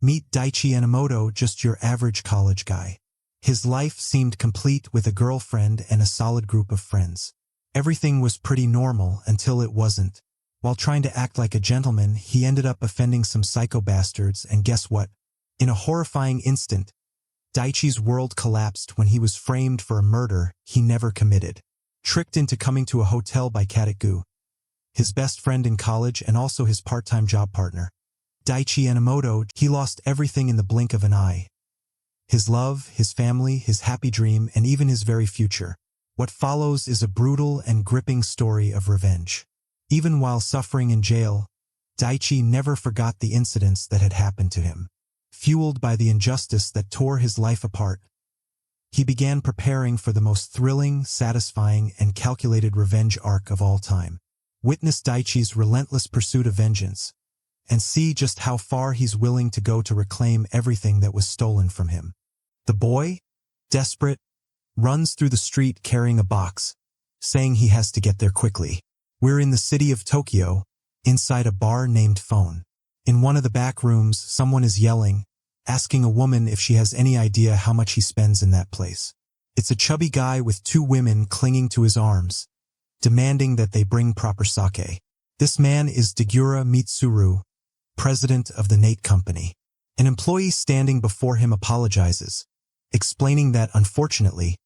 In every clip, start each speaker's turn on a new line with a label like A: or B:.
A: Meet Daichi Enamot, just your average college guy. His life seemed complete with a girlfriend and a solid group of friends. Everything was pretty normal until it wasn't. While trying to act like a gentleman, he ended up offending some psycho bastards, and guess what? In a horrifying instant, Daichi's world collapsed when he was framed for a murder he never committed. Tricked into coming to a hotel by Katagu, his best friend in college and also his part-time job partner. Daichi Enamot, he lost everything in the blink of an eye. His love, his family, his happy dream, and even his very future. What follows is a brutal and gripping story of revenge. Even while suffering in jail, Daichi never forgot the incidents that had happened to him. Fueled by the injustice that tore his life apart, he began preparing for the most thrilling, satisfying, and calculated revenge arc of all time. Witness Daichi's relentless pursuit of vengeance, and see just how far he's willing to go to reclaim everything that was stolen from him. The boy, desperate, runs through the street carrying a box, saying he has to get there quickly. We're in the city of Tokyo, inside a bar named Phone. In one of the back rooms, someone is yelling, asking a woman if she has any idea how much he spends in that place. It's a chubby guy with two women clinging to his arms, demanding that they bring proper sake. This man is Degura Mitsuru, president of the Nate Company. An employee standing before him apologizes, explaining that, unfortunately,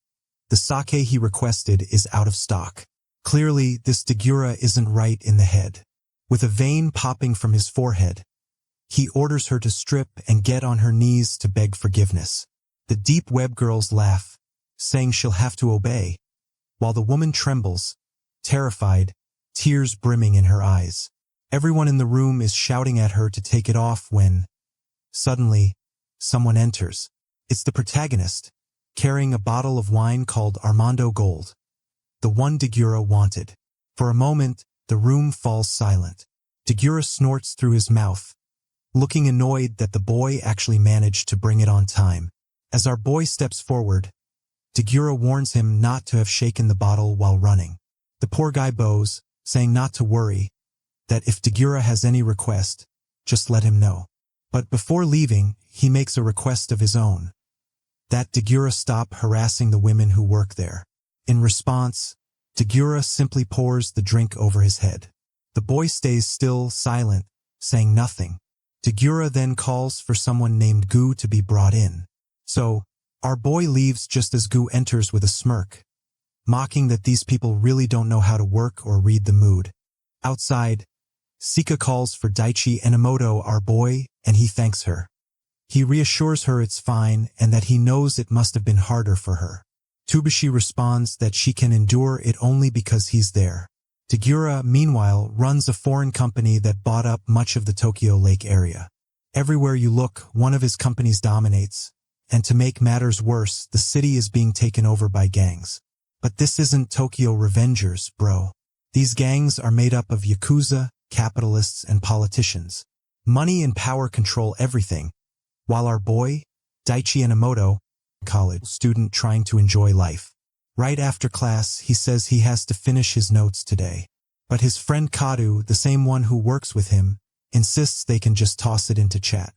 A: the sake he requested is out of stock. Clearly, this Degura isn't right in the head. With a vein popping from his forehead, he orders her to strip and get on her knees to beg forgiveness. The deep web girls laugh, saying she'll have to obey, while the woman trembles, terrified, tears brimming in her eyes. Everyone in the room is shouting at her to take it off when, suddenly, someone enters. It's the protagonist, carrying a bottle of wine called Armando Gold, the one Degura wanted. For a moment, the room falls silent. Degura snorts through his mouth, looking annoyed that the boy actually managed to bring it on time. As our boy steps forward, Degura warns him not to have shaken the bottle while running. The poor guy bows, saying not to worry, that if Degura has any request, just let him know. But before leaving, he makes a request of his own, that Degura stop harassing the women who work there. In response, Degura simply pours the drink over his head. The boy stays still, silent, saying nothing. Degura then calls for someone named Gu to be brought in. So, our boy leaves just as Gu enters with a smirk, mocking that these people really don't know how to work or read the mood. Outside, Sika calls for Daichi Enamot, our boy, and he thanks her. He reassures her it's fine and that he knows it must have been harder for her. Tsubushi responds that she can endure it only because he's there. Degura, meanwhile, runs a foreign company that bought up much of the Tokyo Lake area. Everywhere you look, one of his companies dominates, and to make matters worse, the city is being taken over by gangs. But this isn't Tokyo Revengers, bro. These gangs are made up of yakuza, capitalists, and politicians. Money and power control everything, while our boy, Daichi Enamot, college student trying to enjoy life. Right after class, he says he has to finish his notes today. But his friend Kadu, the same one who works with him, insists they can just toss it into chat.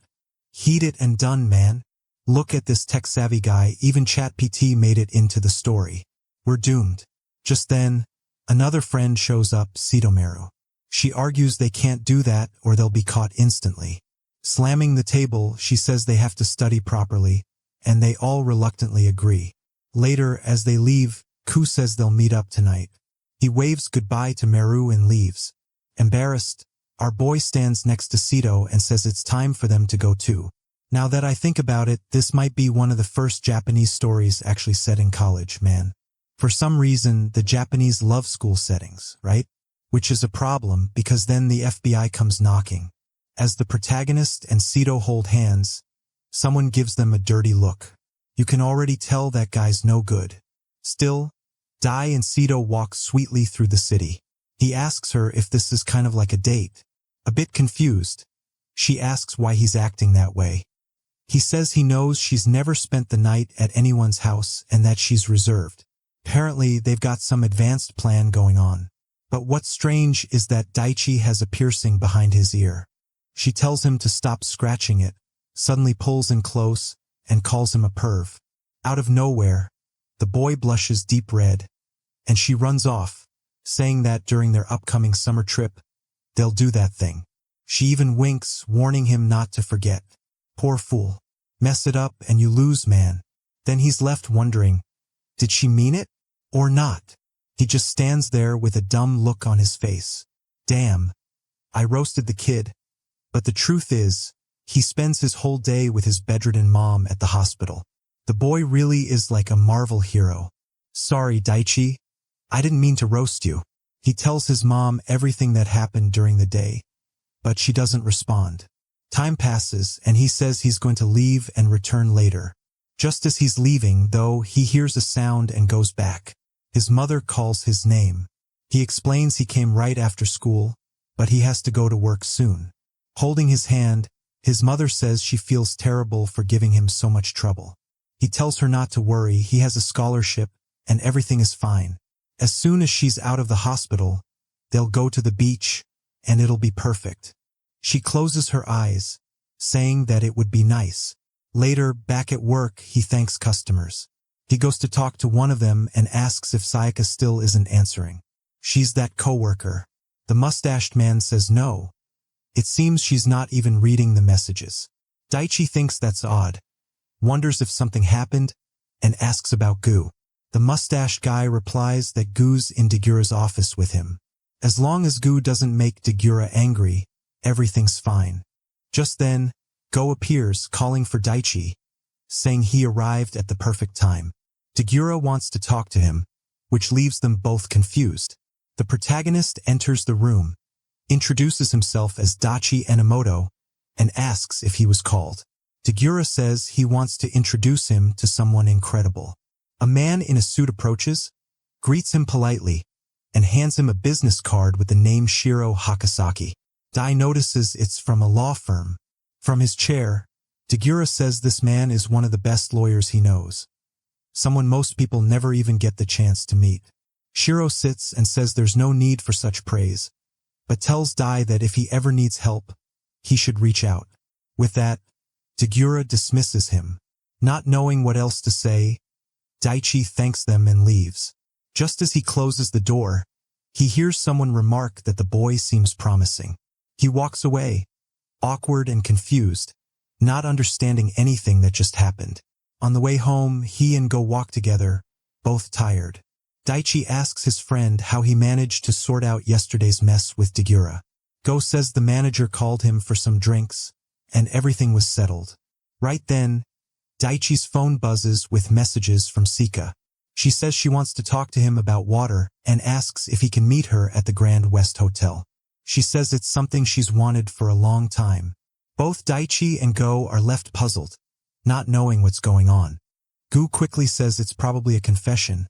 A: Heat it and done, man. Look at this tech-savvy guy, even ChatGPT made it into the story. We're doomed. Just then, another friend shows up, Sitomeru. She argues they can't do that or they'll be caught instantly. Slamming the table, she says they have to study properly, and they all reluctantly agree. Later, as they leave, Ku says they'll meet up tonight. He waves goodbye to Meru and leaves. Embarrassed, our boy stands next to Sito and says it's time for them to go too. Now that I think about it, this might be one of the first Japanese stories actually set in college, man. For some reason, the Japanese love school settings, right? Which is a problem because then the FBI comes knocking. As the protagonist and Sito hold hands, someone gives them a dirty look. You can already tell that guy's no good. Still, Dai and Sito walk sweetly through the city. He asks her if this is kind of like a date. A bit confused, she asks why he's acting that way. He says he knows she's never spent the night at anyone's house and that she's reserved. Apparently, they've got some advanced plan going on. But what's strange is that Daichi has a piercing behind his ear. She tells him to stop scratching it, suddenly pulls in close and calls him a perv. Out of nowhere, the boy blushes deep red, and she runs off, saying that during their upcoming summer trip, they'll do that thing. She even winks, warning him not to forget. Poor fool. Mess it up and you lose, man. Then he's left wondering, did she mean it or not? He just stands there with a dumb look on his face. Damn, I roasted the kid. But the truth is, he spends his whole day with his bedridden mom at the hospital. The boy really is like a Marvel hero. Sorry, Daichi. I didn't mean to roast you. He tells his mom everything that happened during the day, but she doesn't respond. Time passes and he says he's going to leave and return later. Just as he's leaving, though, he hears a sound and goes back. His mother calls his name. He explains he came right after school, but he has to go to work soon. Holding his hand, his mother says she feels terrible for giving him so much trouble. He tells her not to worry, he has a scholarship, and everything is fine. As soon as she's out of the hospital, they'll go to the beach, and it'll be perfect. She closes her eyes, saying that it would be nice. Later, back at work, he thanks customers. He goes to talk to one of them and asks if Sayaka still isn't answering. She's that coworker. The mustached man says no. It seems she's not even reading the messages. Daichi thinks that's odd, wonders if something happened, and asks about Gu. The mustached guy replies that Gu's in Dagura's office with him. As long as Gu doesn't make Dagura angry, everything's fine. Just then, Go appears, calling for Daichi, saying he arrived at the perfect time. Dagura wants to talk to him, which leaves them both confused. The protagonist enters the room, introduces himself as Dachi Enomoto, and asks if he was called. Dagura says he wants to introduce him to someone incredible. A man in a suit approaches, greets him politely, and hands him a business card with the name Shiro Hakasaki. Dai notices it's from a law firm. From his chair, Dagura says this man is one of the best lawyers he knows. Someone most people never even get the chance to meet. Shiro sits and says there's no need for such praise, but tells Dai that if he ever needs help, he should reach out. With that, Dagura dismisses him. Not knowing what else to say, Daichi thanks them and leaves. Just as he closes the door, he hears someone remark that the boy seems promising. He walks away, awkward and confused, not understanding anything that just happened. On the way home, he and Go walk together, both tired. Daichi asks his friend how he managed to sort out yesterday's mess with Dagura. Go says the manager called him for some drinks, and everything was settled. Right then, Daichi's phone buzzes with messages from Sika. She says she wants to talk to him about water and asks if he can meet her at the Grand West Hotel. She says it's something she's wanted for a long time. Both Daichi and Go are left puzzled, not knowing what's going on. Gu quickly says it's probably a confession,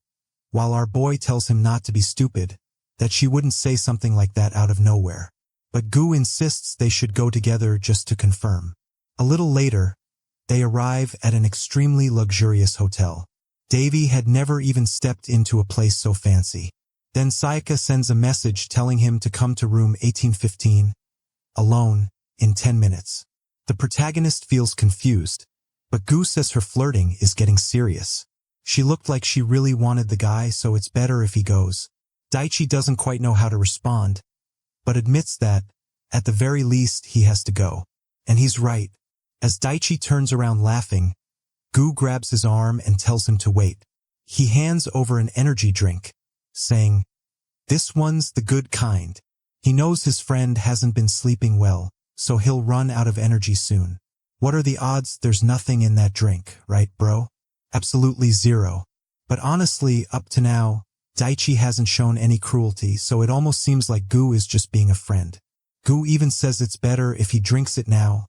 A: while our boy tells him not to be stupid, that she wouldn't say something like that out of nowhere. But Gu insists they should go together just to confirm. A little later, they arrive at an extremely luxurious hotel. Davy had never even stepped into a place so fancy. Then Sayaka sends a message telling him to come to room 1815, alone, in 10 minutes. The protagonist feels confused, but Gu says her flirting is getting serious. She looked like she really wanted the guy, so it's better if he goes. Daichi doesn't quite know how to respond, but admits that, at the very least, he has to go. And he's right. As Daichi turns around laughing, Gu grabs his arm and tells him to wait. He hands over an energy drink, saying, "This one's the good kind." He knows his friend hasn't been sleeping well, so he'll run out of energy soon. What are the odds there's nothing in that drink, right, bro? Absolutely zero. But honestly, up to now, Daichi hasn't shown any cruelty, so it almost seems like Gu is just being a friend. Gu even says it's better if he drinks it now,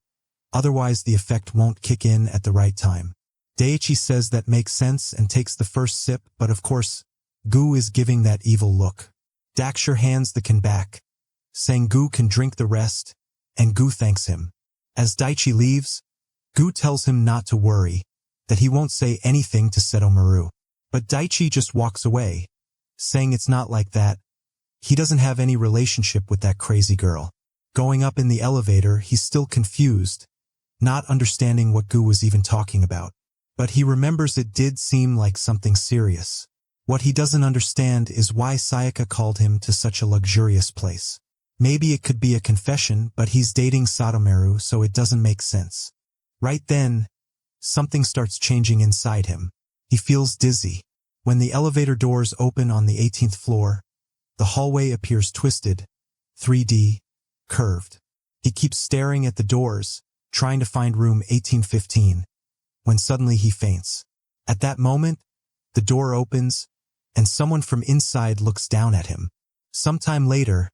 A: otherwise the effect won't kick in at the right time. Daichi says that makes sense and takes the first sip, but of course, Gu is giving that evil look. Daxter hands the can back, saying Gu can drink the rest, and Gu thanks him. As Daichi leaves, Gu tells him not to worry, that he won't say anything to Seto Maru. But Daichi just walks away, saying it's not like that. He doesn't have any relationship with that crazy girl. Going up in the elevator, he's still confused, not understanding what Gu was even talking about. But he remembers it did seem like something serious. What he doesn't understand is why Sayaka called him to such a luxurious place. Maybe it could be a confession, but he's dating Satomeru, so it doesn't make sense. Right then, something starts changing inside him. He feels dizzy. When the elevator doors open on the 18th floor, the hallway appears twisted, 3D, curved. He keeps staring at the doors, trying to find room 1815, when suddenly he faints. At that moment, the door opens, and someone from inside looks down at him. Sometime later,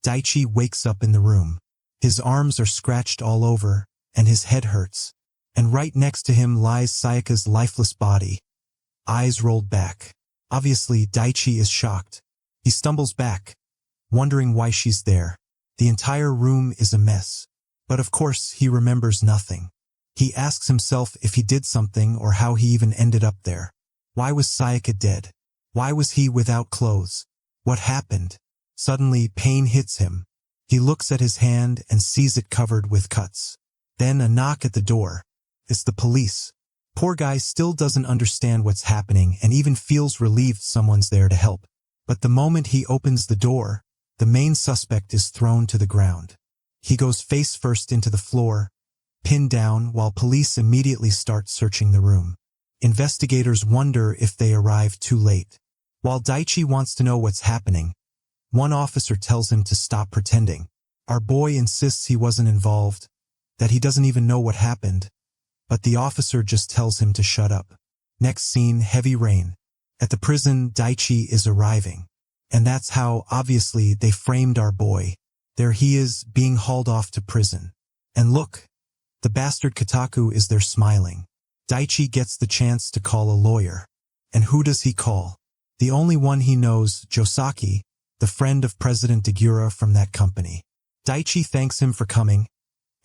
A: Daichi wakes up in the room. His arms are scratched all over, and his head hurts. And right next to him lies Sayaka's lifeless body, eyes rolled back. Obviously, Daichi is shocked. He stumbles back, wondering why she's there. The entire room is a mess. But of course, he remembers nothing. He asks himself if he did something or how he even ended up there. Why was Sayaka dead? Why was he without clothes? What happened? Suddenly, pain hits him. He looks at his hand and sees it covered with cuts. Then a knock at the door. It's the police. Poor guy still doesn't understand what's happening and even feels relieved someone's there to help. But the moment he opens the door, the main suspect is thrown to the ground. He goes face first into the floor, pinned down, while police immediately start searching the room. Investigators wonder if they arrived too late. While Daichi wants to know what's happening, one officer tells him to stop pretending. Our boy insists he wasn't involved, that he doesn't even know what happened, but the officer just tells him to shut up. Next scene, heavy rain. At the prison, Daichi is arriving. And that's how, obviously, they framed our boy. There he is, being hauled off to prison. And look, the bastard Kotaku is there smiling. Daichi gets the chance to call a lawyer. And who does he call? The only one he knows, Josaki, the friend of President Degura from that company. Daichi thanks him for coming,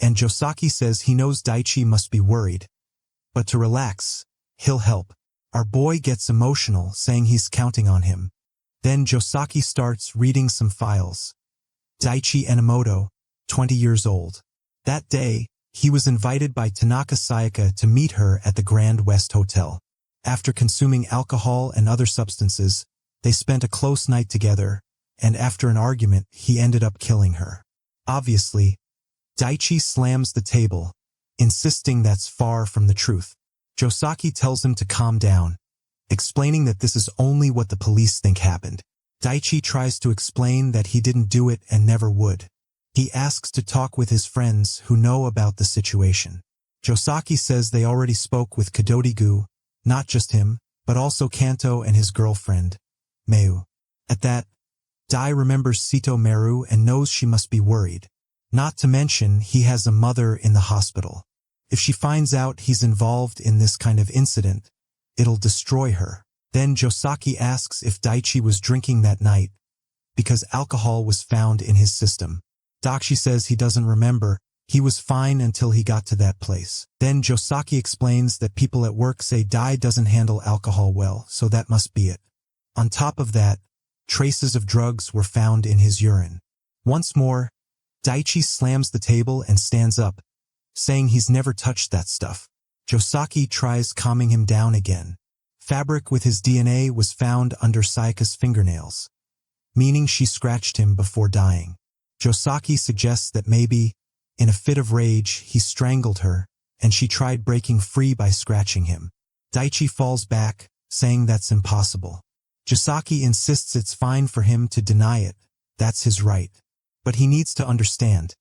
A: and Josaki says he knows Daichi must be worried, but to relax, he'll help. Our boy gets emotional, saying he's counting on him. Then Josaki starts reading some files. Daichi Enomoto, 20 years old. That day, he was invited by Tanaka Sayaka to meet her at the Grand West Hotel. After consuming alcohol and other substances, they spent a close night together, and after an argument, he ended up killing her. Obviously, Daichi slams the table, insisting that's far from the truth. Josaki tells him to calm down, explaining that this is only what the police think happened. Daichi tries to explain that he didn't do it and never would. He asks to talk with his friends who know about the situation. Josaki says they already spoke with Kadodigu, not just him, but also Kanto and his girlfriend, Meu. At that, Dai remembers Sito Meru and knows she must be worried. Not to mention he has a mother in the hospital. If she finds out he's involved in this kind of incident, it'll destroy her. Then Josaki asks if Daichi was drinking that night, because alcohol was found in his system. Daichi says he doesn't remember, he was fine until he got to that place. Then Josaki explains that people at work say Dai doesn't handle alcohol well, so that must be it. On top of that, traces of drugs were found in his urine. Once more, Daichi slams the table and stands up, saying he's never touched that stuff. Josaki tries calming him down again. Fabric with his DNA was found under Sayaka's fingernails, meaning she scratched him before dying. Josaki suggests that maybe, in a fit of rage, he strangled her, and she tried breaking free by scratching him. Daichi falls back, saying that's impossible. Josaki insists it's fine for him to deny it, that's his right. But he needs to understand.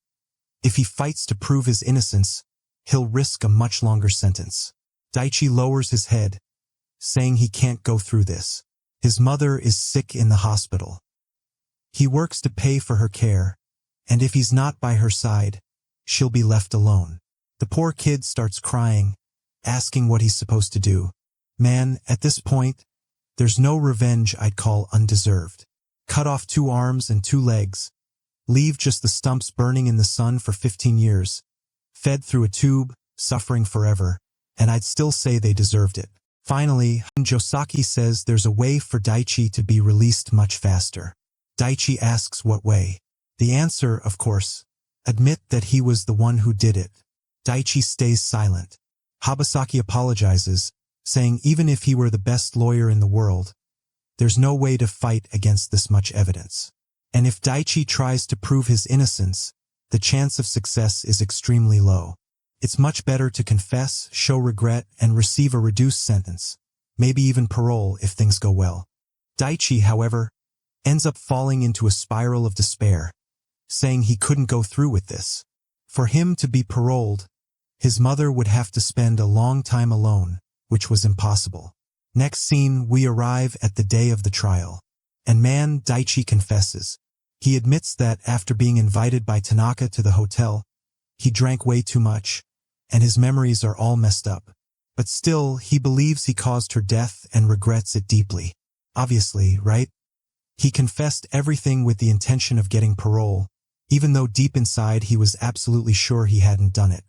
A: If he fights to prove his innocence, he'll risk a much longer sentence. Daichi lowers his head, saying he can't go through this. His mother is sick in the hospital. He works to pay for her care, and if he's not by her side, she'll be left alone. The poor kid starts crying, asking what he's supposed to do. Man, at this point, there's no revenge I'd call undeserved. Cut off 2 arms and 2 legs, leave just the stumps burning in the sun for 15 years, fed through a tube, suffering forever, and I'd still say they deserved it. Finally, Josaki says there's a way for Daichi to be released much faster. Daichi asks what way. The answer, of course, admit that he was the one who did it. Daichi stays silent. Habasaki apologizes, saying even if he were the best lawyer in the world, there's no way to fight against this much evidence. And if Daichi tries to prove his innocence, the chance of success is extremely low. It's much better to confess, show regret, and receive a reduced sentence, maybe even parole if things go well. Daichi, however, ends up falling into a spiral of despair, saying he couldn't go through with this. For him to be paroled, his mother would have to spend a long time alone, which was impossible. Next scene, we arrive at the day of the trial. And man, Daichi confesses. He admits that after being invited by Tanaka to the hotel, he drank way too much, and his memories are all messed up. But still, he believes he caused her death and regrets it deeply. Obviously, right? He confessed everything with the intention of getting parole, even though deep inside he was absolutely sure he hadn't done it.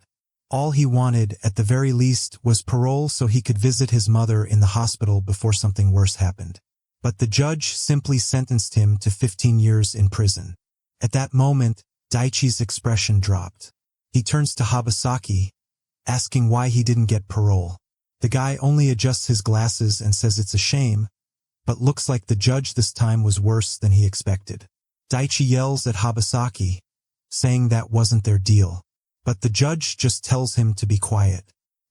A: All he wanted, at the very least, was parole so he could visit his mother in the hospital before something worse happened. But the judge simply sentenced him to 15 years in prison. At that moment, Daichi's expression dropped. He turns to Habasaki, asking why he didn't get parole. The guy only adjusts his glasses and says it's a shame, but looks like the judge this time was worse than he expected. Daichi yells at Habasaki, saying that wasn't their deal. But the judge just tells him to be quiet.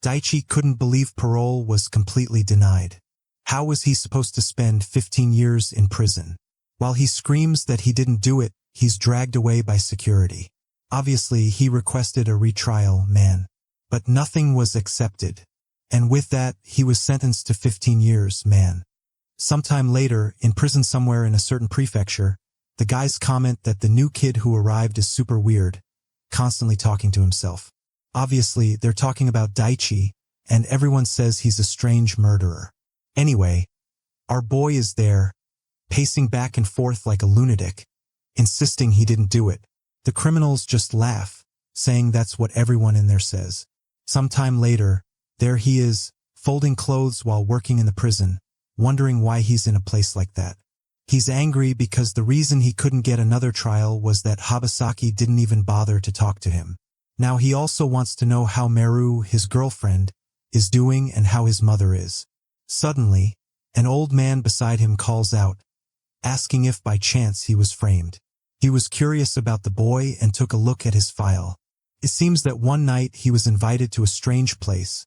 A: Daichi couldn't believe parole was completely denied. How was he supposed to spend 15 years in prison? While he screams that he didn't do it, he's dragged away by security. Obviously, he requested a retrial, man. But nothing was accepted. And with that, he was sentenced to 15 years, man. Sometime later, in prison somewhere in a certain prefecture, the guys comment that the new kid who arrived is super weird, constantly talking to himself. Obviously, they're talking about Daichi, and everyone says he's a strange murderer. Anyway, our boy is there, pacing back and forth like a lunatic, insisting he didn't do it. The criminals just laugh, saying that's what everyone in there says. Sometime later, there he is, folding clothes while working in the prison, wondering why he's in a place like that. He's angry because the reason he couldn't get another trial was that Habasaki didn't even bother to talk to him. Now he also wants to know how Meru, his girlfriend, is doing and how his mother is. Suddenly, an old man beside him calls out, asking if by chance he was framed. He was curious about the boy and took a look at his file. It seems that one night he was invited to a strange place,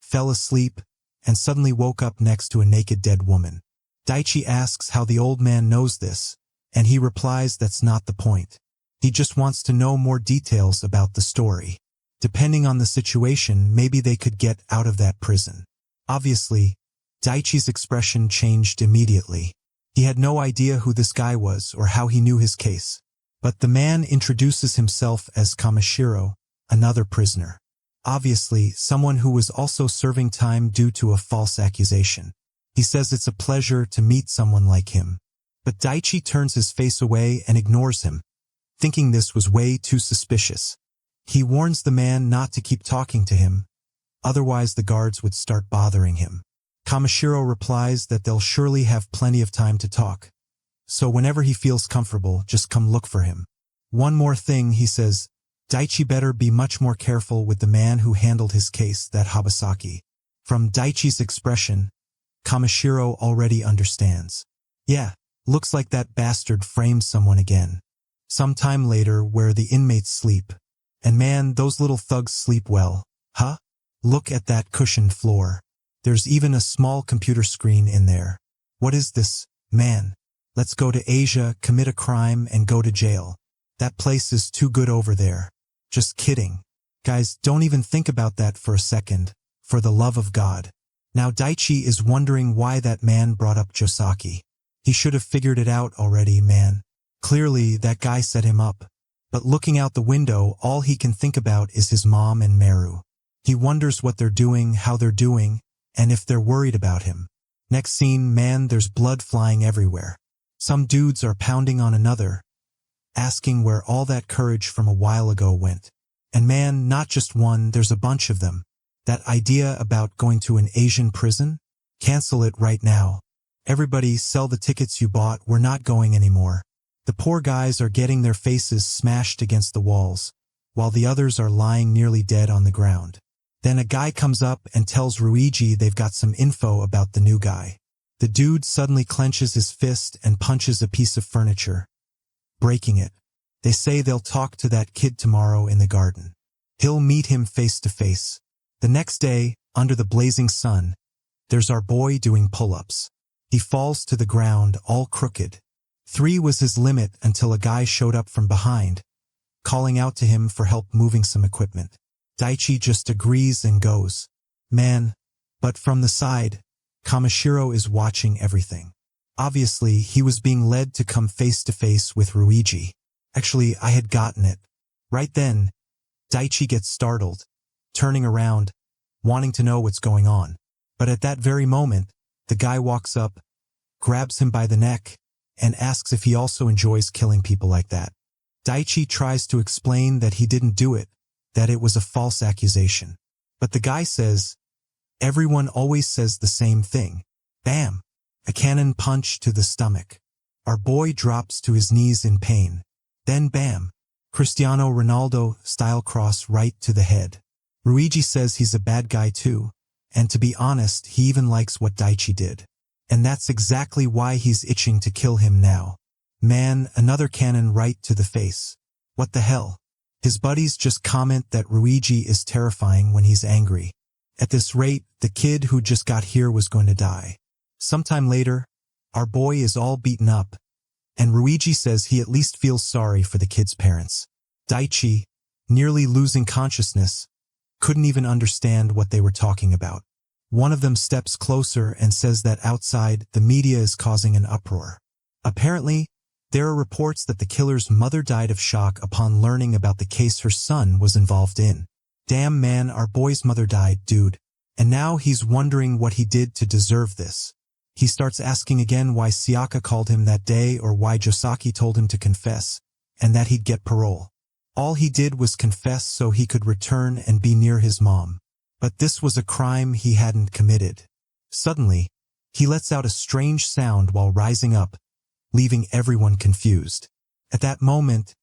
A: fell asleep, and suddenly woke up next to a naked dead woman. Daichi asks how the old man knows this, and he replies that's not the point. He just wants to know more details about the story. Depending on the situation, maybe they could get out of that prison. Obviously, Daichi's expression changed immediately. He had no idea who this guy was or how he knew his case. But the man introduces himself as Kamishiro, another prisoner. Obviously, someone who was also serving time due to a false accusation. He says it's a pleasure to meet someone like him. But Daichi turns his face away and ignores him, thinking this was way too suspicious. He warns the man not to keep talking to him, otherwise the guards would start bothering him. Kamishiro replies that they'll surely have plenty of time to talk, so whenever he feels comfortable, just come look for him. One more thing, he says, Daichi better be much more careful with the man who handled his case, that Habasaki. From Daichi's expression, Kamishiro already understands. Yeah, looks like that bastard framed someone again. Sometime later, where the inmates sleep. And man, those little thugs sleep well, huh? Look at that cushioned floor. There's even a small computer screen in there. What is this, man? Let's go to Asia, commit a crime, and go to jail. That place is too good over there. Just kidding. Guys, don't even think about that for a second, for the love of God. Now Daichi is wondering why that man brought up Josaki. He should have figured it out already, man. Clearly, that guy set him up. But looking out the window, all he can think about is his mom and Meru. He wonders what they're doing, how they're doing, and if they're worried about him. Next scene, man, there's blood flying everywhere. Some dudes are pounding on another, asking where all that courage from a while ago went. And man, not just one, there's a bunch of them. That idea about going to an Asian prison? Cancel it right now. Everybody sell the tickets you bought, we're not going anymore. The poor guys are getting their faces smashed against the walls, while the others are lying nearly dead on the ground. Then a guy comes up and tells Ruiji they've got some info about the new guy. The dude suddenly clenches his fist and punches a piece of furniture, breaking it. They say they'll talk to that kid tomorrow in the garden. He'll meet him face to face. The next day, under the blazing sun, there's our boy doing pull-ups. He falls to the ground all crooked. 3 was his limit until a guy showed up from behind, calling out to him for help moving some equipment. Daichi just agrees and goes. Man, but from the side, Kamishiro is watching everything. Obviously, he was being led to come face to face with Ruiji. Actually, I had gotten it. Right then, Daichi gets startled, turning around, wanting to know what's going on. But at that very moment, the guy walks up, grabs him by the neck, and asks if he also enjoys killing people like that. Daichi tries to explain that he didn't do it, that it was a false accusation. But the guy says, everyone always says the same thing. Bam! A cannon punch to the stomach. Our boy drops to his knees in pain. Then bam! Cristiano Ronaldo style cross right to the head. Ruiji says he's a bad guy too, and to be honest, he even likes what Daichi did. And that's exactly why he's itching to kill him now. Man, another cannon right to the face. What the hell? His buddies just comment that Ruiji is terrifying when he's angry. At this rate, the kid who just got here was going to die. Sometime later, our boy is all beaten up, and Ruiji says he at least feels sorry for the kid's parents. Daichi, nearly losing consciousness, couldn't even understand what they were talking about. One of them steps closer and says that outside, the media is causing an uproar. Apparently, there are reports that the killer's mother died of shock upon learning about the case her son was involved in. Damn man, our boy's mother died, dude. And now he's wondering what he did to deserve this. He starts asking again why Sayaka called him that day or why Josaki told him to confess, and that he'd get parole. All he did was confess so he could return and be near his mom. But this was a crime he hadn't committed. Suddenly, he lets out a strange sound while rising up, leaving everyone confused. At that moment,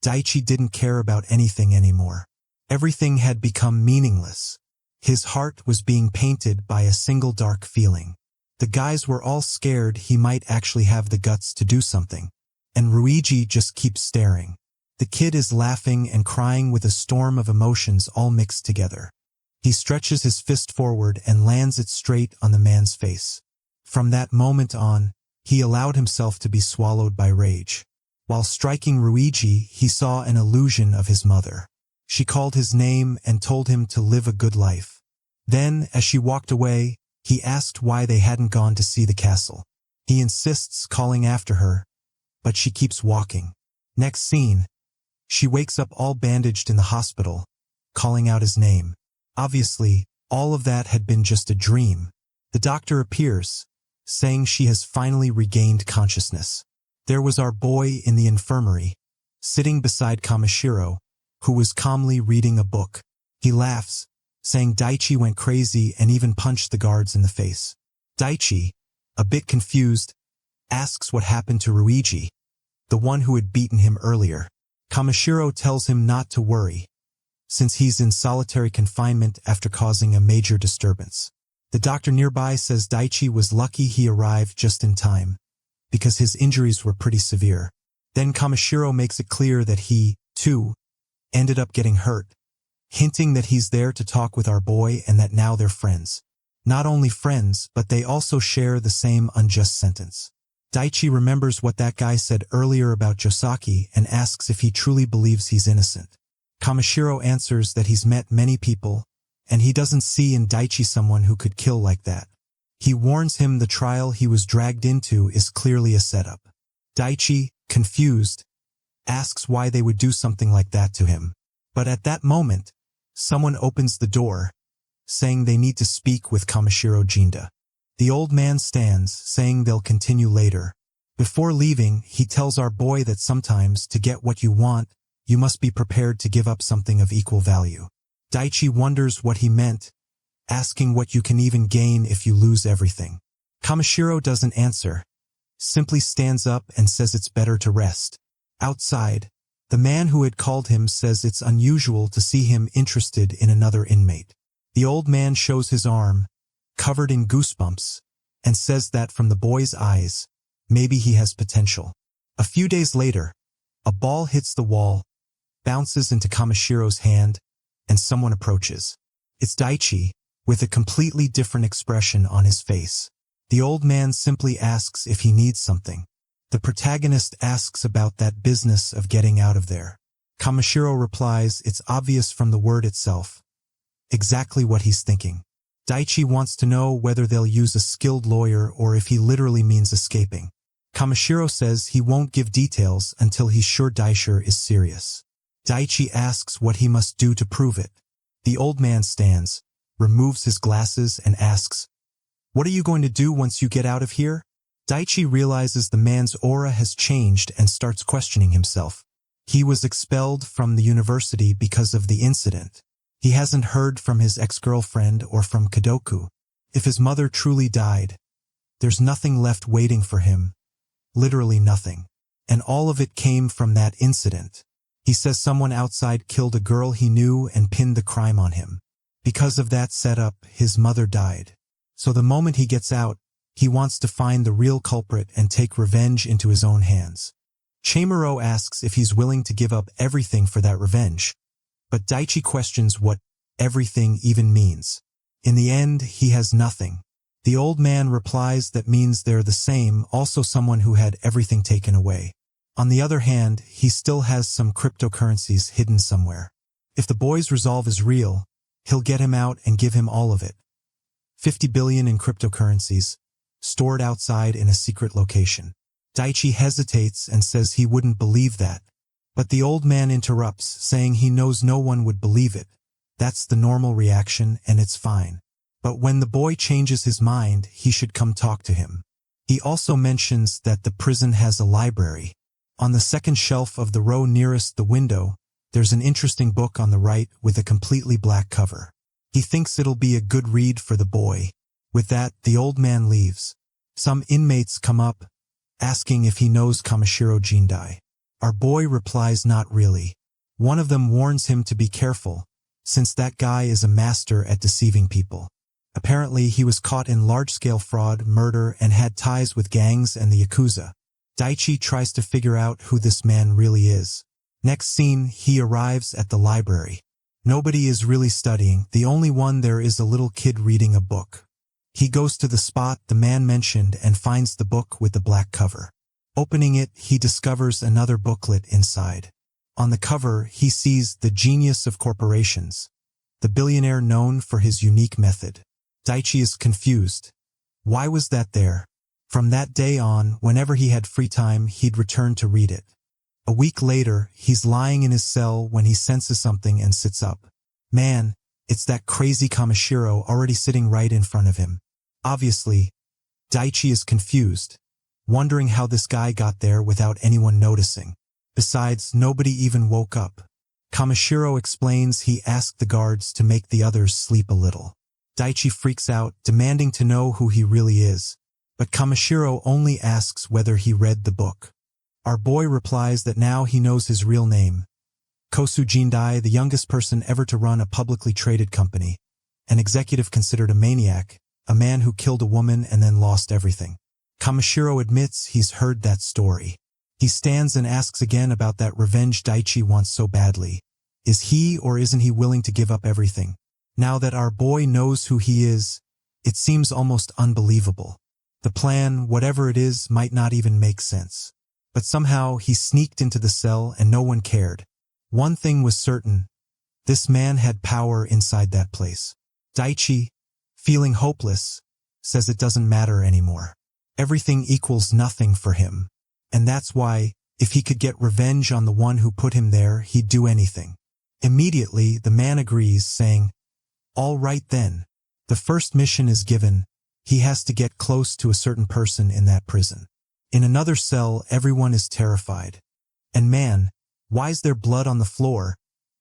A: Daichi didn't care about anything anymore. Everything had become meaningless. His heart was being painted by a single dark feeling. The guys were all scared he might actually have the guts to do something. And Ruiji just keeps staring. The kid is laughing and crying with a storm of emotions all mixed together. He stretches his fist forward and lands it straight on the man's face. From that moment on, he allowed himself to be swallowed by rage. While striking Ruiji, he saw an illusion of his mother. She called his name and told him to live a good life. Then, as she walked away, he asked why they hadn't gone to see the castle. He insists, calling after her, but she keeps walking. Next scene, she wakes up all bandaged in the hospital, calling out his name. Obviously, all of that had been just a dream. The doctor appears, saying she has finally regained consciousness. There was our boy in the infirmary, sitting beside Kamishiro, who was calmly reading a book. He laughs, saying Daichi went crazy and even punched the guards in the face. Daichi, a bit confused, asks what happened to Ruiji, the one who had beaten him earlier. Kamishiro tells him not to worry, since he's in solitary confinement after causing a major disturbance. The doctor nearby says Daichi was lucky he arrived just in time, because his injuries were pretty severe. Then Kamishiro makes it clear that he, too, ended up getting hurt, hinting that he's there to talk with our boy and that now they're friends. Not only friends, but they also share the same unjust sentence. Daichi remembers what that guy said earlier about Josaki and asks if he truly believes he's innocent. Kamishiro answers that he's met many people, and he doesn't see in Daichi someone who could kill like that. He warns him the trial he was dragged into is clearly a setup. Daichi, confused, asks why they would do something like that to him. But at that moment, someone opens the door, saying they need to speak with Kamishiro Jinda. The old man stands, saying they'll continue later. Before leaving, he tells our boy that sometimes, to get what you want, you must be prepared to give up something of equal value. Daichi wonders what he meant, asking what you can even gain if you lose everything. Kamishiro doesn't answer, simply stands up and says it's better to rest. Outside, The man who had called him says it's unusual to see him interested in another inmate. The old man shows his arm, covered in goosebumps, and says that from the boy's eyes, maybe he has potential. A few days later, a ball hits the wall, bounces into Kamashiro's hand, and someone approaches. It's Daichi, with a completely different expression on his face. The old man simply asks if he needs something. The protagonist asks about that business of getting out of there. Kamashiro replies it's obvious from the word itself. Exactly what he's thinking. Daichi wants to know whether they'll use a skilled lawyer or if he literally means escaping. Kamashiro says he won't give details until he's sure Daishir is serious. Daichi asks what he must do to prove it. The old man stands, removes his glasses and asks, "What are you going to do once you get out of here?" Daichi realizes the man's aura has changed and starts questioning himself. He was expelled from the university because of the incident. He hasn't heard from his ex-girlfriend or from Kadoku. If his mother truly died, there's nothing left waiting for him. Literally nothing. And all of it came from that incident. He says someone outside killed a girl he knew and pinned the crime on him. Because of that setup, his mother died. So the moment he gets out, he wants to find the real culprit and take revenge into his own hands. Chamero asks if he's willing to give up everything for that revenge, but Daichi questions what everything even means. In the end, he has nothing. The old man replies that means they're the same, also someone who had everything taken away. On the other hand, he still has some cryptocurrencies hidden somewhere. If the boy's resolve is real, he'll get him out and give him all of it. 50 billion in cryptocurrencies, stored outside in a secret location. Daichi hesitates and says he wouldn't believe that. But the old man interrupts, saying he knows no one would believe it. That's the normal reaction and it's fine. But when the boy changes his mind, he should come talk to him. He also mentions that the prison has a library. On the second shelf of the row nearest the window, there's an interesting book on the right with a completely black cover. He thinks it'll be a good read for the boy. With that, the old man leaves. Some inmates come up, asking if he knows Kamashiro Jindai. Our boy replies not really. One of them warns him to be careful, since that guy is a master at deceiving people. Apparently, he was caught in large-scale fraud, murder, and had ties with gangs and the Yakuza. Daichi tries to figure out who this man really is. Next scene, he arrives at the library. Nobody is really studying, the only one there is a little kid reading a book. He goes to the spot the man mentioned and finds the book with the black cover. Opening it, he discovers another booklet inside. On the cover, he sees the genius of corporations, the billionaire known for his unique method. Daichi is confused. Why was that there? From that day on, whenever he had free time, he'd return to read it. A week later, he's lying in his cell when he senses something and sits up. Man, it's that crazy Kamashiro already sitting right in front of him. Obviously, Daichi is confused, wondering how this guy got there without anyone noticing. Besides, nobody even woke up. Kamashiro explains he asked the guards to make the others sleep a little. Daichi freaks out, demanding to know who he really is. But Kamashiro only asks whether he read the book. Our boy replies that now he knows his real name. Kosu Jindai, the youngest person ever to run a publicly traded company. An executive considered a maniac, a man who killed a woman and then lost everything. Kamashiro admits he's heard that story. He stands and asks again about that revenge Daichi wants so badly. Is he or isn't he willing to give up everything? Now that our boy knows who he is, it seems almost unbelievable. The plan, whatever it is, might not even make sense. But somehow he sneaked into the cell and no one cared. One thing was certain. This man had power inside that place. Daichi, feeling hopeless, says it doesn't matter anymore. Everything equals nothing for him. And that's why, if he could get revenge on the one who put him there, he'd do anything. Immediately, the man agrees, saying, "All right then. The first mission is given. He has to get close to a certain person in that prison." In another cell, everyone is terrified. And man, why's there blood on the floor,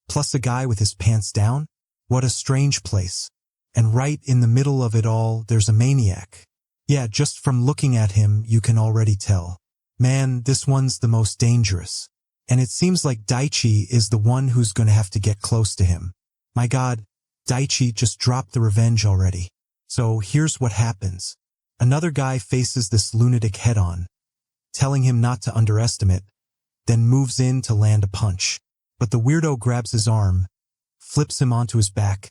A: plus a guy with his pants down? What a strange place. And right in the middle of it all, there's a maniac. Yeah, just from looking at him, you can already tell. Man, this one's the most dangerous. And it seems like Daichi is the one who's going to have to get close to him. My God, Daichi just dropped the revenge already. So here's what happens. Another guy faces this lunatic head-on, telling him not to underestimate, then moves in to land a punch. But the weirdo grabs his arm, flips him onto his back,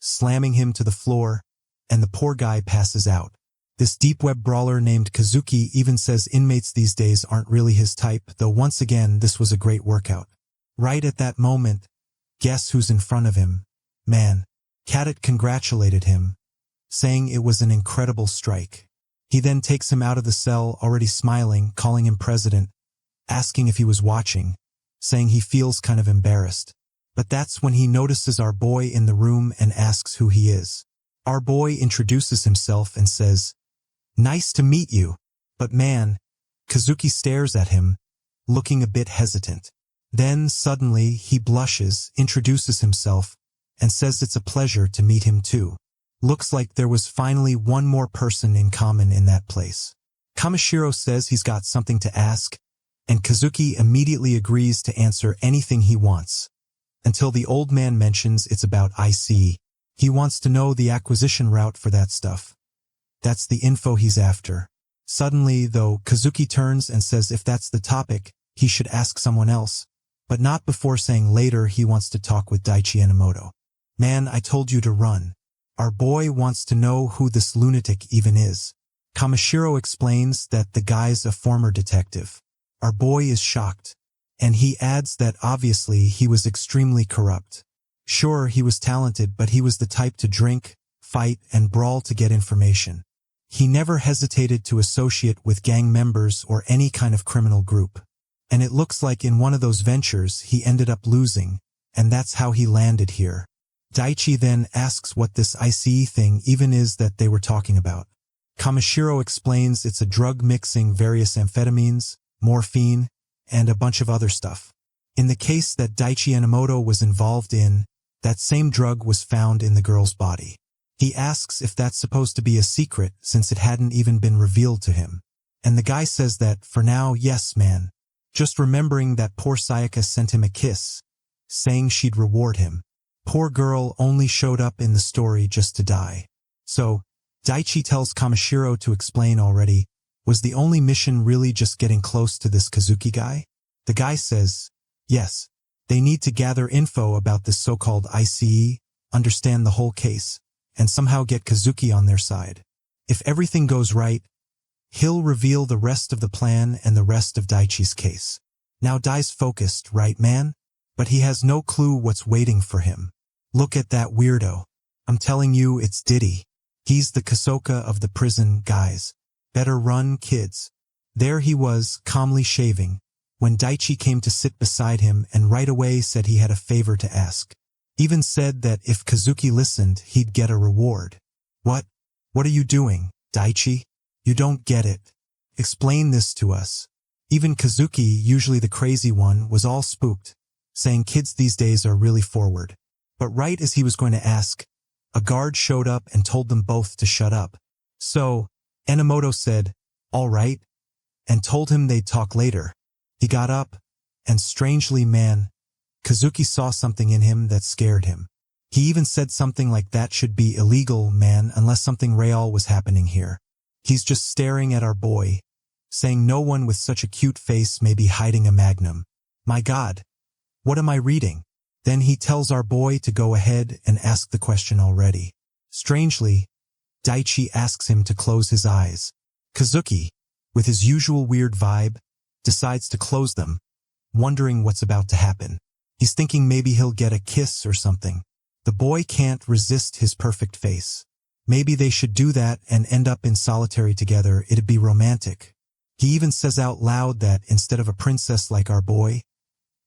A: slamming him to the floor, and the poor guy passes out. This deep web brawler named Kazuki even says inmates these days aren't really his type, though once again this was a great workout. Right at that moment, guess who's in front of him? Man. Cadet congratulated him, saying it was an incredible strike. He then takes him out of the cell, already smiling, calling him president, asking if he was watching, saying he feels kind of embarrassed. But that's when he notices our boy in the room and asks who he is. Our boy introduces himself and says, "Nice to meet you." But man, Kazuki stares at him, looking a bit hesitant. Then suddenly he blushes, introduces himself, and says it's a pleasure to meet him too. Looks like there was finally one more person in common in that place. Kamishiro says he's got something to ask, and Kazuki immediately agrees to answer anything he wants, until the old man mentions it's about IC. He wants to know the acquisition route for that stuff. That's the info he's after. Suddenly, though, Kazuki turns and says if that's the topic, he should ask someone else, but not before saying later he wants to talk with Daichi Enomoto. Man, I told you to run. Our boy wants to know who this lunatic even is. Kamishiro explains that the guy's a former detective. Our boy is shocked, and he adds that obviously he was extremely corrupt. Sure, he was talented, but he was the type to drink, fight, and brawl to get information. He never hesitated to associate with gang members or any kind of criminal group. And it looks like in one of those ventures he ended up losing, and that's how he landed here. Daichi then asks what this ICE thing even is that they were talking about. Kamishiro explains it's a drug mixing various amphetamines, morphine, and a bunch of other stuff. In the case that Daichi Enomoto was involved in, that same drug was found in the girl's body. He asks if that's supposed to be a secret since it hadn't even been revealed to him. And the guy says that, for now, yes man. Just remembering that poor Sayaka sent him a kiss, saying she'd reward him. Poor girl only showed up in the story just to die. So, Daichi tells Kamishiro to explain already, was the only mission really just getting close to this Kazuki guy? The guy says, yes. They need to gather info about this so-called ICE, understand the whole case, and somehow get Kazuki on their side. If everything goes right, he'll reveal the rest of the plan and the rest of Daichi's case. Now Dai's focused, right man? But he has no clue what's waiting for him. Look at that weirdo. I'm telling you it's Diddy. He's the Kasoka of the prison, guys. Better run, kids. There he was, calmly shaving, when Daichi came to sit beside him and right away said he had a favor to ask. Even said that if Kazuki listened, he'd get a reward. What? What are you doing, Daichi? You don't get it. Explain this to us. Even Kazuki, usually the crazy one, was all spooked, saying kids these days are really forward. But right as he was going to ask, a guard showed up and told them both to shut up. So, Enomoto said, all right, and told him they'd talk later. He got up, and strangely man, Kazuki saw something in him that scared him. He even said something like that should be illegal, man, unless something real was happening here. He's just staring at our boy, saying no one with such a cute face may be hiding a magnum. My God, what am I reading? Then he tells our boy to go ahead and ask the question already. Strangely, Daichi asks him to close his eyes. Kazuki, with his usual weird vibe, decides to close them, wondering what's about to happen. He's thinking maybe he'll get a kiss or something. The boy can't resist his perfect face. Maybe they should do that and end up in solitary together, it'd be romantic. He even says out loud that instead of a princess like our boy,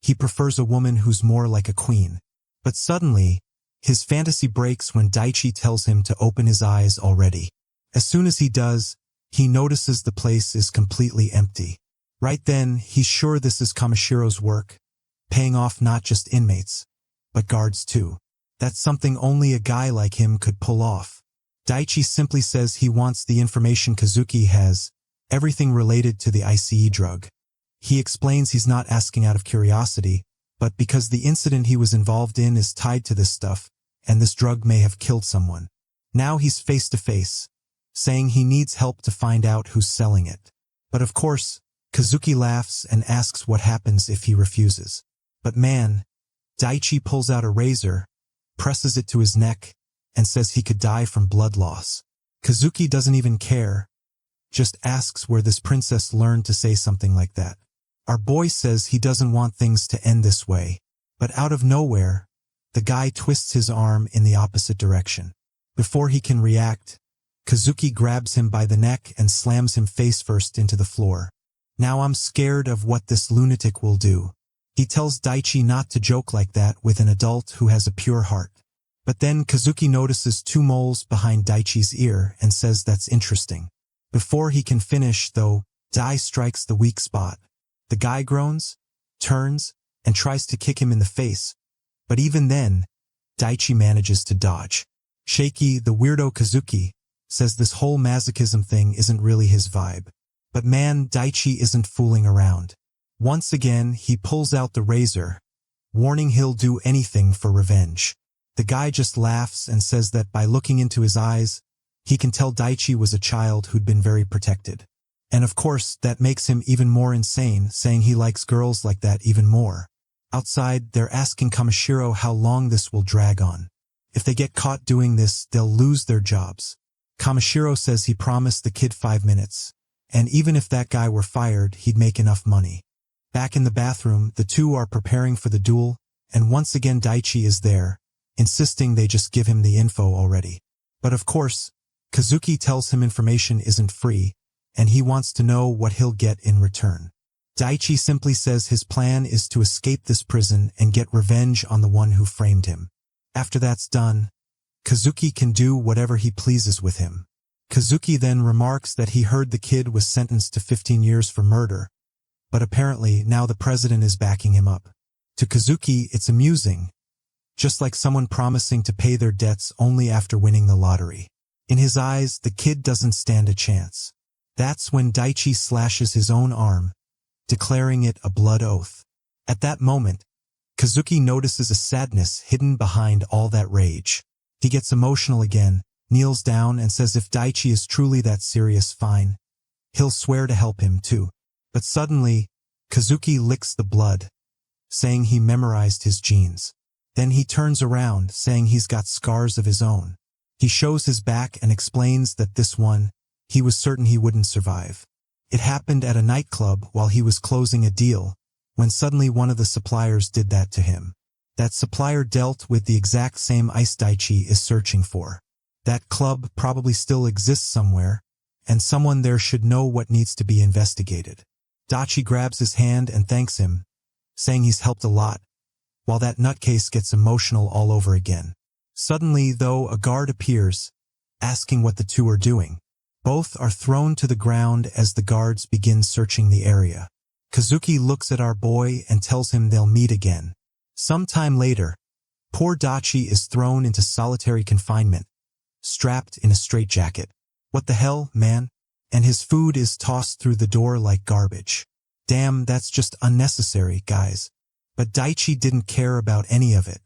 A: he prefers a woman who's more like a queen. But suddenly, his fantasy breaks when Daichi tells him to open his eyes already. As soon as he does, he notices the place is completely empty. Right then, he's sure this is Kamishiro's work, paying off not just inmates, but guards too. That's something only a guy like him could pull off. Daichi simply says he wants the information Kazuki has, everything related to the ICE drug. He explains he's not asking out of curiosity, but because the incident he was involved in is tied to this stuff, and this drug may have killed someone. Now he's face to face, saying he needs help to find out who's selling it. But of course, Kazuki laughs and asks what happens if he refuses. But man, Daichi pulls out a razor, presses it to his neck, and says he could die from blood loss. Kazuki doesn't even care, just asks where this princess learned to say something like that. Our boy says he doesn't want things to end this way, but out of nowhere, the guy twists his arm in the opposite direction. Before he can react, Kazuki grabs him by the neck and slams him face first into the floor. Now I'm scared of what this lunatic will do. He tells Daichi not to joke like that with an adult who has a pure heart. But then Kazuki notices 2 moles behind Daichi's ear and says that's interesting. Before he can finish, though, Dai strikes the weak spot. The guy groans, turns, and tries to kick him in the face, but even then, Daichi manages to dodge. Shaky, the weirdo Kazuki, says this whole masochism thing isn't really his vibe. But man, Daichi isn't fooling around. Once again, he pulls out the razor, warning he'll do anything for revenge. The guy just laughs and says that by looking into his eyes, he can tell Daichi was a child who'd been very protected. And of course, that makes him even more insane, saying he likes girls like that even more. Outside, they're asking Kamishiro how long this will drag on. If they get caught doing this, they'll lose their jobs. Kamishiro says he promised the kid 5 minutes, and even if that guy were fired, he'd make enough money. Back in the bathroom, the two are preparing for the duel, and once again Daichi is there, insisting they just give him the info already. But of course, Kazuki tells him information isn't free, and he wants to know what he'll get in return. Daichi simply says his plan is to escape this prison and get revenge on the one who framed him. After that's done, Kazuki can do whatever he pleases with him. Kazuki then remarks that he heard the kid was sentenced to 15 years for murder, but apparently now the president is backing him up. To Kazuki, it's amusing, just like someone promising to pay their debts only after winning the lottery. In his eyes, the kid doesn't stand a chance. That's when Daichi slashes his own arm, declaring it a blood oath. At that moment, Kazuki notices a sadness hidden behind all that rage. He gets emotional again, kneels down and says if Daichi is truly that serious, fine. He'll swear to help him too. But suddenly, Kazuki licks the blood, saying he memorized his genes. Then he turns around, saying he's got scars of his own. He shows his back and explains that this one, he was certain he wouldn't survive. It happened at a nightclub while he was closing a deal, when suddenly one of the suppliers did that to him. That supplier dealt with the exact same ice Daichi is searching for. That club probably still exists somewhere, and someone there should know what needs to be investigated. Daichi grabs his hand and thanks him, saying he's helped a lot, while that nutcase gets emotional all over again. Suddenly, though, a guard appears, asking what the two are doing. Both are thrown to the ground as the guards begin searching the area. Kazuki looks at our boy and tells him they'll meet again. Sometime later, poor Daichi is thrown into solitary confinement, strapped in a straitjacket. What the hell, man? And his food is tossed through the door like garbage. Damn, that's just unnecessary, guys. But Daichi didn't care about any of it.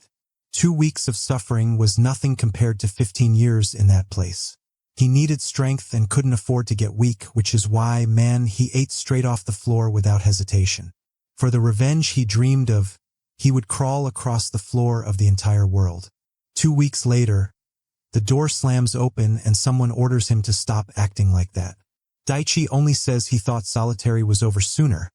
A: 2 weeks of suffering was nothing compared to 15 years in that place. He needed strength and couldn't afford to get weak, which is why, man, he ate straight off the floor without hesitation. For the revenge he dreamed of, he would crawl across the floor of the entire world. 2 weeks later, the door slams open and someone orders him to stop acting like that. Daichi only says he thought solitary was over sooner,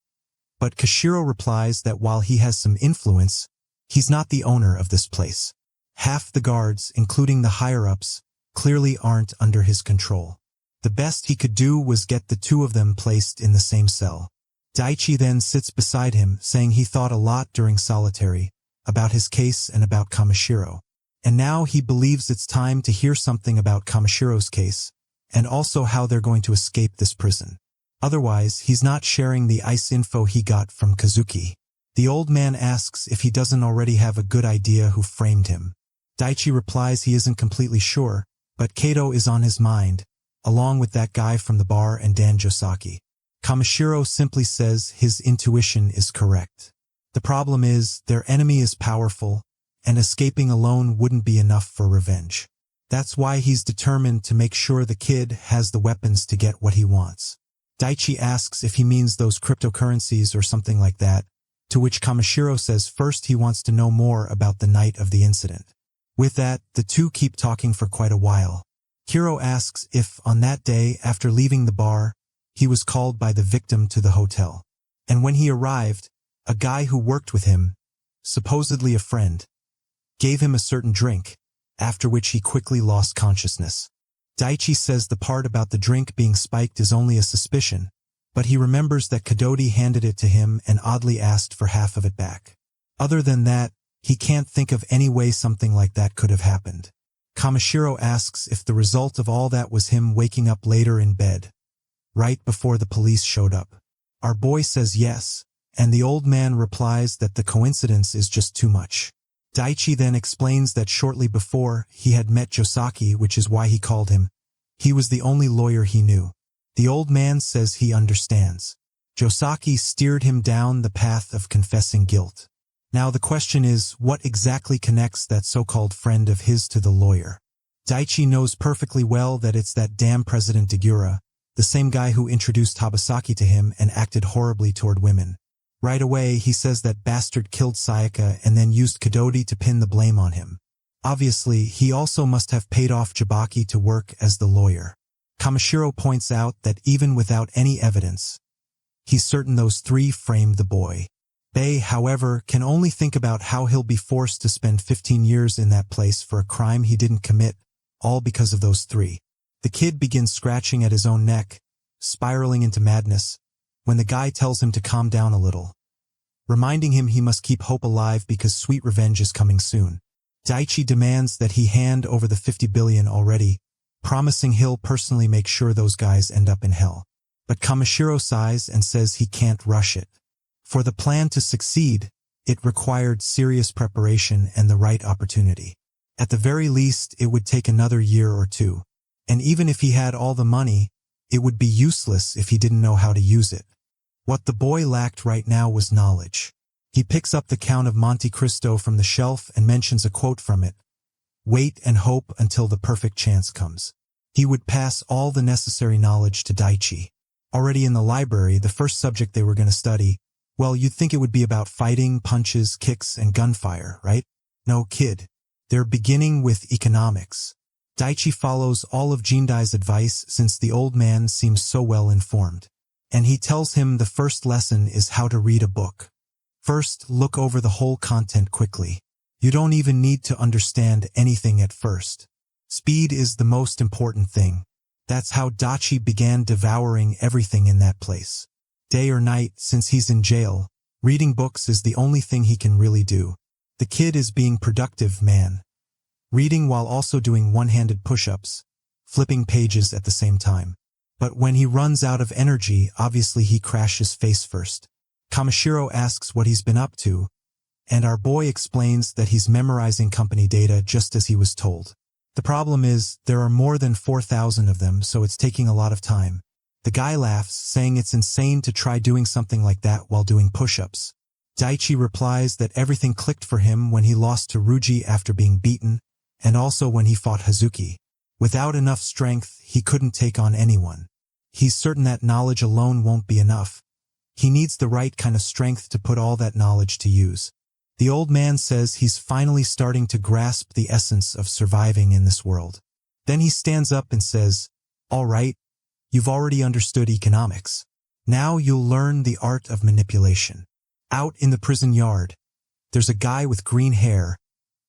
A: but Kashiro replies that while he has some influence, he's not the owner of this place. Half the guards, including the higher-ups, clearly aren't under his control. The best he could do was get the two of them placed in the same cell. Daichi then sits beside him, saying he thought a lot during solitary, about his case and about Kamishiro. And now he believes it's time to hear something about Kamishiro's case, and also how they're going to escape this prison. Otherwise, he's not sharing the ice info he got from Kazuki. The old man asks if he doesn't already have a good idea who framed him. Daichi replies he isn't completely sure, but Kato is on his mind, along with that guy from the bar and Dan Josaki. Kamishiro simply says his intuition is correct. The problem is, their enemy is powerful, and escaping alone wouldn't be enough for revenge. That's why he's determined to make sure the kid has the weapons to get what he wants. Daichi asks if he means those cryptocurrencies or something like that, to which Kamishiro says first he wants to know more about the night of the incident. With that, the two keep talking for quite a while. Kiro asks if, on that day after leaving the bar, he was called by the victim to the hotel. And when he arrived, a guy who worked with him, supposedly a friend, gave him a certain drink, after which he quickly lost consciousness. Daichi says the part about the drink being spiked is only a suspicion, but he remembers that Kadoti handed it to him and oddly asked for half of it back. Other than that, he can't think of any way something like that could have happened. Kamishiro asks if the result of all that was him waking up later in bed, right before the police showed up. Our boy says yes, and the old man replies that the coincidence is just too much. Daichi then explains that shortly before, he had met Josaki, which is why he called him. He was the only lawyer he knew. The old man says he understands. Josaki steered him down the path of confessing guilt. Now the question is, what exactly connects that so-called friend of his to the lawyer? Daichi knows perfectly well that it's that damn President Degura, the same guy who introduced Habasaki to him and acted horribly toward women. Right away, he says that bastard killed Sayaka and then used Kadoti to pin the blame on him. Obviously, he also must have paid off Jabaki to work as the lawyer. Kamishiro points out that even without any evidence, he's certain those three framed the boy. Bei, however, can only think about how he'll be forced to spend 15 years in that place for a crime he didn't commit, all because of those three. The kid begins scratching at his own neck, spiraling into madness, when the guy tells him to calm down a little, reminding him he must keep hope alive because sweet revenge is coming soon. Daichi demands that he hand over the 50 billion already, promising he'll personally make sure those guys end up in hell. But Kamishiro sighs and says he can't rush it. For the plan to succeed, it required serious preparation and the right opportunity. At the very least, it would take another year or two. And even if he had all the money, it would be useless if he didn't know how to use it. What the boy lacked right now was knowledge. He picks up the Count of Monte Cristo from the shelf and mentions a quote from it. Wait and hope until the perfect chance comes. He would pass all the necessary knowledge to Daichi. Already in the library, the first subject they were going to study, well, you'd think it would be about fighting, punches, kicks, and gunfire, right? No, kid. They're beginning with economics. Daichi follows all of Jindai's advice since the old man seems so well informed. And he tells him the first lesson is how to read a book. First, look over the whole content quickly. You don't even need to understand anything at first. Speed is the most important thing. That's how Daichi began devouring everything in that place. Day or night, since he's in jail, reading books is the only thing he can really do. The kid is being productive, man. Reading while also doing one-handed push-ups, flipping pages at the same time. But when he runs out of energy, obviously he crashes face first. Kamishiro asks what he's been up to, and our boy explains that he's memorizing company data just as he was told. The problem is, there are more than 4,000 of them, so it's taking a lot of time. The guy laughs, saying it's insane to try doing something like that while doing push-ups. Daichi replies that everything clicked for him when he lost to Ruji after being beaten, and also when he fought Hazuki. Without enough strength, he couldn't take on anyone. He's certain that knowledge alone won't be enough. He needs the right kind of strength to put all that knowledge to use. The old man says he's finally starting to grasp the essence of surviving in this world. Then he stands up and says, "All right, you've already understood economics. Now you'll learn the art of manipulation." Out in the prison yard, there's a guy with green hair,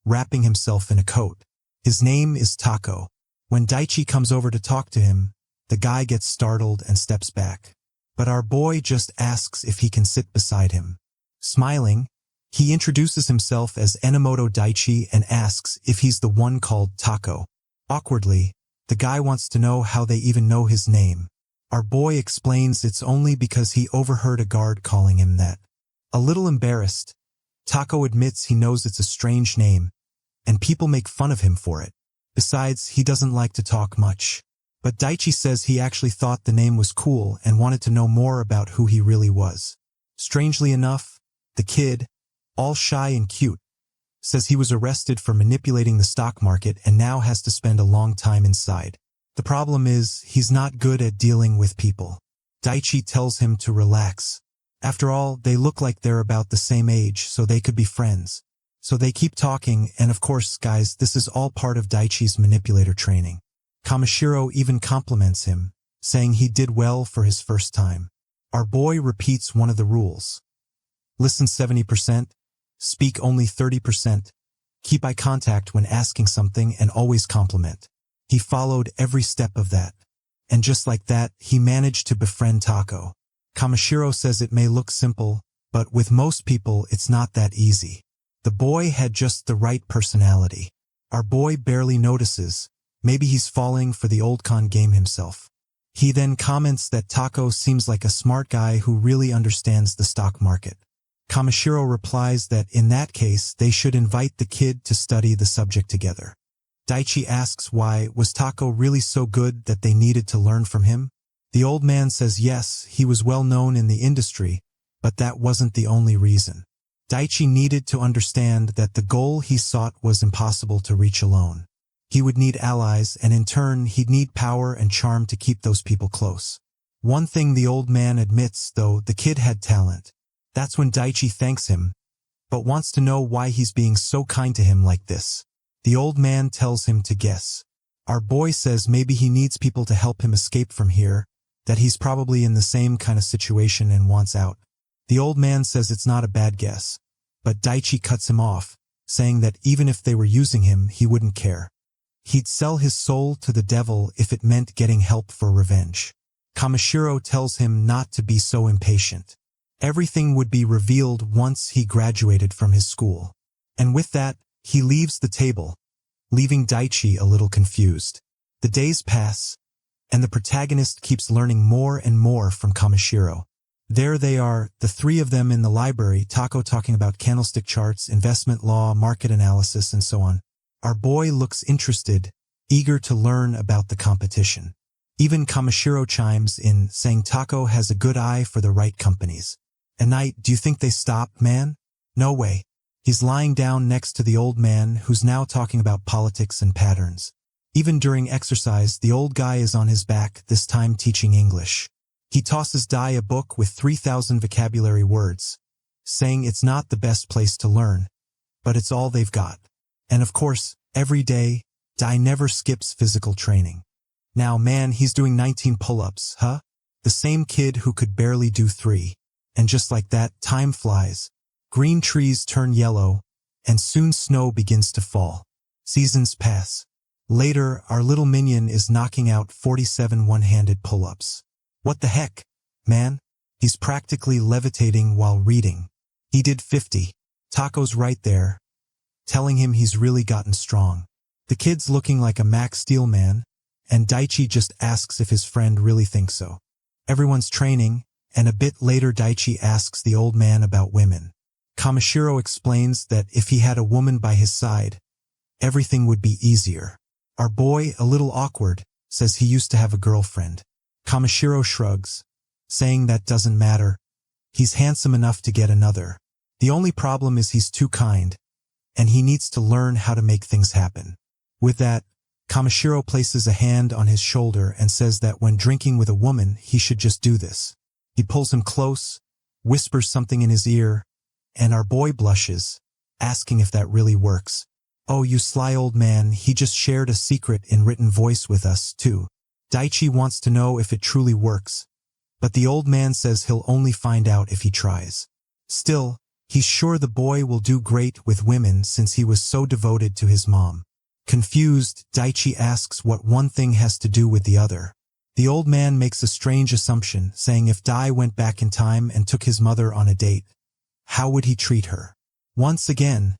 A: wrapping himself in a coat. His name is Tako. When Daichi comes over to talk to him, the guy gets startled and steps back. But our boy just asks if he can sit beside him. Smiling, he introduces himself as Enamot-Daichi and asks if he's the one called Tako. Awkwardly, the guy wants to know how they even know his name. Our boy explains it's only because he overheard a guard calling him that. A little embarrassed, Tako admits he knows it's a strange name, and people make fun of him for it. Besides, he doesn't like to talk much. But Daichi says he actually thought the name was cool and wanted to know more about who he really was. Strangely enough, the kid, all shy and cute, says he was arrested for manipulating the stock market and now has to spend a long time inside. The problem is, he's not good at dealing with people. Daichi tells him to relax. After all, they look like they're about the same age, so they could be friends. So they keep talking, and of course, guys, this is all part of Daichi's manipulator training. Kamishiro even compliments him, saying he did well for his first time. Our boy repeats one of the rules. Listen 70%, speak only 30%, keep eye contact when asking something and always compliment. He followed every step of that. And just like that, he managed to befriend Tako. Kamishiro says it may look simple, but with most people it's not that easy. The boy had just the right personality. Our boy barely notices. Maybe he's falling for the old con game himself. He then comments that Tako seems like a smart guy who really understands the stock market. Kamishiro replies that in that case they should invite the kid to study the subject together. Daichi asks why was Tako really so good that they needed to learn from him? The old man says yes, he was well known in the industry, but that wasn't the only reason. Daichi needed to understand that the goal he sought was impossible to reach alone. He would need allies, and in turn he'd need power and charm to keep those people close. One thing the old man admits, though, the kid had talent. That's when Daichi thanks him, but wants to know why he's being so kind to him like this. The old man tells him to guess. Our boy says maybe he needs people to help him escape from here, that he's probably in the same kind of situation and wants out. The old man says it's not a bad guess, but Daichi cuts him off, saying that even if they were using him, he wouldn't care. He'd sell his soul to the devil if it meant getting help for revenge. Kamishiro tells him not to be so impatient. Everything would be revealed once he graduated from his school. And with that, he leaves the table, leaving Daichi a little confused. The days pass, and the protagonist keeps learning more and more from Kamishiro. There they are, the three of them in the library, Tako talking about candlestick charts, investment law, market analysis, and so on. Our boy looks interested, eager to learn about the competition. Even Kamishiro chimes in, saying Tako has a good eye for the right companies. At night, do you think they stop, man? No way. He's lying down next to the old man, who's now talking about politics and patterns. Even during exercise, the old guy is on his back, this time teaching English. He tosses Dai a book with 3,000 vocabulary words, saying it's not the best place to learn, but it's all they've got. And of course, every day, Dai never skips physical training. Now, man, he's doing 19 pull-ups, huh? The same kid who could barely do 3. And just like that, time flies. Green trees turn yellow, and soon snow begins to fall. Seasons pass. Later, our little minion is knocking out 47 one-handed pull-ups. What the heck, man? He's practically levitating while reading. He did 50. Tako's right there, telling him he's really gotten strong. The kid's looking like a Max Steel man, and Daichi just asks if his friend really thinks so. Everyone's training, and a bit later Daichi asks the old man about women. Kamishiro explains that if he had a woman by his side, everything would be easier. Our boy, a little awkward, says he used to have a girlfriend. Kamishiro shrugs, saying that doesn't matter. He's handsome enough to get another. The only problem is he's too kind, and he needs to learn how to make things happen. With that, Kamishiro places a hand on his shoulder and says that when drinking with a woman, he should just do this. He pulls him close, whispers something in his ear, and our boy blushes, asking if that really works. Oh, you sly old man, he just shared a secret in written voice with us, too. Daichi wants to know if it truly works, but the old man says he'll only find out if he tries. Still, he's sure the boy will do great with women since he was so devoted to his mom. Confused, Daichi asks what one thing has to do with the other. The old man makes a strange assumption, saying if Dai went back in time and took his mother on a date, how would he treat her? Once again,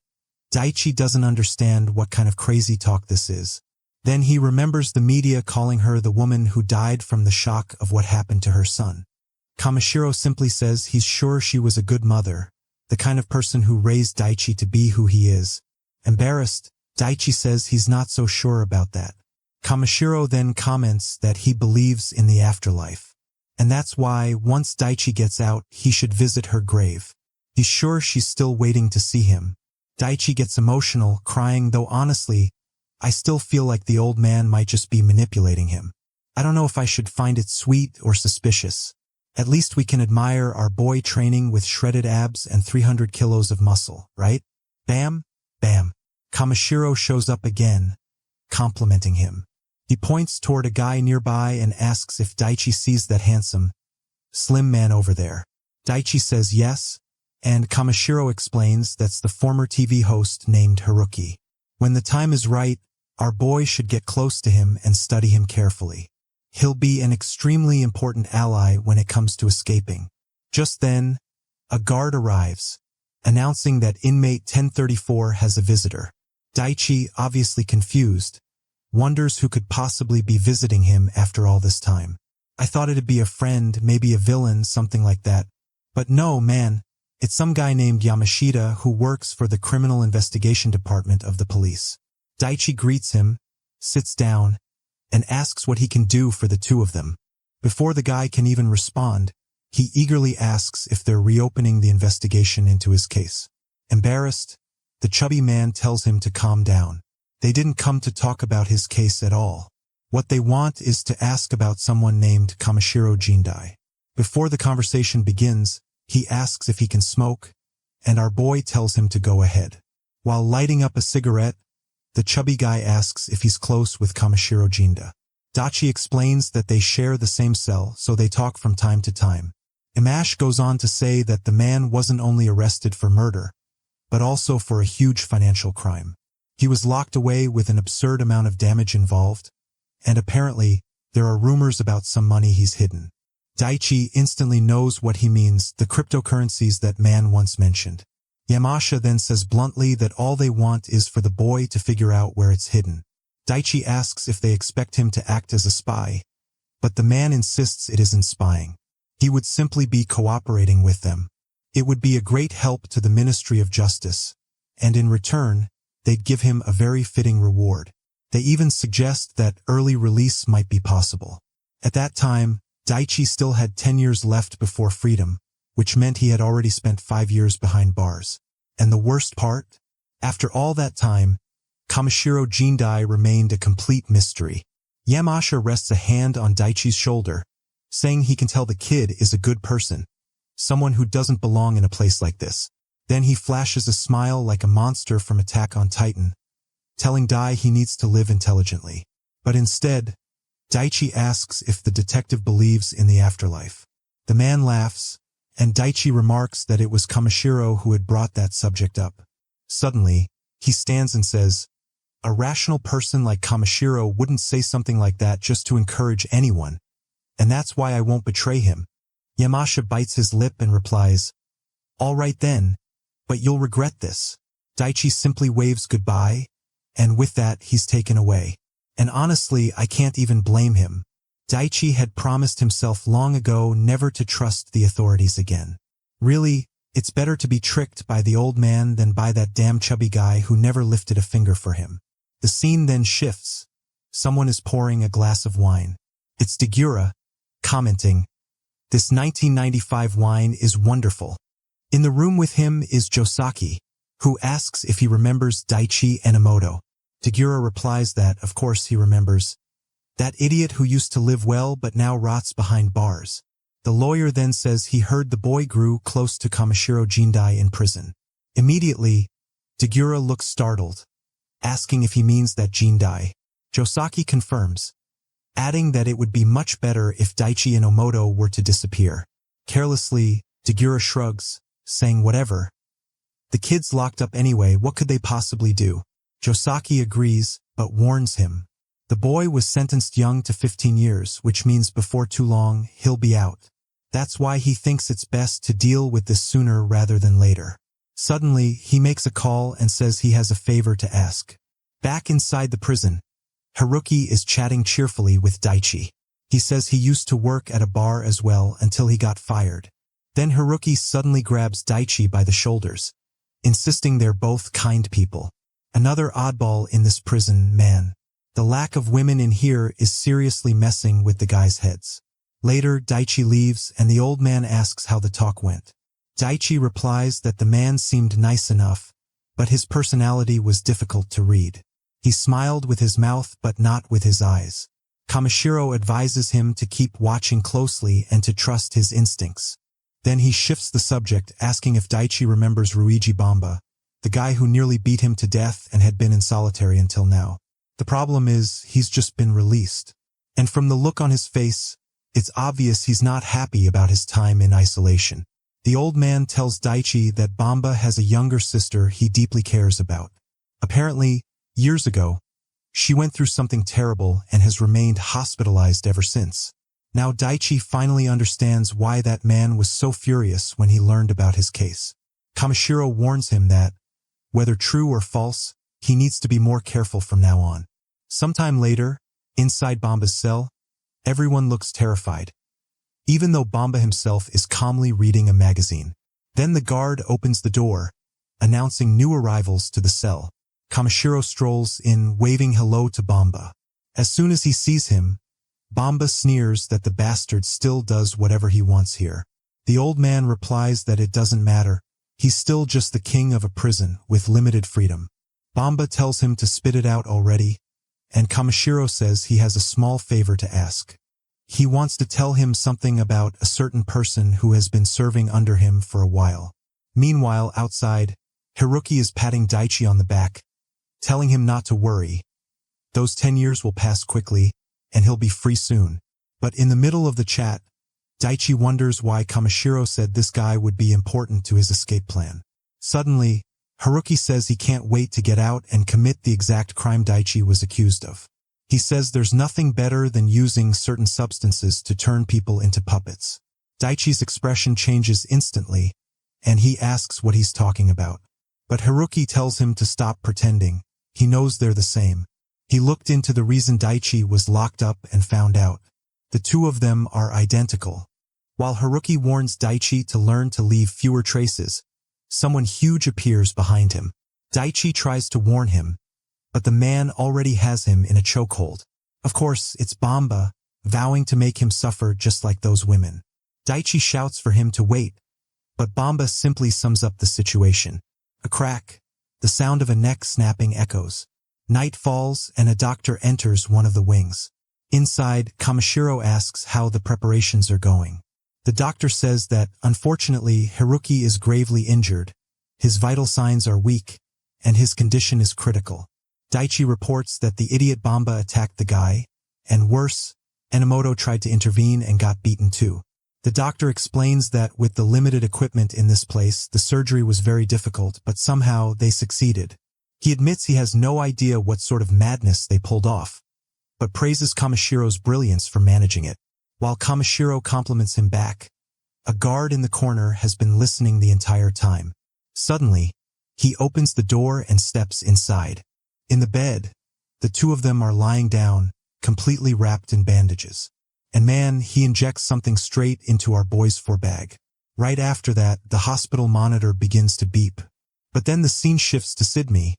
A: Daichi doesn't understand what kind of crazy talk this is. Then he remembers the media calling her the woman who died from the shock of what happened to her son. Kamishiro simply says he's sure she was a good mother, the kind of person who raised Daichi to be who he is. Embarrassed, Daichi says he's not so sure about that. Kamishiro then comments that he believes in the afterlife. And that's why, once Daichi gets out, he should visit her grave. He's sure she's still waiting to see him. Daichi gets emotional, crying, though honestly, I still feel like the old man might just be manipulating him. I don't know if I should find it sweet or suspicious. At least we can admire our boy training with shredded abs and 300 kilos of muscle, right? Bam, bam. Kamishiro shows up again, complimenting him. He points toward a guy nearby and asks if Daichi sees that handsome, slim man over there. Daichi says yes, and Kamishiro explains that's the former TV host named Haruki. When the time is right, our boy should get close to him and study him carefully. He'll be an extremely important ally when it comes to escaping. Just then, a guard arrives, announcing that inmate 1034 has a visitor. Daichi, obviously confused, wonders who could possibly be visiting him after all this time. I thought it'd be a friend, maybe a villain, something like that. But no, man, it's some guy named Yamashita who works for the Criminal Investigation Department of the police. Daichi greets him, sits down, and asks what he can do for the two of them. Before the guy can even respond, he eagerly asks if they're reopening the investigation into his case. Embarrassed, the chubby man tells him to calm down. They didn't come to talk about his case at all. What they want is to ask about someone named Kamishiro Jindai. Before the conversation begins, he asks if he can smoke, and our boy tells him to go ahead. While lighting up a cigarette, the chubby guy asks if he's close with Kamishiro Jinda. Daichi explains that they share the same cell, so they talk from time to time. Imash goes on to say that the man wasn't only arrested for murder, but also for a huge financial crime. He was locked away with an absurd amount of damage involved, and apparently, there are rumors about some money he's hidden. Daichi instantly knows what he means, the cryptocurrencies that man once mentioned. Yamashita then says bluntly that all they want is for the boy to figure out where it's hidden. Daichi asks if they expect him to act as a spy, but the man insists it isn't spying. He would simply be cooperating with them. It would be a great help to the Ministry of Justice, and in return, they'd give him a very fitting reward. They even suggest that early release might be possible. At that time, Daichi still had 10 years left before freedom, which meant he had already spent 5 years behind bars. And the worst part? After all that time, Kamishiro Jindai remained a complete mystery. Yamashita rests a hand on Daichi's shoulder, saying he can tell the kid is a good person, someone who doesn't belong in a place like this. Then he flashes a smile like a monster from Attack on Titan, telling Dai he needs to live intelligently. But instead, Daichi asks if the detective believes in the afterlife. The man laughs, and Daichi remarks that it was Kamishiro who had brought that subject up. Suddenly, he stands and says, "A rational person like Kamishiro wouldn't say something like that just to encourage anyone, and that's why I won't betray him." Yamashita bites his lip and replies, "All right then, but you'll regret this." Daichi simply waves goodbye, and with that he's taken away. And honestly, I can't even blame him. Daichi had promised himself long ago never to trust the authorities again. Really, it's better to be tricked by the old man than by that damn chubby guy who never lifted a finger for him. The scene then shifts. Someone is pouring a glass of wine. It's Dagura, commenting, "This 1995 wine is wonderful." In the room with him is Josaki, who asks if he remembers Daichi Enamot-Daichi. Dagura replies that, of course, he remembers. That idiot who used to live well but now rots behind bars. The lawyer then says he heard the boy grew close to Kamishiro Jindai in prison. Immediately, Dagura looks startled, asking if he means that Jindai. Josaki confirms, adding that it would be much better if Daichi Enamot-Daichi were to disappear. Carelessly, Dagura shrugs, saying whatever. The kid's locked up anyway, what could they possibly do? Josaki agrees, but warns him. The boy was sentenced young to 15 years, which means before too long, he'll be out. That's why he thinks it's best to deal with this sooner rather than later. Suddenly, he makes a call and says he has a favor to ask. Back inside the prison, Haruki is chatting cheerfully with Daichi. He says he used to work at a bar as well until he got fired. Then Haruki suddenly grabs Daichi by the shoulders, insisting they're both kind people. Another oddball in this prison, man. The lack of women in here is seriously messing with the guys' heads. Later, Daichi leaves and the old man asks how the talk went. Daichi replies that the man seemed nice enough, but his personality was difficult to read. He smiled with his mouth but not with his eyes. Kamishiro advises him to keep watching closely and to trust his instincts. Then he shifts the subject, asking if Daichi remembers Ruiji Bamba, the guy who nearly beat him to death and had been in solitary until now. The problem is, he's just been released. And from the look on his face, it's obvious he's not happy about his time in isolation. The old man tells Daichi that Bamba has a younger sister he deeply cares about. Apparently, years ago, she went through something terrible and has remained hospitalized ever since. Now Daichi finally understands why that man was so furious when he learned about his case. Kamishiro warns him that, whether true or false, he needs to be more careful from now on. Sometime later, inside Bamba's cell, everyone looks terrified, even though Bamba himself is calmly reading a magazine. Then the guard opens the door, announcing new arrivals to the cell. Kamishiro strolls in, waving hello to Bamba. As soon as he sees him, Bamba sneers that the bastard still does whatever he wants here. The old man replies that it doesn't matter, he's still just the king of a prison with limited freedom. Bamba tells him to spit it out already, and Kamishiro says he has a small favor to ask. He wants to tell him something about a certain person who has been serving under him for a while. Meanwhile, outside, Haruki is patting Daichi on the back, telling him not to worry. Those 10 years will pass quickly, and he'll be free soon. But in the middle of the chat, Daichi wonders why Kamishiro said this guy would be important to his escape plan. Suddenly, Haruki says he can't wait to get out and commit the exact crime Daichi was accused of. He says there's nothing better than using certain substances to turn people into puppets. Daichi's expression changes instantly, and he asks what he's talking about. But Haruki tells him to stop pretending. He knows they're the same. He looked into the reason Daichi was locked up and found out. The two of them are identical. While Haruki warns Daichi to learn to leave fewer traces, someone huge appears behind him. Daichi tries to warn him, but the man already has him in a chokehold. Of course, it's Bamba, vowing to make him suffer just like those women. Daichi shouts for him to wait, but Bamba simply sums up the situation. A crack, the sound of a neck snapping echoes. Night falls and a doctor enters one of the wings. Inside, Kamishiro asks how the preparations are going. The doctor says that, unfortunately, Haruki is gravely injured, his vital signs are weak, and his condition is critical. Daichi reports that the idiot Bamba attacked the guy, and worse, Enomoto tried to intervene and got beaten too. The doctor explains that with the limited equipment in this place, the surgery was very difficult, but somehow they succeeded. He admits he has no idea what sort of madness they pulled off, but praises Kamishiro's brilliance for managing it. While Kamishiro compliments him back, a guard in the corner has been listening the entire time. Suddenly, he opens the door and steps inside. In the bed, the two of them are lying down, completely wrapped in bandages. And man, he injects something straight into our boy's forebag. Right after that, the hospital monitor begins to beep. But then the scene shifts to Sydney,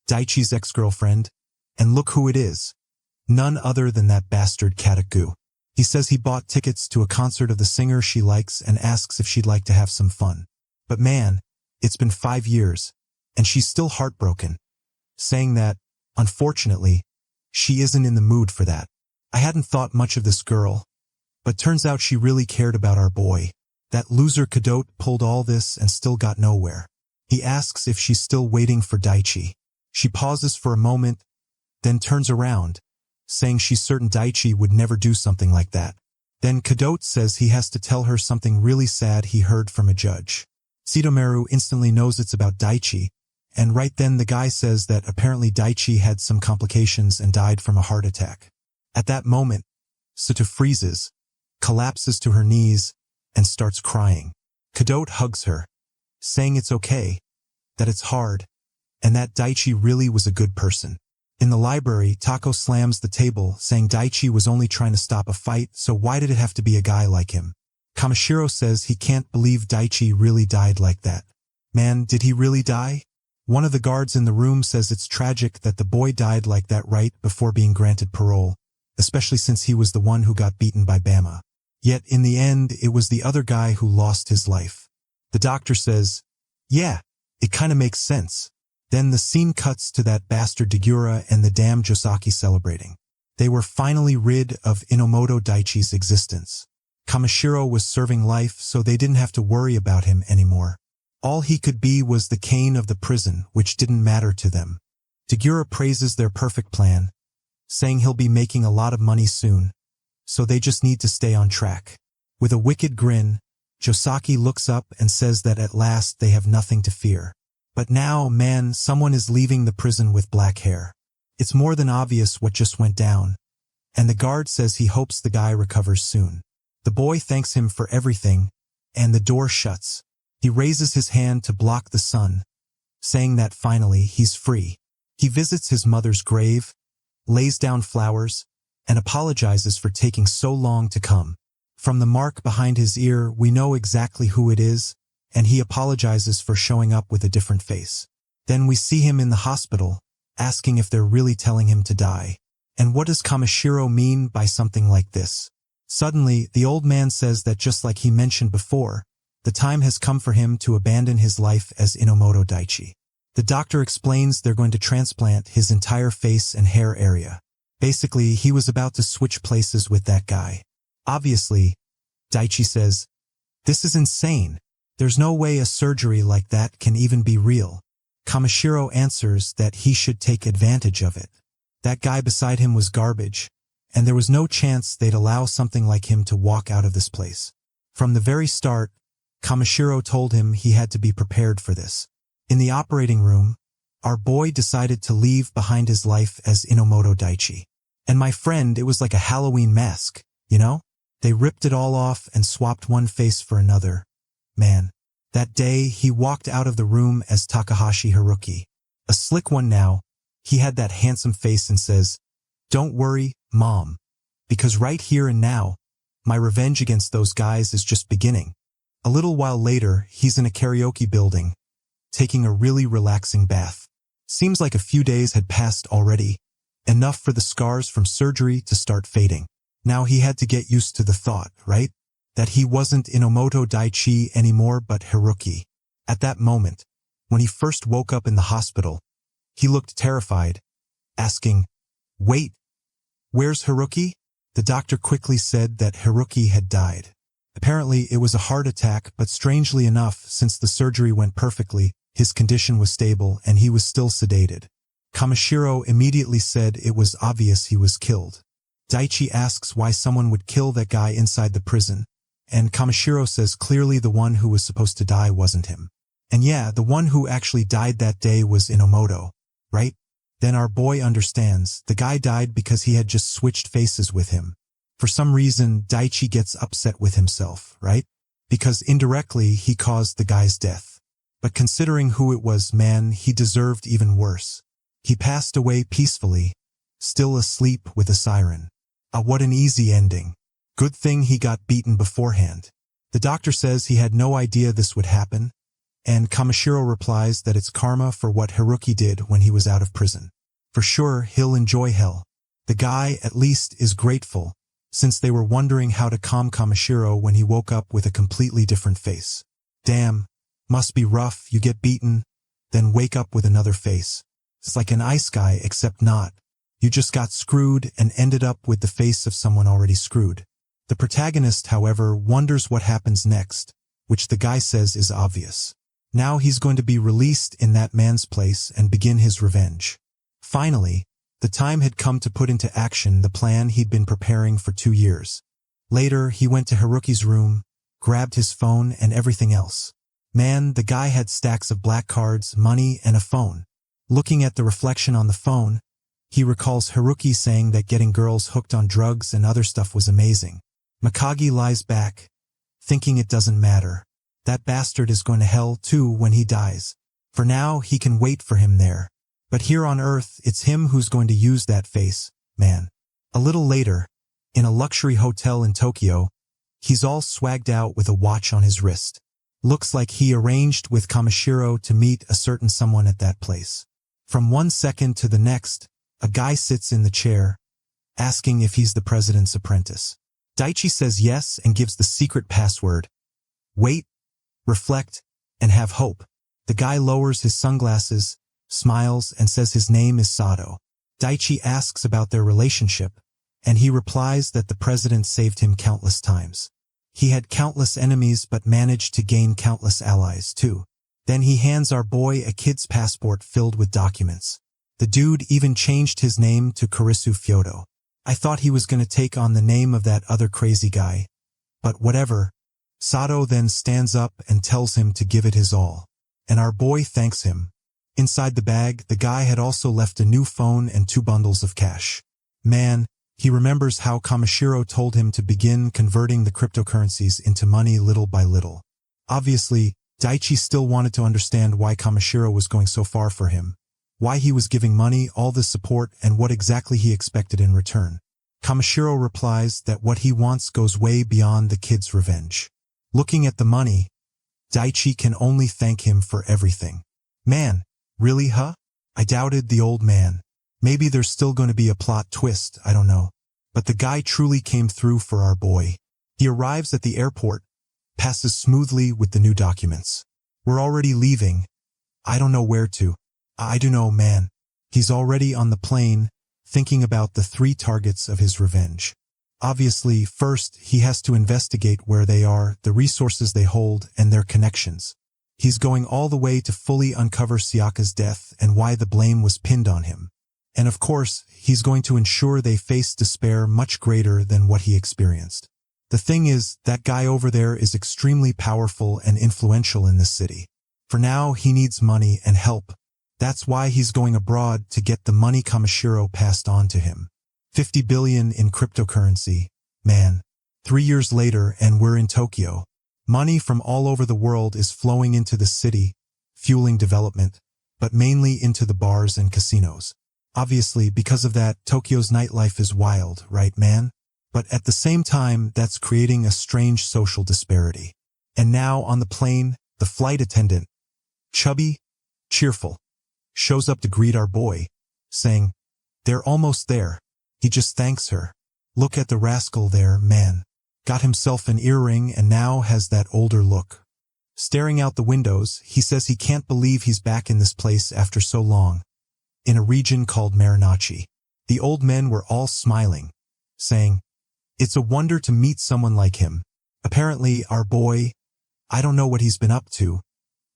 A: Daichi's ex-girlfriend, and look who it is. None other than that bastard Kataku. He says he bought tickets to a concert of the singer she likes and asks if she'd like to have some fun. But man, it's been 5 years, and she's still heartbroken, saying that, unfortunately, she isn't in the mood for that. I hadn't thought much of this girl, but turns out she really cared about our boy. That loser Kadot pulled all this and still got nowhere. He asks if she's still waiting for Daichi. She pauses for a moment, then turns around, saying she's certain Daichi would never do something like that. Then Kadot says he has to tell her something really sad he heard from a judge. Sitomeru instantly knows it's about Daichi, and right then the guy says that apparently Daichi had some complications and died from a heart attack. At that moment, Suto freezes, collapses to her knees, and starts crying. Kadot hugs her, saying it's okay, that it's hard, and that Daichi really was a good person. In the library, Tako slams the table, saying Daichi was only trying to stop a fight, so why did it have to be a guy like him? Kamishiro says he can't believe Daichi really died like that. Man, did he really die? One of the guards in the room says it's tragic that the boy died like that right before being granted parole, especially since he was the one who got beaten by Bama. Yet in the end, it was the other guy who lost his life. The doctor says, yeah, it kinda makes sense. Then the scene cuts to that bastard Dagura and the damn Josaki celebrating. They were finally rid of Enamot-Daichi's existence. Kamishiro was serving life, so they didn't have to worry about him anymore. All he could be was the cane of the prison, which didn't matter to them. Dagura praises their perfect plan, saying he'll be making a lot of money soon, so they just need to stay on track. With a wicked grin, Josaki looks up and says that at last they have nothing to fear. But now, man, someone is leaving the prison with black hair. It's more than obvious what just went down, and the guard says he hopes the guy recovers soon. The boy thanks him for everything, and the door shuts. He raises his hand to block the sun, saying that finally he's free. He visits his mother's grave, lays down flowers, and apologizes for taking so long to come. From the mark behind his ear, we know exactly who it is, and he apologizes for showing up with a different face. Then we see him in the hospital, asking if they're really telling him to die. And what does Kamishiro mean by something like this? Suddenly, the old man says that just like he mentioned before, the time has come for him to abandon his life as Enamot-Daichi. The doctor explains they're going to transplant his entire face and hair area. Basically, he was about to switch places with that guy. Obviously, Daichi says, "This is insane. There's no way a surgery like that can even be real." Kamishiro answers that he should take advantage of it. That guy beside him was garbage, and there was no chance they'd allow something like him to walk out of this place. From the very start, Kamishiro told him he had to be prepared for this. In the operating room, our boy decided to leave behind his life as Enamot-Daichi. And my friend, it was like a Halloween mask, you know? They ripped it all off and swapped one face for another. Man. That day, he walked out of the room as Takahashi Haruki. A slick one now, he had that handsome face and says, "Don't worry, Mom, because right here and now, my revenge against those guys is just beginning." A little while later, he's in a karaoke building, taking a really relaxing bath. Seems like a few days had passed already, enough for the scars from surgery to start fading. Now he had to get used to the thought, right? That he wasn't Enamot-Daichi anymore but Haruki. At that moment, when he first woke up in the hospital, he looked terrified, asking, "Wait, where's Haruki?" The doctor quickly said that Haruki had died. Apparently it was a heart attack, but strangely enough, since the surgery went perfectly, his condition was stable and he was still sedated. Kamishiro immediately said it was obvious he was killed. Daichi asks why someone would kill that guy inside the prison, and Kamishiro says clearly the one who was supposed to die wasn't him. And yeah, the one who actually died that day was Enomoto, right? Then our boy understands, the guy died because he had just switched faces with him. For some reason, Daichi gets upset with himself, right? Because indirectly, he caused the guy's death. But considering who it was, man, he deserved even worse. He passed away peacefully, still asleep with a siren. What an easy ending. Good thing he got beaten beforehand. The doctor says he had no idea this would happen, and Kamishiro replies that it's karma for what Haruki did when he was out of prison. For sure, he'll enjoy hell. The guy, at least, is grateful, since they were wondering how to calm Kamishiro when he woke up with a completely different face. Damn, must be rough, you get beaten, then wake up with another face. It's like an ice guy, except not. You just got screwed and ended up with the face of someone already screwed. The protagonist, however, wonders what happens next, which the guy says is obvious. Now he's going to be released in that man's place and begin his revenge. Finally, the time had come to put into action the plan he'd been preparing for 2 years. Later, he went to Haruki's room, grabbed his phone and everything else. Man, the guy had stacks of black cards, money, and a phone. Looking at the reflection on the phone, he recalls Haruki saying that getting girls hooked on drugs and other stuff was amazing. Mikagi lies back, thinking it doesn't matter. That bastard is going to hell too when he dies. For now, he can wait for him there. But here on Earth, it's him who's going to use that face, man. A little later, in a luxury hotel in Tokyo, he's all swagged out with a watch on his wrist. Looks like he arranged with Kamishiro to meet a certain someone at that place. From one second to the next, a guy sits in the chair, asking if he's the president's apprentice. Daichi says yes and gives the secret password. Wait, reflect, and have hope. The guy lowers his sunglasses, smiles, and says his name is Sato. Daichi asks about their relationship, and he replies that the president saved him countless times. He had countless enemies but managed to gain countless allies too. Then he hands our boy a kid's passport filled with documents. The dude even changed his name to Kurisu Fyodo. I thought he was going to take on the name of that other crazy guy. But whatever. Sato then stands up and tells him to give it his all. And our boy thanks him. Inside the bag, the guy had also left a new phone and 2 bundles of cash. Man, he remembers how Kamishiro told him to begin converting the cryptocurrencies into money little by little. Obviously, Daichi still wanted to understand why Kamishiro was going so far for him, why he was giving money all this support, and what exactly he expected in return. Kamishiro replies that what he wants goes way beyond the kid's revenge. Looking at the money, Daichi can only thank him for everything. Man, really, huh? I doubted the old man. Maybe there's still going to be a plot twist, I don't know. But the guy truly came through for our boy. He arrives at the airport, passes smoothly with the new documents. We're already leaving. I don't know where to. I do know, man. He's already on the plane, thinking about the 3 targets of his revenge. Obviously, first, he has to investigate where they are, the resources they hold, and their connections. He's going all the way to fully uncover Sayaka's death and why the blame was pinned on him. And of course, he's going to ensure they face despair much greater than what he experienced. The thing is, that guy over there is extremely powerful and influential in this city. For now, he needs money and help. That's why he's going abroad to get the money Kamishiro passed on to him. 50 billion in cryptocurrency. Man. 3 years later and we're in Tokyo. Money from all over the world is flowing into the city, fueling development, but mainly into the bars and casinos. Obviously, because of that, Tokyo's nightlife is wild, right, man? But at the same time, that's creating a strange social disparity. And now, on the plane, the flight attendant, chubby, cheerful, shows up to greet our boy, saying, "They're almost there." He just thanks her. Look at the rascal there, man. Got himself an earring and now has that older look. Staring out the windows, he says he can't believe he's back in this place after so long. In a region called Marinachi. The old men were all smiling, saying, "It's a wonder to meet someone like him." Apparently, our boy, I don't know what he's been up to,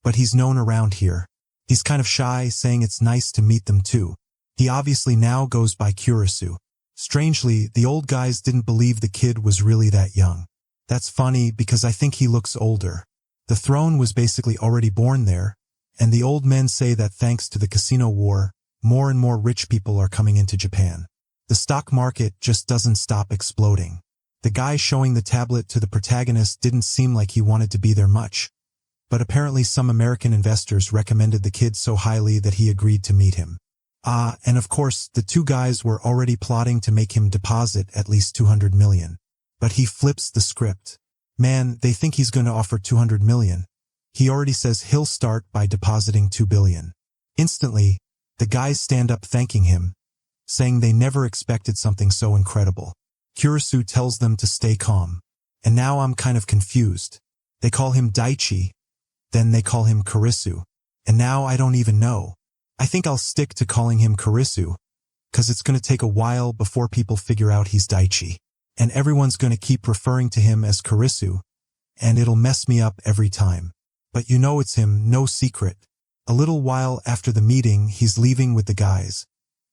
A: but he's known around here. He's kind of shy, saying it's nice to meet them too. He obviously now goes by Kurisu. Strangely, the old guys didn't believe the kid was really that young. That's funny because I think he looks older. The throne was basically already born there, and the old men say that thanks to the casino war, more and more rich people are coming into Japan. The stock market just doesn't stop exploding. The guy showing the tablet to the protagonist didn't seem like he wanted to be there much, but apparently some American investors recommended the kid so highly that he agreed to meet him. And of course, the 2 guys were already plotting to make him deposit at least 200 million. But he flips the script. Man, they think he's going to offer 200 million. He already says he'll start by depositing 2 billion. Instantly, the guys stand up thanking him, saying they never expected something so incredible. Kurisu tells them to stay calm. And now I'm kind of confused. They call him Daichi, then they call him Kurisu. And now I don't even know. I think I'll stick to calling him Kurisu, cause it's going to take a while before people figure out he's Daichi. And everyone's going to keep referring to him as Kurisu, and it'll mess me up every time. But you know it's him, no secret. A little while after the meeting, he's leaving with the guys,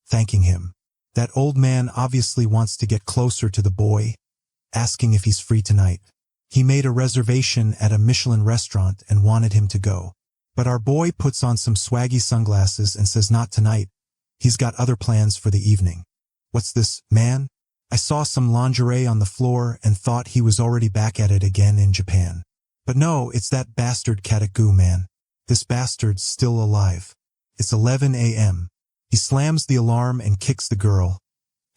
A: thanking him. That old man obviously wants to get closer to the boy, asking if he's free tonight. He made a reservation at a Michelin restaurant and wanted him to go. But our boy puts on some swaggy sunglasses and says not tonight. He's got other plans for the evening. What's this, man? I saw some lingerie on the floor and thought he was already back at it again in Japan. But no, it's that bastard Kataku, man. This bastard's still alive. It's 11 a.m. He slams the alarm and kicks the girl,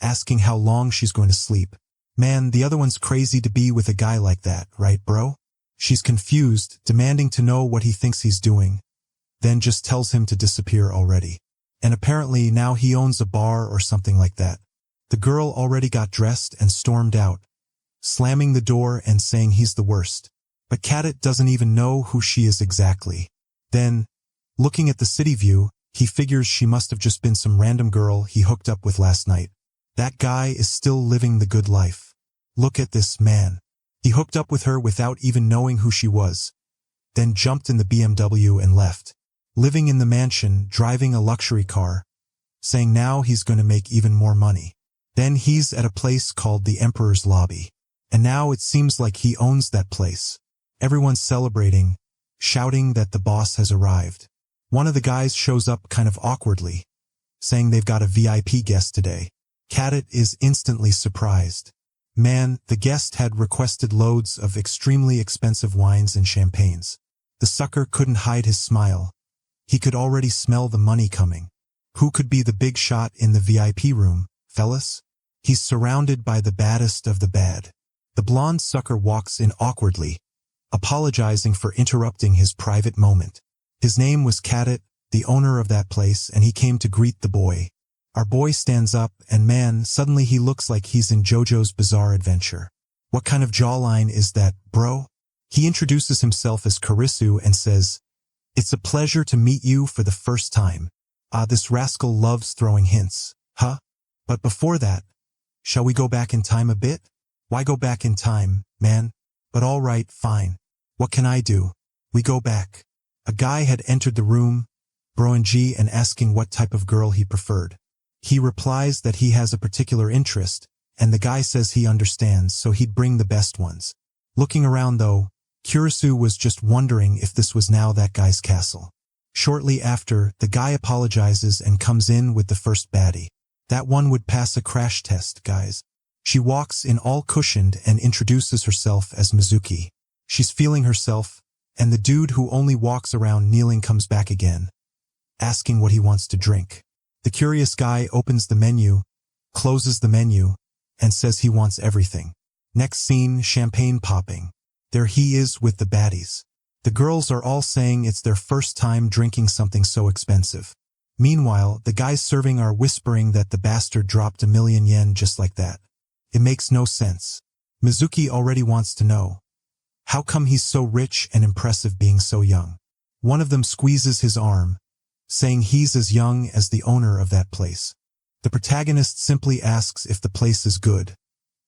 A: asking how long she's going to sleep. Man, the other one's crazy to be with a guy like that, right, bro? She's confused, demanding to know what he thinks he's doing, then just tells him to disappear already. And apparently now he owns a bar or something like that. The girl already got dressed and stormed out, slamming the door and saying he's the worst. But Cadet doesn't even know who she is exactly. Then, looking at the city view, he figures she must have just been some random girl he hooked up with last night. That guy is still living the good life. Look at this man. He hooked up with her without even knowing who she was, then jumped in the BMW and left. Living in the mansion, driving a luxury car, saying now he's going to make even more money. Then he's at a place called the Emperor's Lobby. And now it seems like he owns that place. Everyone's celebrating, shouting that the boss has arrived. One of the guys shows up kind of awkwardly, saying they've got a VIP guest today. Cadet is instantly surprised. Man, the guest had requested loads of extremely expensive wines and champagnes. The sucker couldn't hide his smile. He could already smell the money coming. Who could be the big shot in the VIP room, fellas? He's surrounded by the baddest of the bad. The blonde sucker walks in awkwardly, apologizing for interrupting his private moment. His name was Cadet, the owner of that place, and he came to greet the boy. Our boy stands up, and man, suddenly he looks like he's in JoJo's Bizarre Adventure. What kind of jawline is that, bro? He introduces himself as Kurisu and says, "It's a pleasure to meet you for the first time. This rascal loves throwing hints, huh? But before that, shall we go back in time a bit?" "Why go back in time, man? But all right, fine. What can I do?" "We go back." A guy had entered the room, Broenji, and asking what type of girl he preferred. He replies that he has a particular interest, and the guy says he understands, so he'd bring the best ones. Looking around though, Kurisu was just wondering if this was now that guy's castle. Shortly after, the guy apologizes and comes in with the first baddie. That one would pass a crash test, guys. She walks in all cushioned and introduces herself as Mizuki. She's feeling herself, and the dude who only walks around kneeling comes back again, asking what he wants to drink. The curious guy opens the menu, closes the menu, and says he wants everything. Next scene, champagne popping. There he is with the baddies. The girls are all saying it's their first time drinking something so expensive. Meanwhile, the guys serving are whispering that the bastard dropped 1,000,000 yen just like that. It makes no sense. Mizuki already wants to know, how come he's so rich and impressive being so young? One of them squeezes his arm, saying he's as young as the owner of that place. The protagonist simply asks if the place is good,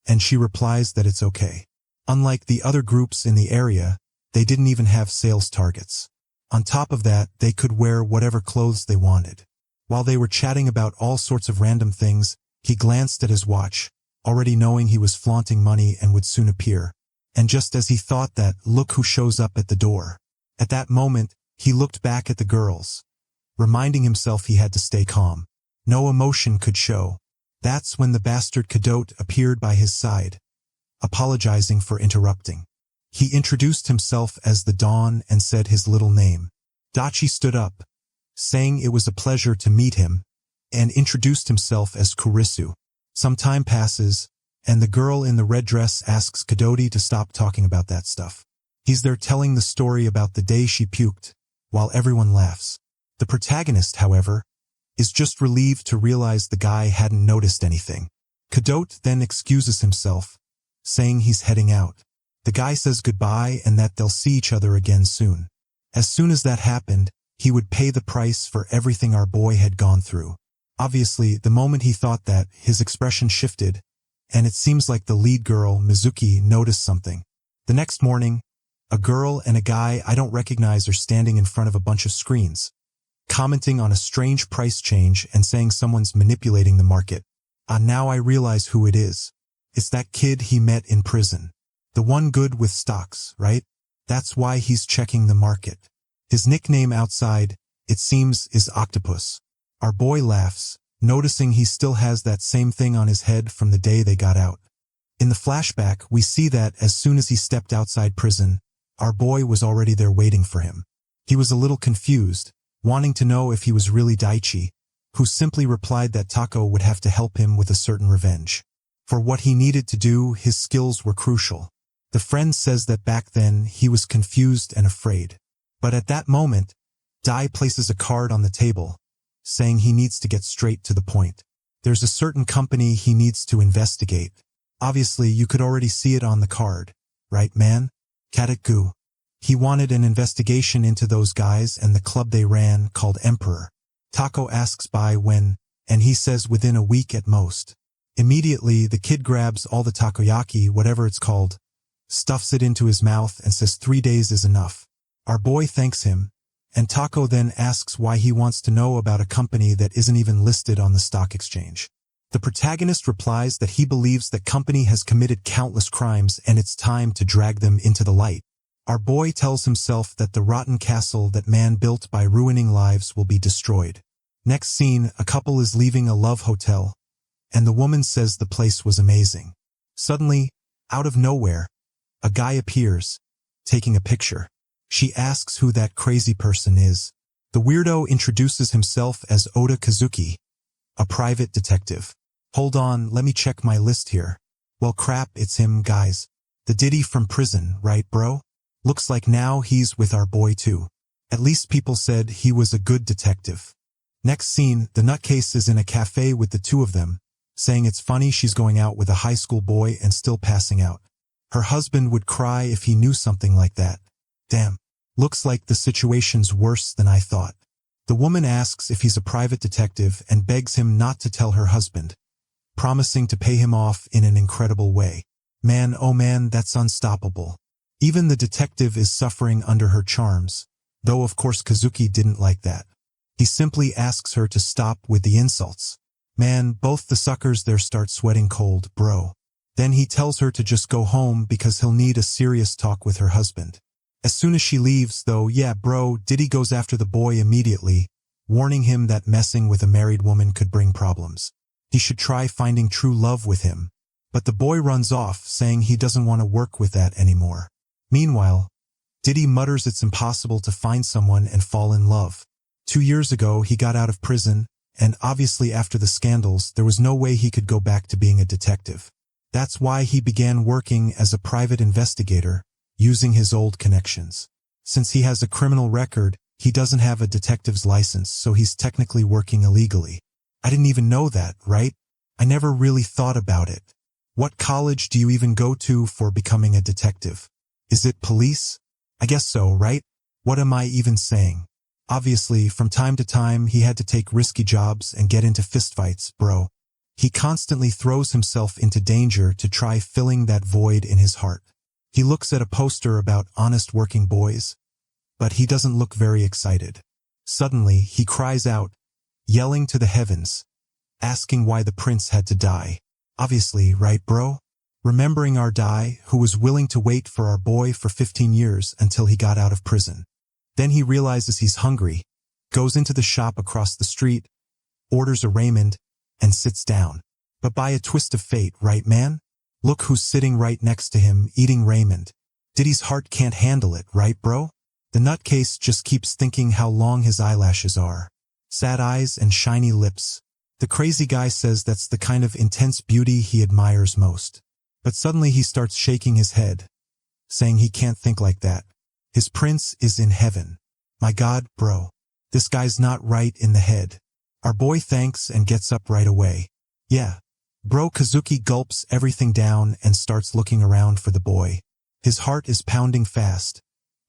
A: and she replies that it's okay. Unlike the other groups in the area, they didn't even have sales targets. On top of that, they could wear whatever clothes they wanted. While they were chatting about all sorts of random things, he glanced at his watch, already knowing he was flaunting money and would soon appear. And just as he thought that, look who shows up at the door. At that moment, he looked back at the girls, reminding himself he had to stay calm. No emotion could show. That's when the bastard Cadet appeared by his side, apologizing for interrupting. He introduced himself as the Dawn and said his little name. Daichi stood up, saying it was a pleasure to meet him, and introduced himself as Kurisu. Some time passes, and the girl in the red dress asks Cadet to stop talking about that stuff. He's there telling the story about the day she puked, while everyone laughs. The protagonist, however, is just relieved to realize the guy hadn't noticed anything. Cadet then excuses himself, saying he's heading out. The guy says goodbye and that they'll see each other again soon. As soon as that happened, he would pay the price for everything our boy had gone through. Obviously, the moment he thought that, his expression shifted, and it seems like the lead girl, Mizuki, noticed something. The next morning, a girl and a guy I don't recognize are standing in front of a bunch of screens, commenting on a strange price change and saying someone's manipulating the market. Now I realize who it is. It's that kid he met in prison. The one good with stocks, right? That's why he's checking the market. His nickname outside, it seems, is Octopus. Our boy laughs, noticing he still has that same thing on his head from the day they got out. In the flashback, we see that as soon as he stepped outside prison, our boy was already there waiting for him. He was a little confused, wanting to know if he was really Daichi, who simply replied that Tako would have to help him with a certain revenge. For what he needed to do, his skills were crucial. The friend says that back then he was confused and afraid. But at that moment, Dai places a card on the table, saying he needs to get straight to the point. There's a certain company he needs to investigate. Obviously, you could already see it on the card. Right, man? Kataku. He wanted an investigation into those guys and the club they ran called Emperor. Tako asks by when, and he says within a week at most. Immediately, the kid grabs all the takoyaki, whatever it's called, stuffs it into his mouth and says 3 days is enough. Our boy thanks him, and Tako then asks why he wants to know about a company that isn't even listed on the stock exchange. The protagonist replies that he believes that company has committed countless crimes and it's time to drag them into the light. Our boy tells himself that the rotten castle that man built by ruining lives will be destroyed. Next scene, a couple is leaving a love hotel, and the woman says the place was amazing. Suddenly, out of nowhere, a guy appears, taking a picture. She asks who that crazy person is. The weirdo introduces himself as Oda Kazuki, a private detective. Hold on, let me check my list here. Well crap, it's him, guys. The Diddy from prison, right bro? Looks like now he's with our boy too. At least people said he was a good detective. Next scene, the nutcase is in a cafe with the two of them, saying it's funny she's going out with a high school boy and still passing out. Her husband would cry if he knew something like that. Damn. Looks like the situation's worse than I thought. The woman asks if he's a private detective and begs him not to tell her husband, promising to pay him off in an incredible way. Man, oh man, that's unstoppable. Even the detective is suffering under her charms, though of course Kazuki didn't like that. He simply asks her to stop with the insults. Man, both the suckers there start sweating cold, bro. Then he tells her to just go home because he'll need a serious talk with her husband. As soon as she leaves, though, yeah bro, Diddy goes after the boy immediately, warning him that messing with a married woman could bring problems. He should try finding true love with him. But the boy runs off, saying he doesn't want to work with that anymore. Meanwhile, Diddy mutters it's impossible to find someone and fall in love. 2 years ago, he got out of prison, and obviously after the scandals, there was no way he could go back to being a detective. That's why he began working as a private investigator, using his old connections. Since he has a criminal record, he doesn't have a detective's license, so he's technically working illegally. I didn't even know that, right? I never really thought about it. What college do you even go to for becoming a detective? Is it police? I guess so, right? What am I even saying? Obviously, from time to time, he had to take risky jobs and get into fistfights, bro. He constantly throws himself into danger to try filling that void in his heart. He looks at a poster about honest working boys, but he doesn't look very excited. Suddenly, he cries out, yelling to the heavens, asking why the prince had to die. Obviously, right bro? Remembering our Dai, who was willing to wait for our boy for 15 years until he got out of prison. Then he realizes he's hungry, goes into the shop across the street, orders a ramen, and sits down. But by a twist of fate, right man? Look who's sitting right next to him, eating ramen. Diddy's heart can't handle it, right bro? The nutcase just keeps thinking how long his eyelashes are. Sad eyes and shiny lips. The crazy guy says that's the kind of intense beauty he admires most. But suddenly he starts shaking his head, saying he can't think like that. His prince is in heaven. My God, bro. This guy's not right in the head. Our boy thanks and gets up right away. Yeah. Bro Kazuki gulps everything down and starts looking around for the boy. His heart is pounding fast,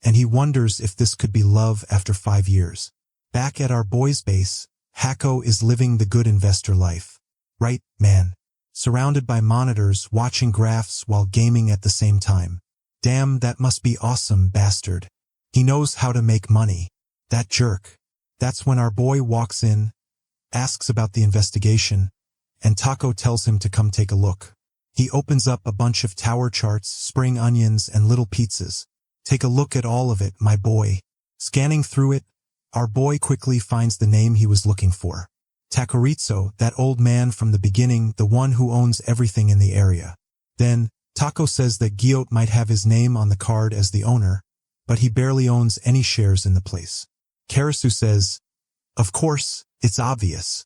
A: and he wonders if this could be love after 5 years. Back at our boy's base, Hako is living the good investor life. Right, man. Surrounded by monitors, watching graphs while gaming at the same time. Damn, that must be awesome, bastard. He knows how to make money. That jerk. That's when our boy walks in, asks about the investigation, and Tako tells him to come take a look. He opens up a bunch of tower charts, spring onions, and little pizzas. Take a look at all of it, my boy. Scanning through it, our boy quickly finds the name he was looking for. Takuritsu, that old man from the beginning, the one who owns everything in the area. Then, Tako says that Gyot might have his name on the card as the owner, but he barely owns any shares in the place. Karasu says, of course, it's obvious.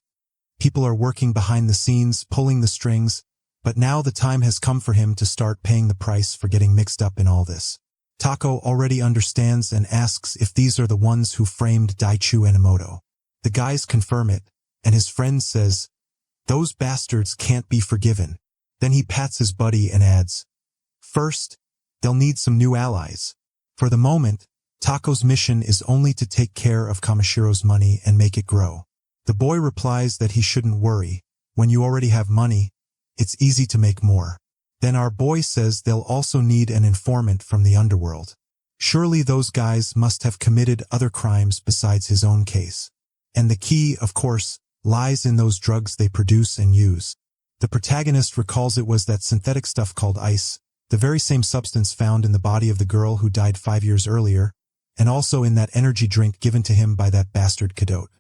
A: People are working behind the scenes, pulling the strings, But now the time has come for him to start paying the price for getting mixed up in all this. Tako already understands and asks if these are the ones who framed Daichu Enamot. The guys confirm it, and his friend says, "Those bastards can't be forgiven." Then he pats his buddy and adds, "First, they'll need some new allies." For the moment, Tako's mission is only to take care of Kamashiro's money and make it grow. The boy replies that he shouldn't worry. When you already have money, it's easy to make more. Then our boy says they'll also need an informant from the underworld. Surely those guys must have committed other crimes besides his own case. And the key, of course, lies in those drugs they produce and use. The protagonist recalls it was that synthetic stuff called ice, the very same substance found in the body of the girl who died 5 years earlier, and also in that energy drink given to him by that bastard Cadotte.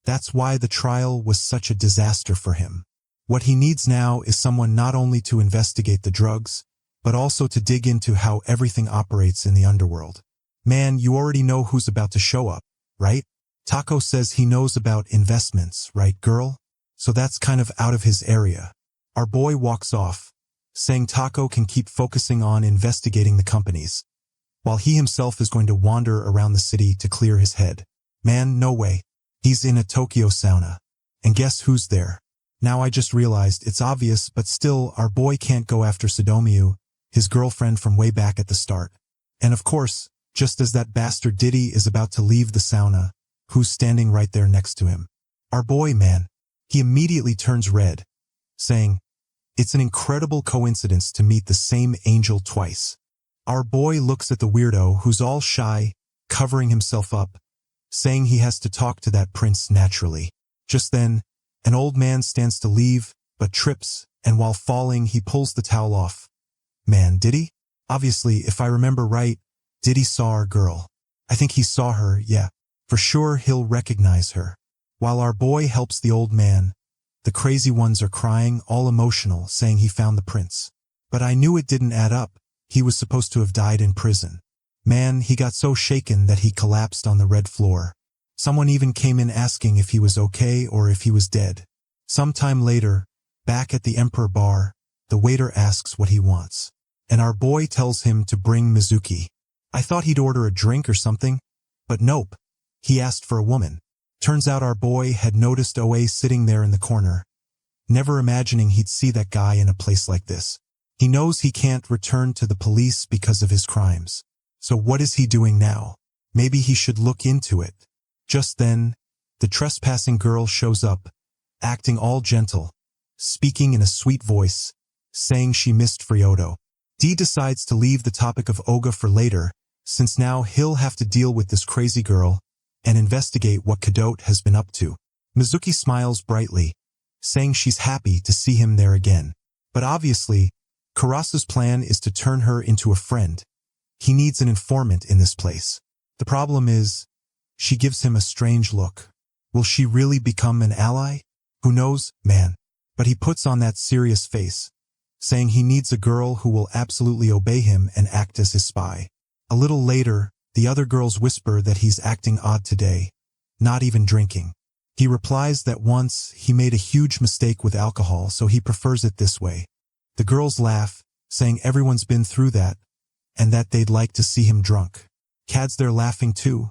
A: That's why the trial was such a disaster for him. What he needs now is someone not only to investigate the drugs, but also to dig into how everything operates in the underworld. Man, you already know who's about to show up, right? Tako says he knows about investments, right, girl? So that's kind of out of his area. Our boy walks off, saying Tako can keep focusing on investigating the companies, while he himself is going to wander around the city to clear his head. Man, no way. He's in a Tokyo sauna. And guess who's there? Now I just realized it's obvious, but still, our boy can't go after Sodomiyu, his girlfriend from way back at the start. And of course, just as that bastard Diddy is about to leave the sauna, who's standing right there next to him? Our boy, man. He immediately turns red, saying, "It's an incredible coincidence to meet the same angel twice." Our boy looks at the weirdo who's all shy, covering himself up, saying he has to talk to that prince naturally. Just then, an old man stands to leave, but trips, and while falling he pulls the towel off. Man, did he? Obviously, if I remember right, Diddy saw our girl. I think he saw her, yeah. For sure he'll recognize her. While our boy helps the old man, the crazy ones are crying, all emotional, saying he found the prince. But I knew it didn't add up. He was supposed to have died in prison. Man, he got so shaken that he collapsed on the red floor. Someone even came in asking if he was okay or if he was dead. Sometime later, back at the Emperor Bar, the waiter asks what he wants. And our boy tells him to bring Mizuki. I thought he'd order a drink or something, but nope. He asked for a woman. Turns out our boy had noticed OA sitting there in the corner, never imagining he'd see that guy in a place like this. He knows he can't return to the police because of his crimes. So what is he doing now? Maybe he should look into it. Just then, the trespassing girl shows up, acting all gentle, speaking in a sweet voice, saying she missed Friodo. D decides to leave the topic of Oga for later, since now he'll have to deal with this crazy girl and investigate what Cadotte has been up to. Mizuki smiles brightly, saying she's happy to see him there again. But obviously, Kurasu's plan is to turn her into a friend. He needs an informant in this place. The problem is, she gives him a strange look. Will she really become an ally? Who knows, man. But he puts on that serious face, saying he needs a girl who will absolutely obey him and act as his spy. A little later, the other girls whisper that he's acting odd today, not even drinking. He replies that once he made a huge mistake with alcohol, so he prefers it this way. The girls laugh, saying everyone's been through that, and that they'd like to see him drunk. Cad's there laughing too,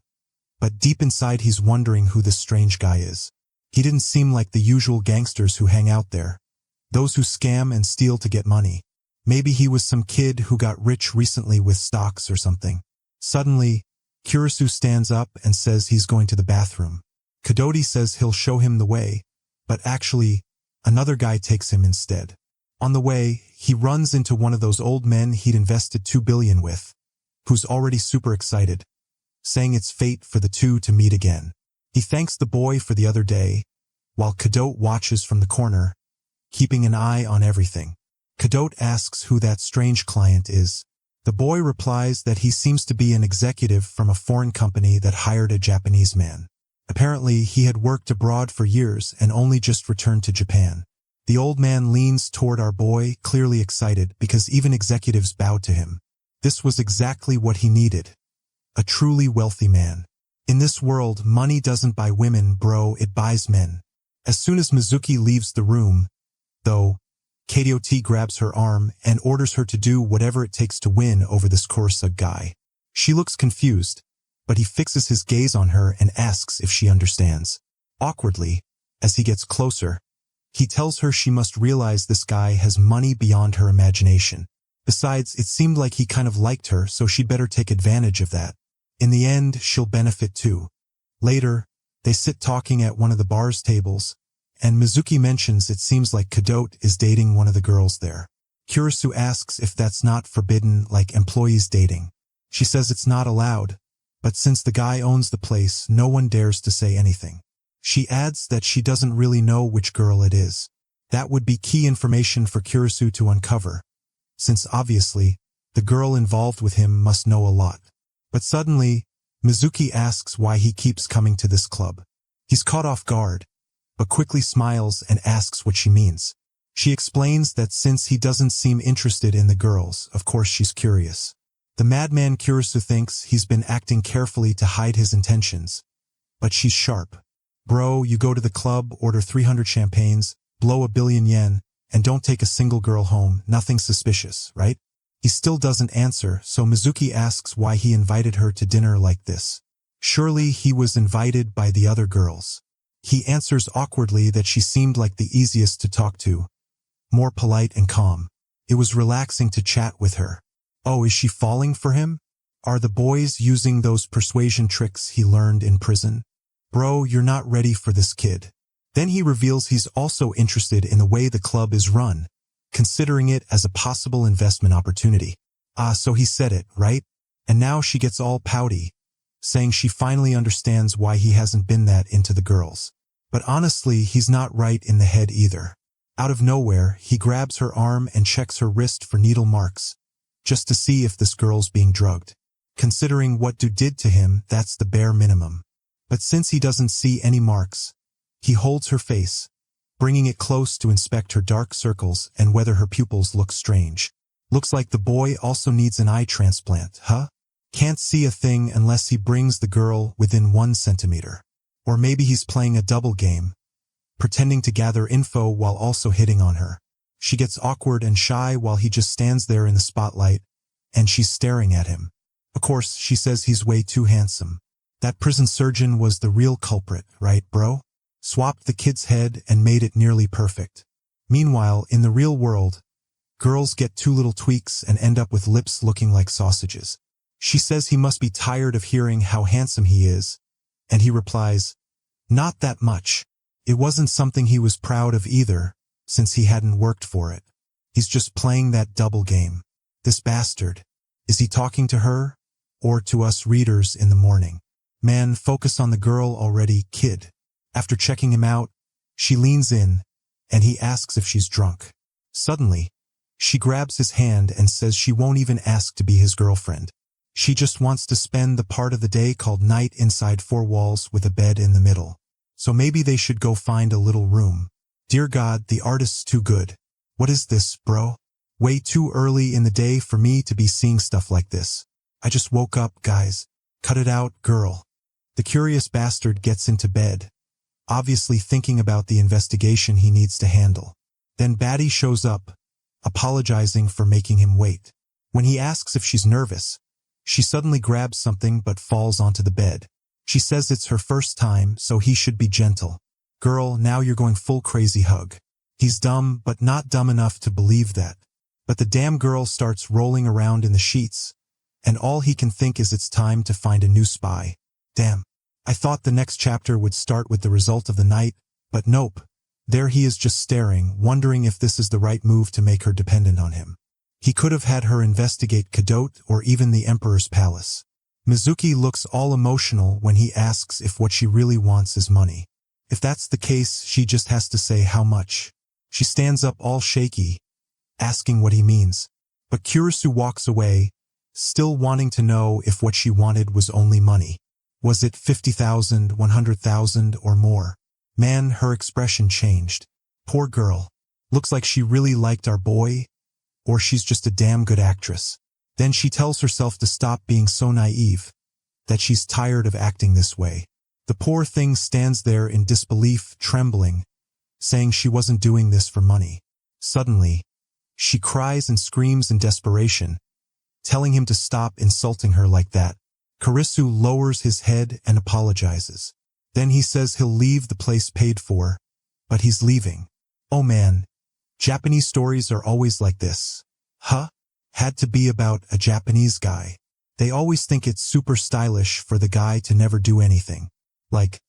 A: but deep inside he's wondering who this strange guy is. He didn't seem like the usual gangsters who hang out there, those who scam and steal to get money. Maybe he was some kid who got rich recently with stocks or something. Suddenly, Kurisu stands up and says he's going to the bathroom. Cadotte says he'll show him the way, but actually, another guy takes him instead. On the way, he runs into one of those old men he'd invested $2 billion with, who's already super excited, saying it's fate for the two to meet again. He thanks the boy for the other day, while Cadotte watches from the corner, keeping an eye on everything. Cadotte asks who that strange client is. The boy replies that he seems to be an executive from a foreign company that hired a Japanese man. Apparently, he had worked abroad for years and only just returned to Japan. The old man leans toward our boy, clearly excited because even executives bowed to him. This was exactly what he needed. A truly wealthy man. In this world, money doesn't buy women, bro, it buys men. As soon as Mizuki leaves the room, though, KDOT grabs her arm and orders her to do whatever it takes to win over this Kurosug guy. She looks confused, but he fixes his gaze on her and asks if she understands. Awkwardly, as he gets closer, he tells her she must realize this guy has money beyond her imagination. Besides, it seemed like he kind of liked her, so she'd better take advantage of that. In the end, she'll benefit too. Later, they sit talking at one of the bar's tables, and Mizuki mentions it seems like Kadote is dating one of the girls there. Kurisu asks if that's not forbidden like employees dating. She says it's not allowed, but since the guy owns the place, no one dares to say anything. She adds that she doesn't really know which girl it is. That would be key information for Kurisu to uncover, since obviously, the girl involved with him must know a lot. But suddenly, Mizuki asks why he keeps coming to this club. He's caught off guard, but quickly smiles and asks what she means. She explains that since he doesn't seem interested in the girls, of course she's curious. The madman Kurisu thinks he's been acting carefully to hide his intentions, but she's sharp. Bro, you go to the club, order 300 champagnes, blow 1 billion yen, and don't take a single girl home, nothing suspicious, right? He still doesn't answer, so Mizuki asks why he invited her to dinner like this. Surely he was invited by the other girls. He answers awkwardly that she seemed like the easiest to talk to, more polite and calm. It was relaxing to chat with her. Oh, is she falling for him? Are the boys using those persuasion tricks he learned in prison? Bro, you're not ready for this kid. Then he reveals he's also interested in the way the club is run, considering it as a possible investment opportunity. So he said it, right? And now she gets all pouty, saying she finally understands why he hasn't been that into the girls. But honestly, he's not right in the head either. Out of nowhere, he grabs her arm and checks her wrist for needle marks, just to see if this girl's being drugged. Considering what dude did to him, that's the bare minimum. But since he doesn't see any marks, he holds her face, bringing it close to inspect her dark circles and whether her pupils look strange. Looks like the boy also needs an eye transplant, huh? Can't see a thing unless he brings the girl within 1 centimeter. Or maybe he's playing a double game, pretending to gather info while also hitting on her. She gets awkward and shy while he just stands there in the spotlight, and she's staring at him. Of course, she says he's way too handsome. That prison surgeon was the real culprit, right, bro? Swapped the kid's head and made it nearly perfect. Meanwhile, in the real world, girls get 2 little tweaks and end up with lips looking like sausages. She says he must be tired of hearing how handsome he is, and he replies, not that much. It wasn't something he was proud of either, since he hadn't worked for it. He's just playing that double game. This bastard. Is he talking to her, or to us readers in the morning? Man, focus on the girl already, kid. After checking him out, she leans in, and he asks if she's drunk. Suddenly, she grabs his hand and says she won't even ask to be his girlfriend. She just wants to spend the part of the day called night inside 4 walls with a bed in the middle. So maybe they should go find a little room. Dear God, the artist's too good. What is this, bro? Way too early in the day for me to be seeing stuff like this. I just woke up, guys. Cut it out, girl. The curious bastard gets into bed, obviously thinking about the investigation he needs to handle. Then Batty shows up, apologizing for making him wait. When he asks if she's nervous, she suddenly grabs something but falls onto the bed. She says it's her first time, so he should be gentle. Girl, now you're going full crazy hug. He's dumb, but not dumb enough to believe that. But the damn girl starts rolling around in the sheets, and all he can think is it's time to find a new spy. Damn. I thought the next chapter would start with the result of the night, but nope. There he is just staring, wondering if this is the right move to make her dependent on him. He could have had her investigate Kadote or even the Emperor's palace. Mizuki looks all emotional when he asks if what she really wants is money. If that's the case, she just has to say how much. She stands up all shaky, asking what he means. But Kurisu walks away, still wanting to know if what she wanted was only money. Was it 50,000, 100,000, or more? Man, her expression changed. Poor girl. Looks like she really liked our boy, or she's just a damn good actress. Then she tells herself to stop being so naive, that she's tired of acting this way. The poor thing stands there in disbelief, trembling, saying she wasn't doing this for money. Suddenly, she cries and screams in desperation, telling him to stop insulting her like that. Kurisu lowers his head and apologizes. Then he says he'll leave the place paid for, but he's leaving. Oh man, Japanese stories are always like this. Huh? Had to be about a Japanese guy. They always think it's super stylish for the guy to never do anything. Like,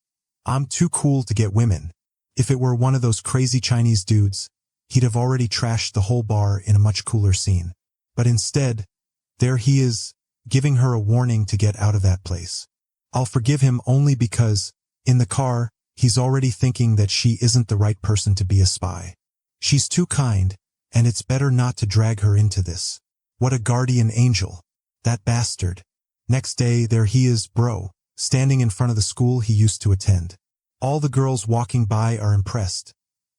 A: I'm too cool to get women. If it were one of those crazy Chinese dudes, he'd have already trashed the whole bar in a much cooler scene. But instead, there he is, giving her a warning to get out of that place. I'll forgive him only because, in the car, he's already thinking that she isn't the right person to be a spy. She's too kind, and it's better not to drag her into this. What a guardian angel. That bastard. Next day, there he is, bro, standing in front of the school he used to attend. All the girls walking by are impressed,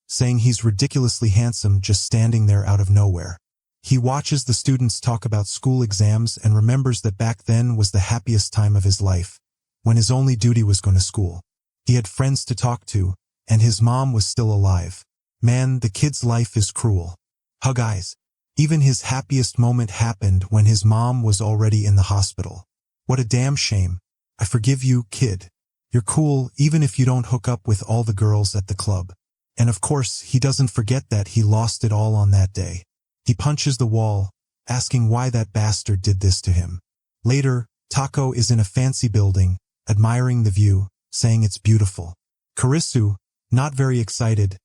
A: saying he's ridiculously handsome just standing there out of nowhere. He watches the students talk about school exams and remembers that back then was the happiest time of his life, when his only duty was going to school. He had friends to talk to, and his mom was still alive. Man, the kid's life is cruel. Huh guys, even his happiest moment happened when his mom was already in the hospital. What a damn shame. I forgive you, kid. You're cool even if you don't hook up with all the girls at the club. And of course, he doesn't forget that he lost it all on that day. He punches the wall, asking why that bastard did this to him. Later, Tako is in a fancy building, admiring the view, saying it's beautiful. Kurisu, not very excited,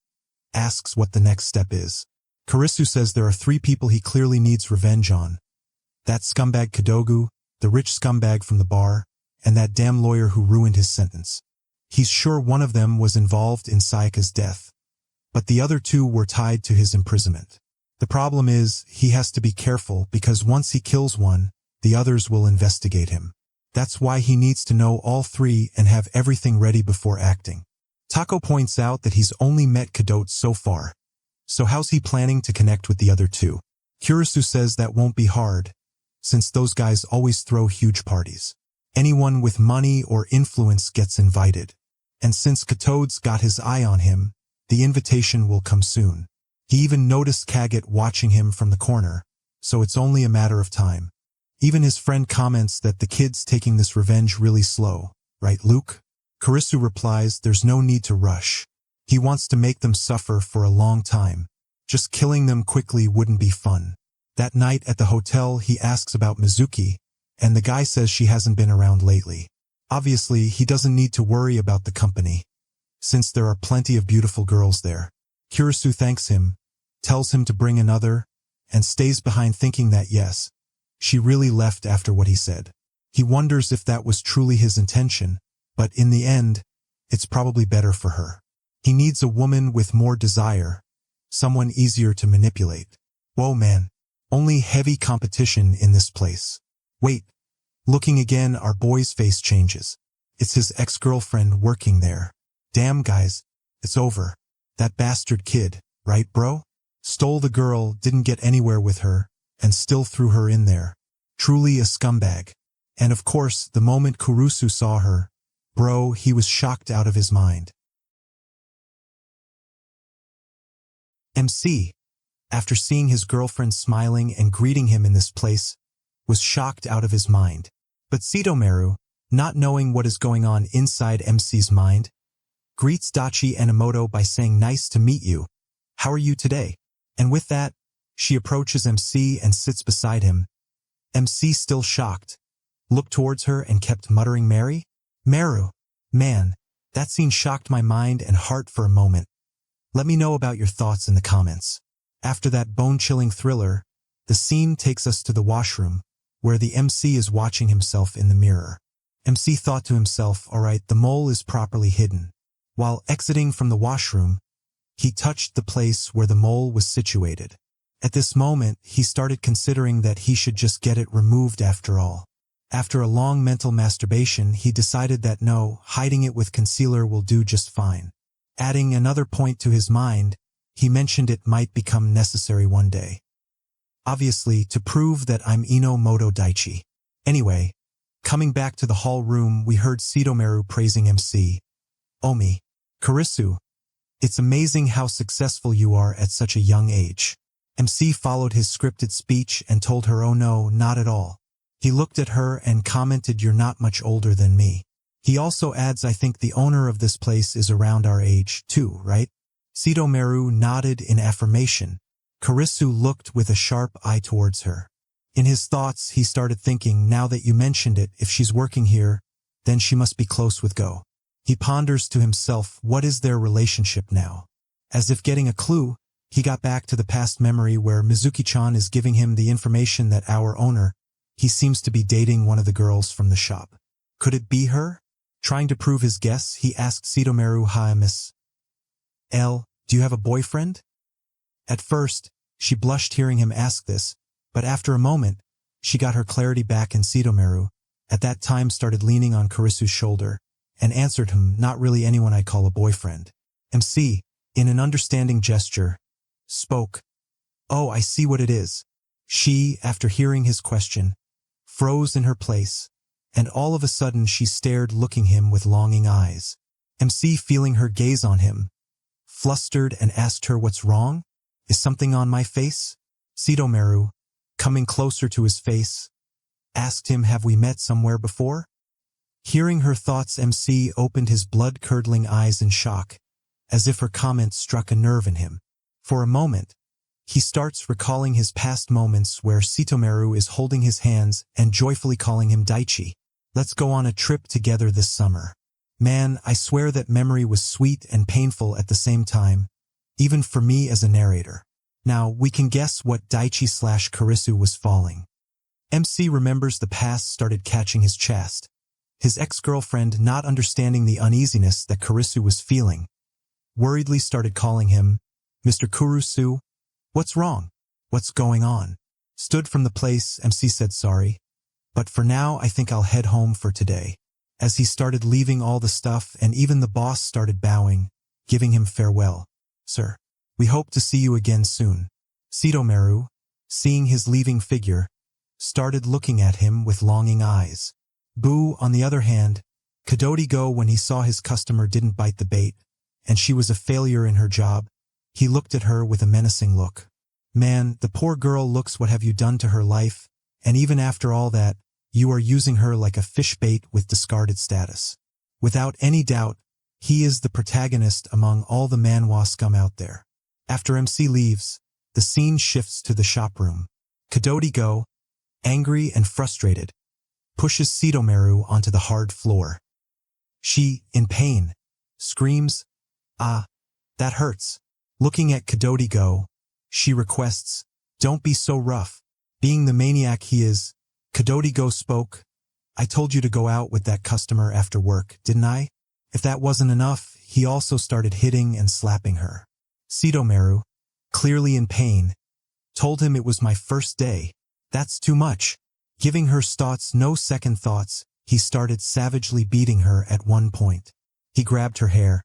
A: asks what the next step is. Kurisu says there are 3 people he clearly needs revenge on. That scumbag Kadogu, the rich scumbag from the bar, and that damn lawyer who ruined his sentence. He's sure one of them was involved in Sayaka's death, but the other 2 were tied to his imprisonment. The problem is, he has to be careful because once he kills one, the others will investigate him. That's why he needs to know all 3 and have everything ready before acting. Tako points out that he's only met Kadote so far, so how's he planning to connect with the other 2? Kurisu says that won't be hard, since those guys always throw huge parties. Anyone with money or influence gets invited. And since Katode's got his eye on him, the invitation will come soon. He even noticed Kaget watching him from the corner, so it's only a matter of time. Even his friend comments that the kid's taking this revenge really slow, right, Luke? Kurisu replies there's no need to rush. He wants to make them suffer for a long time. Just killing them quickly wouldn't be fun. That night at the hotel he asks about Mizuki, and the guy says she hasn't been around lately. Obviously, he doesn't need to worry about the company, since there are plenty of beautiful girls there. Kurisu thanks him, tells him to bring another, and stays behind thinking that yes, she really left after what he said. He wonders if that was truly his intention, but in the end, it's probably better for her. He needs a woman with more desire, someone easier to manipulate. Whoa man, only heavy competition in this place. Wait, looking again, our boy's face changes. It's his ex-girlfriend working there. Damn guys, it's over. That bastard kid, right bro? Stole the girl, didn't get anywhere with her, and still threw her in there. Truly a scumbag. And of course, the moment Kurisu saw her, bro, he was shocked out of his mind. MC, after seeing his girlfriend smiling and greeting him in this place, was shocked out of his mind. But Sitomaru, not knowing what is going on inside MC's mind, greets Daichi Enamot by saying nice to meet you. How are you today? And with that, she approaches MC and sits beside him. MC, still shocked, looked towards her and kept muttering Mary? Maru. Man, that scene shocked my mind and heart for a moment. Let me know about your thoughts in the comments. After that bone-chilling thriller, the scene takes us to the washroom, where the MC is watching himself in the mirror. MC thought to himself, alright, the mole is properly hidden. While exiting from the washroom, he touched the place where the mole was situated. At this moment, he started considering that he should just get it removed after all. After a long mental masturbation, he decided that no, hiding it with concealer will do just fine. Adding another point to his mind, he mentioned it might become necessary one day. Obviously, to prove that I'm Enamot-Daichi. Anyway, coming back to the hall room, we heard Sitomaru praising MC. Omi. Kurisu. It's amazing how successful you are at such a young age. MC followed his scripted speech and told her, oh no, not at all. He looked at her and commented, you're not much older than me. He also adds, I think the owner of this place is around our age too, right? Sitomeru nodded in affirmation. Kurisu looked with a sharp eye towards her. In his thoughts, he started thinking, now that you mentioned it, if she's working here, then she must be close with Go. He ponders to himself, what is their relationship now? As if getting a clue, he got back to the past memory where Mizuki-chan is giving him the information that our owner, he seems to be dating one of the girls from the shop. Could it be her? Trying to prove his guess, he asked Sitomeru, hi Miss L, do you have a boyfriend? At first, she blushed hearing him ask this, but after a moment, she got her clarity back and Sitomeru, at that time started leaning on Kurisu's shoulder, and answered him, not really anyone I call a boyfriend. MC, in an understanding gesture, spoke. Oh, I see what it is. She, after hearing his question, froze in her place, and all of a sudden she stared looking him with longing eyes. MC, feeling her gaze on him, flustered and asked her, what's wrong? Is something on my face? Sitomeru, coming closer to his face, asked him, have we met somewhere before? Hearing her thoughts, MC opened his blood-curdling eyes in shock, as if her comment struck a nerve in him. For a moment, he starts recalling his past moments where Sitomeru is holding his hands and joyfully calling him Daichi. Let's go on a trip together this summer. Man, I swear that memory was sweet and painful at the same time, even for me as a narrator. Now, we can guess what Daichi/Kurisu was falling. MC remembers the past started catching his chest. His ex-girlfriend, not understanding the uneasiness that Kurisu was feeling, worriedly started calling him, Mr. Kurisu, what's wrong? What's going on? Stood from the place, MC said sorry, but for now I think I'll head home for today. As he started leaving all the stuff and even the boss started bowing, giving him farewell. Sir, we hope to see you again soon. Sitomeru, seeing his leaving figure, started looking at him with longing eyes. Boo, on the other hand, Go, when he saw his customer didn't bite the bait, and she was a failure in her job, he looked at her with a menacing look. Man, the poor girl looks, what have you done to her life, and even after all that, you are using her like a fish bait with discarded status. Without any doubt, he is the protagonist among all the manhwa scum out there. After MC leaves, the scene shifts to the shop room. Go, angry and frustrated, pushes Sitomeru onto the hard floor. She, in pain, screams, ah, that hurts. Looking at Go, she requests, don't be so rough. Being the maniac he is, Go spoke, I told you to go out with that customer after work, didn't I? If that wasn't enough, he also started hitting and slapping her. Sitomeru, clearly in pain, told him it was my first day. That's too much. Giving her thoughts no second thoughts, he started savagely beating her at one point. He grabbed her hair,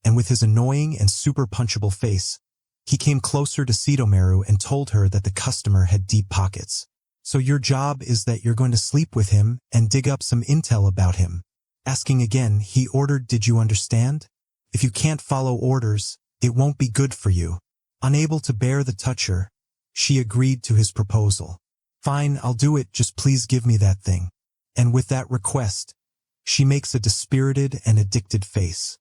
A: and with his annoying and super punchable face, he came closer to Sitomeru and told her that the customer had deep pockets. So your job is that you're going to sleep with him and dig up some intel about him. Asking again, he ordered, did you understand? If you can't follow orders, it won't be good for you. Unable to bear the toucher, she agreed to his proposal. Fine, I'll do it, just please give me that thing. And with that request, she makes a dispirited and addicted face.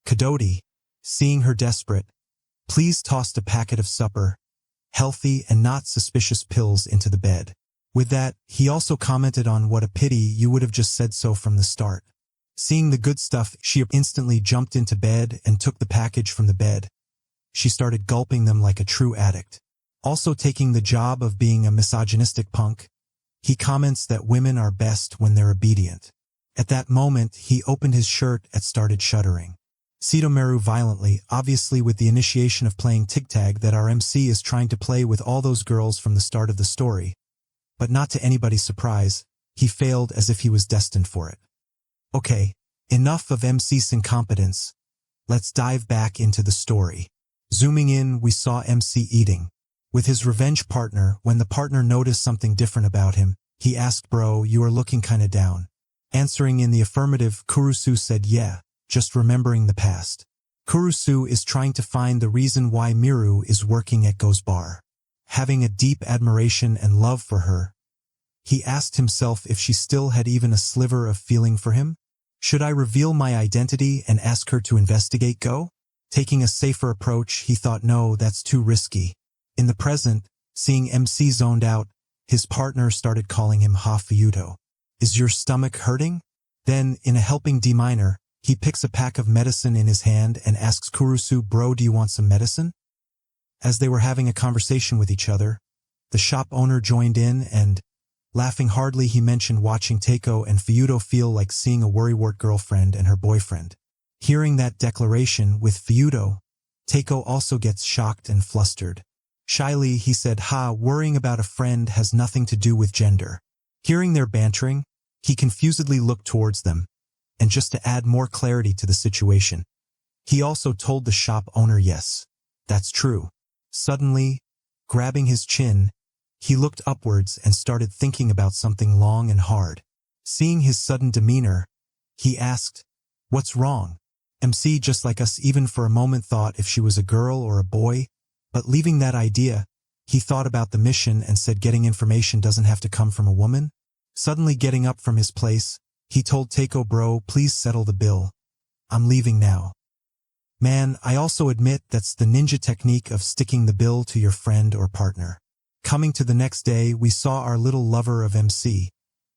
A: Kadoti, seeing her desperate, please tossed a packet of supper, healthy and not suspicious pills into the bed. With that, he also commented on what a pity you would have just said so from the start. Seeing the good stuff, she instantly jumped into bed and took the package from the bed. She started gulping them like a true addict. Also taking the job of being a misogynistic punk, he comments that women are best when they're obedient. At that moment, he opened his shirt and started shuddering. Sitomeru violently, obviously with the initiation of playing tig-tag that our MC is trying to play with all those girls from the start of the story. But not to anybody's surprise, he failed as if he was destined for it. Okay, enough of MC's incompetence. Let's dive back into the story. Zooming in, we saw MC eating with his revenge partner. When the partner noticed something different about him, he asked, bro, you are looking kinda down. Answering in the affirmative, Kurisu said, yeah, just remembering the past. Kurusu is trying to find the reason why Miru is working at Go's bar. Having a deep admiration and love for her, he asked himself if she still had even a sliver of feeling for him. Should I reveal my identity and ask her to investigate Go? Taking a safer approach, he thought, no, that's too risky. In the present, seeing MC zoned out, his partner started calling him Ha-Fuyuto. Is your stomach hurting? Then, in a helping D minor, he picks a pack of medicine in his hand and asks Kurusu, bro, do you want some medicine? As they were having a conversation with each other, the shop owner joined in and, laughing hardly, he mentioned watching Takeo and Fuyuto feel like seeing a worrywart girlfriend and her boyfriend. Hearing that declaration with Fuyuto, Takeo also gets shocked and flustered. Shyly, he said, worrying about a friend has nothing to do with gender. Hearing their bantering, he confusedly looked towards them, and just to add more clarity to the situation, he also told the shop owner, yes, that's true. Suddenly, grabbing his chin, he looked upwards and started thinking about something long and hard. Seeing his sudden demeanor, he asked, what's wrong? MC, just like us, even for a moment thought if she was a girl or a boy, but leaving that idea, he thought about the mission and said getting information doesn't have to come from a woman. Suddenly getting up from his place, he told Takeo, bro, please settle the bill. I'm leaving now. Man, I also admit that's the ninja technique of sticking the bill to your friend or partner. Coming to the next day, we saw our little lover of MC,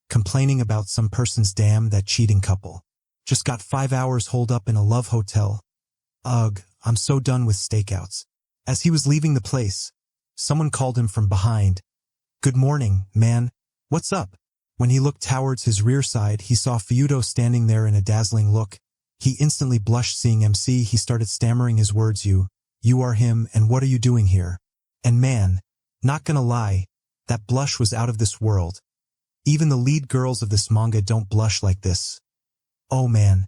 A: complaining about some person's damn that cheating couple. Just got 5 hours holed up in a love hotel. Ugh, I'm so done with stakeouts. As he was leaving the place, someone called him from behind. Good morning, man. What's up? When he looked towards his rear side, he saw Fuyuto standing there in a dazzling look. He instantly blushed seeing MC. He started stammering his words, you are him, and what are you doing here? And man, not gonna lie, that blush was out of this world. Even the lead girls of this manga don't blush like this. Oh man,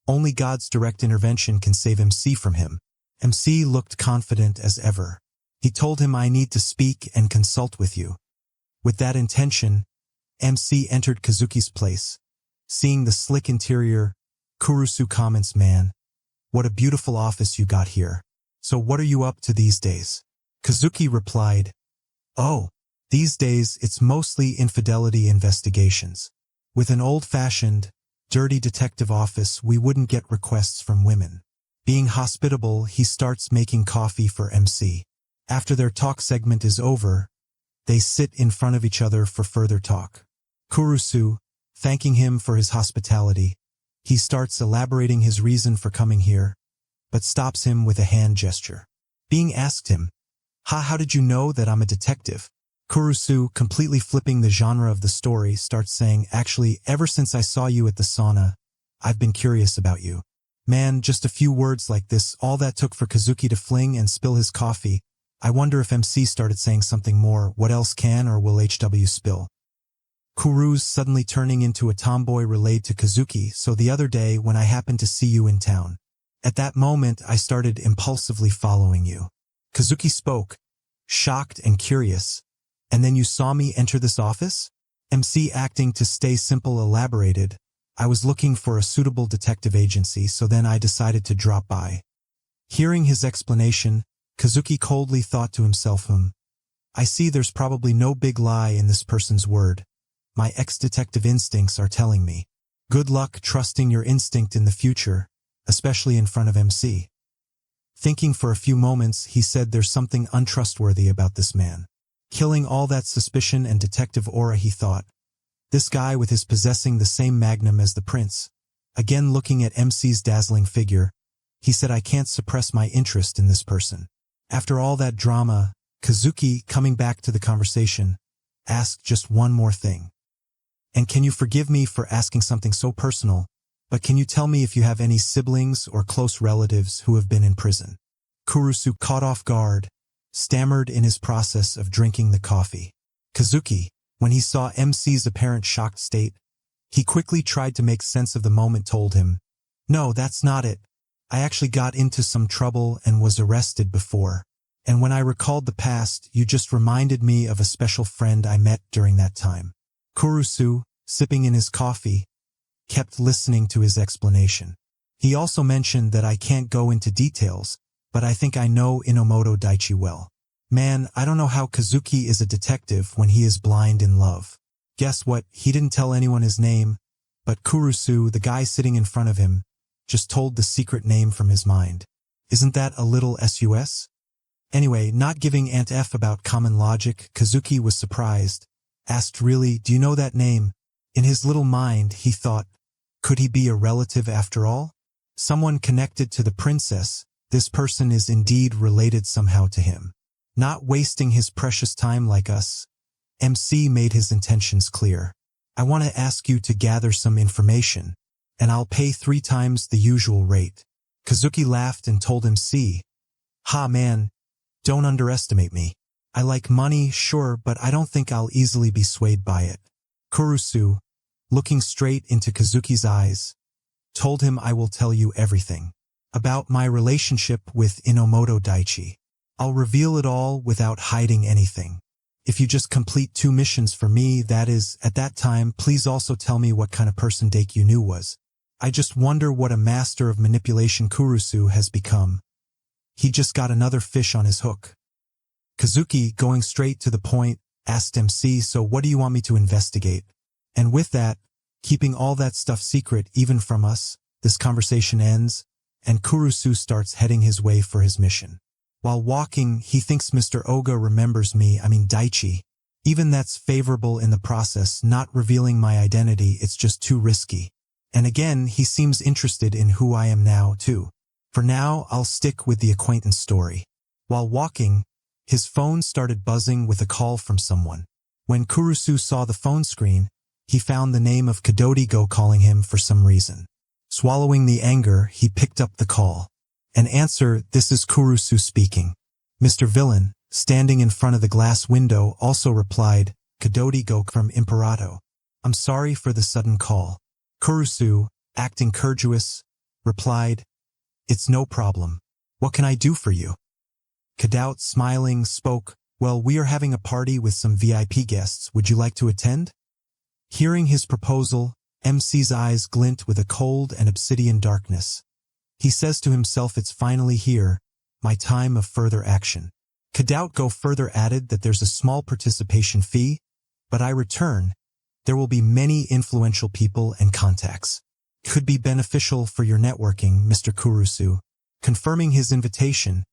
A: only God's direct intervention can save MC from him. MC looked confident as ever. He told him, I need to speak and consult with you. With that intention, MC entered Kazuki's place. Seeing the slick interior, Kurusu comments, man, what a beautiful office you got here. So what are you up to these days? Kazuki replied, oh, these days it's mostly infidelity investigations. With an old-fashioned, dirty detective office, we wouldn't get requests from women. Being hospitable, he starts making coffee for MC. After their talk segment is over, they sit in front of each other for further talk. Kurusu, thanking him for his hospitality, he starts elaborating his reason for coming here, but stops him with a hand gesture. Being asked him, how did you know that I'm a detective? Kurusu, completely flipping the genre of the story, starts saying, actually, ever since I saw you at the sauna, I've been curious about you. Man, just a few words like this, all that took for Kazuki to fling and spill his coffee. I wonder if MC started saying something more. What else can or will HW spill? Kuru's suddenly turning into a tomboy relayed to Kazuki, so the other day when I happened to see you in town. At that moment I started impulsively following you. Kazuki spoke, shocked and curious. And then you saw me enter this office? MC, acting to stay simple, elaborated. I was looking for a suitable detective agency, so then I decided to drop by. Hearing his explanation, Kazuki coldly thought to himself, I see there's probably no big lie in this person's word. My ex-detective instincts are telling me. Good luck trusting your instinct in the future, especially in front of MC. Thinking for a few moments, he said there's something untrustworthy about this man. Killing all that suspicion and detective aura, he thought. This guy with his possessing the same magnum as the prince. Again looking at MC's dazzling figure, he said, I can't suppress my interest in this person. After all that drama, Kazuki, coming back to the conversation, asked just one more thing. And can you forgive me for asking something so personal, but can you tell me if you have any siblings or close relatives who have been in prison? Kurusu, caught off guard, stammered in his process of drinking the coffee. Kazuki, when he saw MC's apparent shocked state, he quickly tried to make sense of the moment, told him, no, that's not it. I actually got into some trouble and was arrested before. And when I recalled the past, you just reminded me of a special friend I met during that time. Kurusu, sipping in his coffee, kept listening to his explanation. He also mentioned that I can't go into details, but I think I know Enamot-Daichi well. Man, I don't know how Kazuki is a detective when he is blind in love. Guess what, he didn't tell anyone his name, but Kurusu, the guy sitting in front of him, just told the secret name from his mind. Isn't that a little sus? Anyway, not giving ant F about common logic, Kazuki was surprised, asked really, do you know that name? In his little mind, he thought, could he be a relative after all? Someone connected to the princess, this person is indeed related somehow to him. Not wasting his precious time like us, MC made his intentions clear. I want to ask you to gather some information, and I'll pay 3 times the usual rate. Kazuki laughed and told MC, ha man, don't underestimate me. I like money, sure, but I don't think I'll easily be swayed by it. Kurusu, looking straight into Kazuki's eyes, told him I will tell you everything. About my relationship with Enamot-Daichi. I'll reveal it all without hiding anything. If you just complete 2 missions for me, that is, at that time, please also tell me what kind of person Daikyu knew was. I just wonder what a master of manipulation Kurusu has become. He just got another fish on his hook. Kazuki, going straight to the point, asked MC, so what do you want me to investigate? And with that, keeping all that stuff secret even from us, this conversation ends, and Kurusu starts heading his way for his mission. While walking, he thinks Mr. Oga remembers me, Daichi. Even that's favorable in the process, not revealing my identity, it's just too risky. And again, he seems interested in who I am now, too. For now, I'll stick with the acquaintance story. While walking, his phone started buzzing with a call from someone. When Kurusu saw the phone screen, he found the name of Kadodigo calling him for some reason. Swallowing the anger, he picked up the call. An answer, this is Kurusu speaking. Mr. Villain, standing in front of the glass window, also replied, Kadodigo from Imperato. I'm sorry for the sudden call. Kurusu, acting courteous, replied, it's no problem. What can I do for you? Kadao, smiling, spoke, well, we are having a party with some VIP guests. Would you like to attend? Hearing his proposal, MC's eyes glint with a cold and obsidian darkness. He says to himself, it's finally here, my time of further action. Kadao further added that there's a small participation fee, but I return. There will be many influential people and contacts. Could be beneficial for your networking, Mr. Kurusu. Confirming his invitation,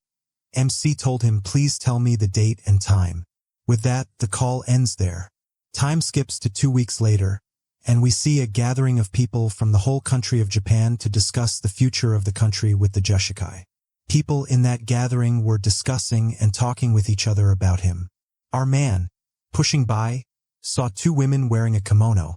A: MC told him, please tell me the date and time. With that, the call ends there. Time skips to 2 weeks later, and we see a gathering of people from the whole country of Japan to discuss the future of the country with the Jushikai. People in that gathering were discussing and talking with each other about him. Our man, pushing by, saw 2 women wearing a kimono,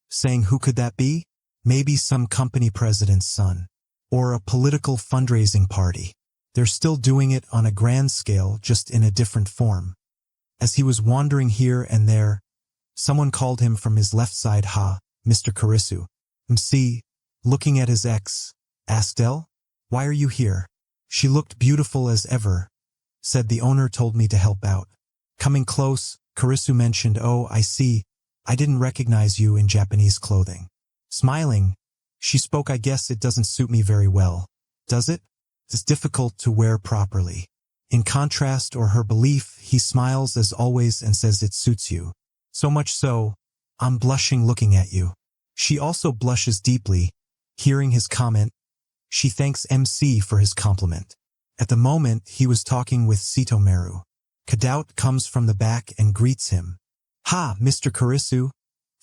A: saying who could that be? Maybe some company president's son. Or a political fundraising party. They're still doing it on a grand scale, just in a different form. As he was wandering here and there, someone called him from his left side, ha, Mr. Kurisu. MC, looking at his ex, asked Elle, why are you here? She looked beautiful as ever, said the owner told me to help out. Coming close, Kurisu mentioned, oh, I see, I didn't recognize you in Japanese clothing. Smiling, she spoke, I guess it doesn't suit me very well. Does it? It's difficult to wear properly. In contrast or her belief, he smiles as always and says it suits you. So much so, I'm blushing looking at you. She also blushes deeply. Hearing his comment, she thanks MC for his compliment. At the moment, he was talking with Sitomeru. Kadao comes from the back and greets him. Ha, Mr. Kurisu.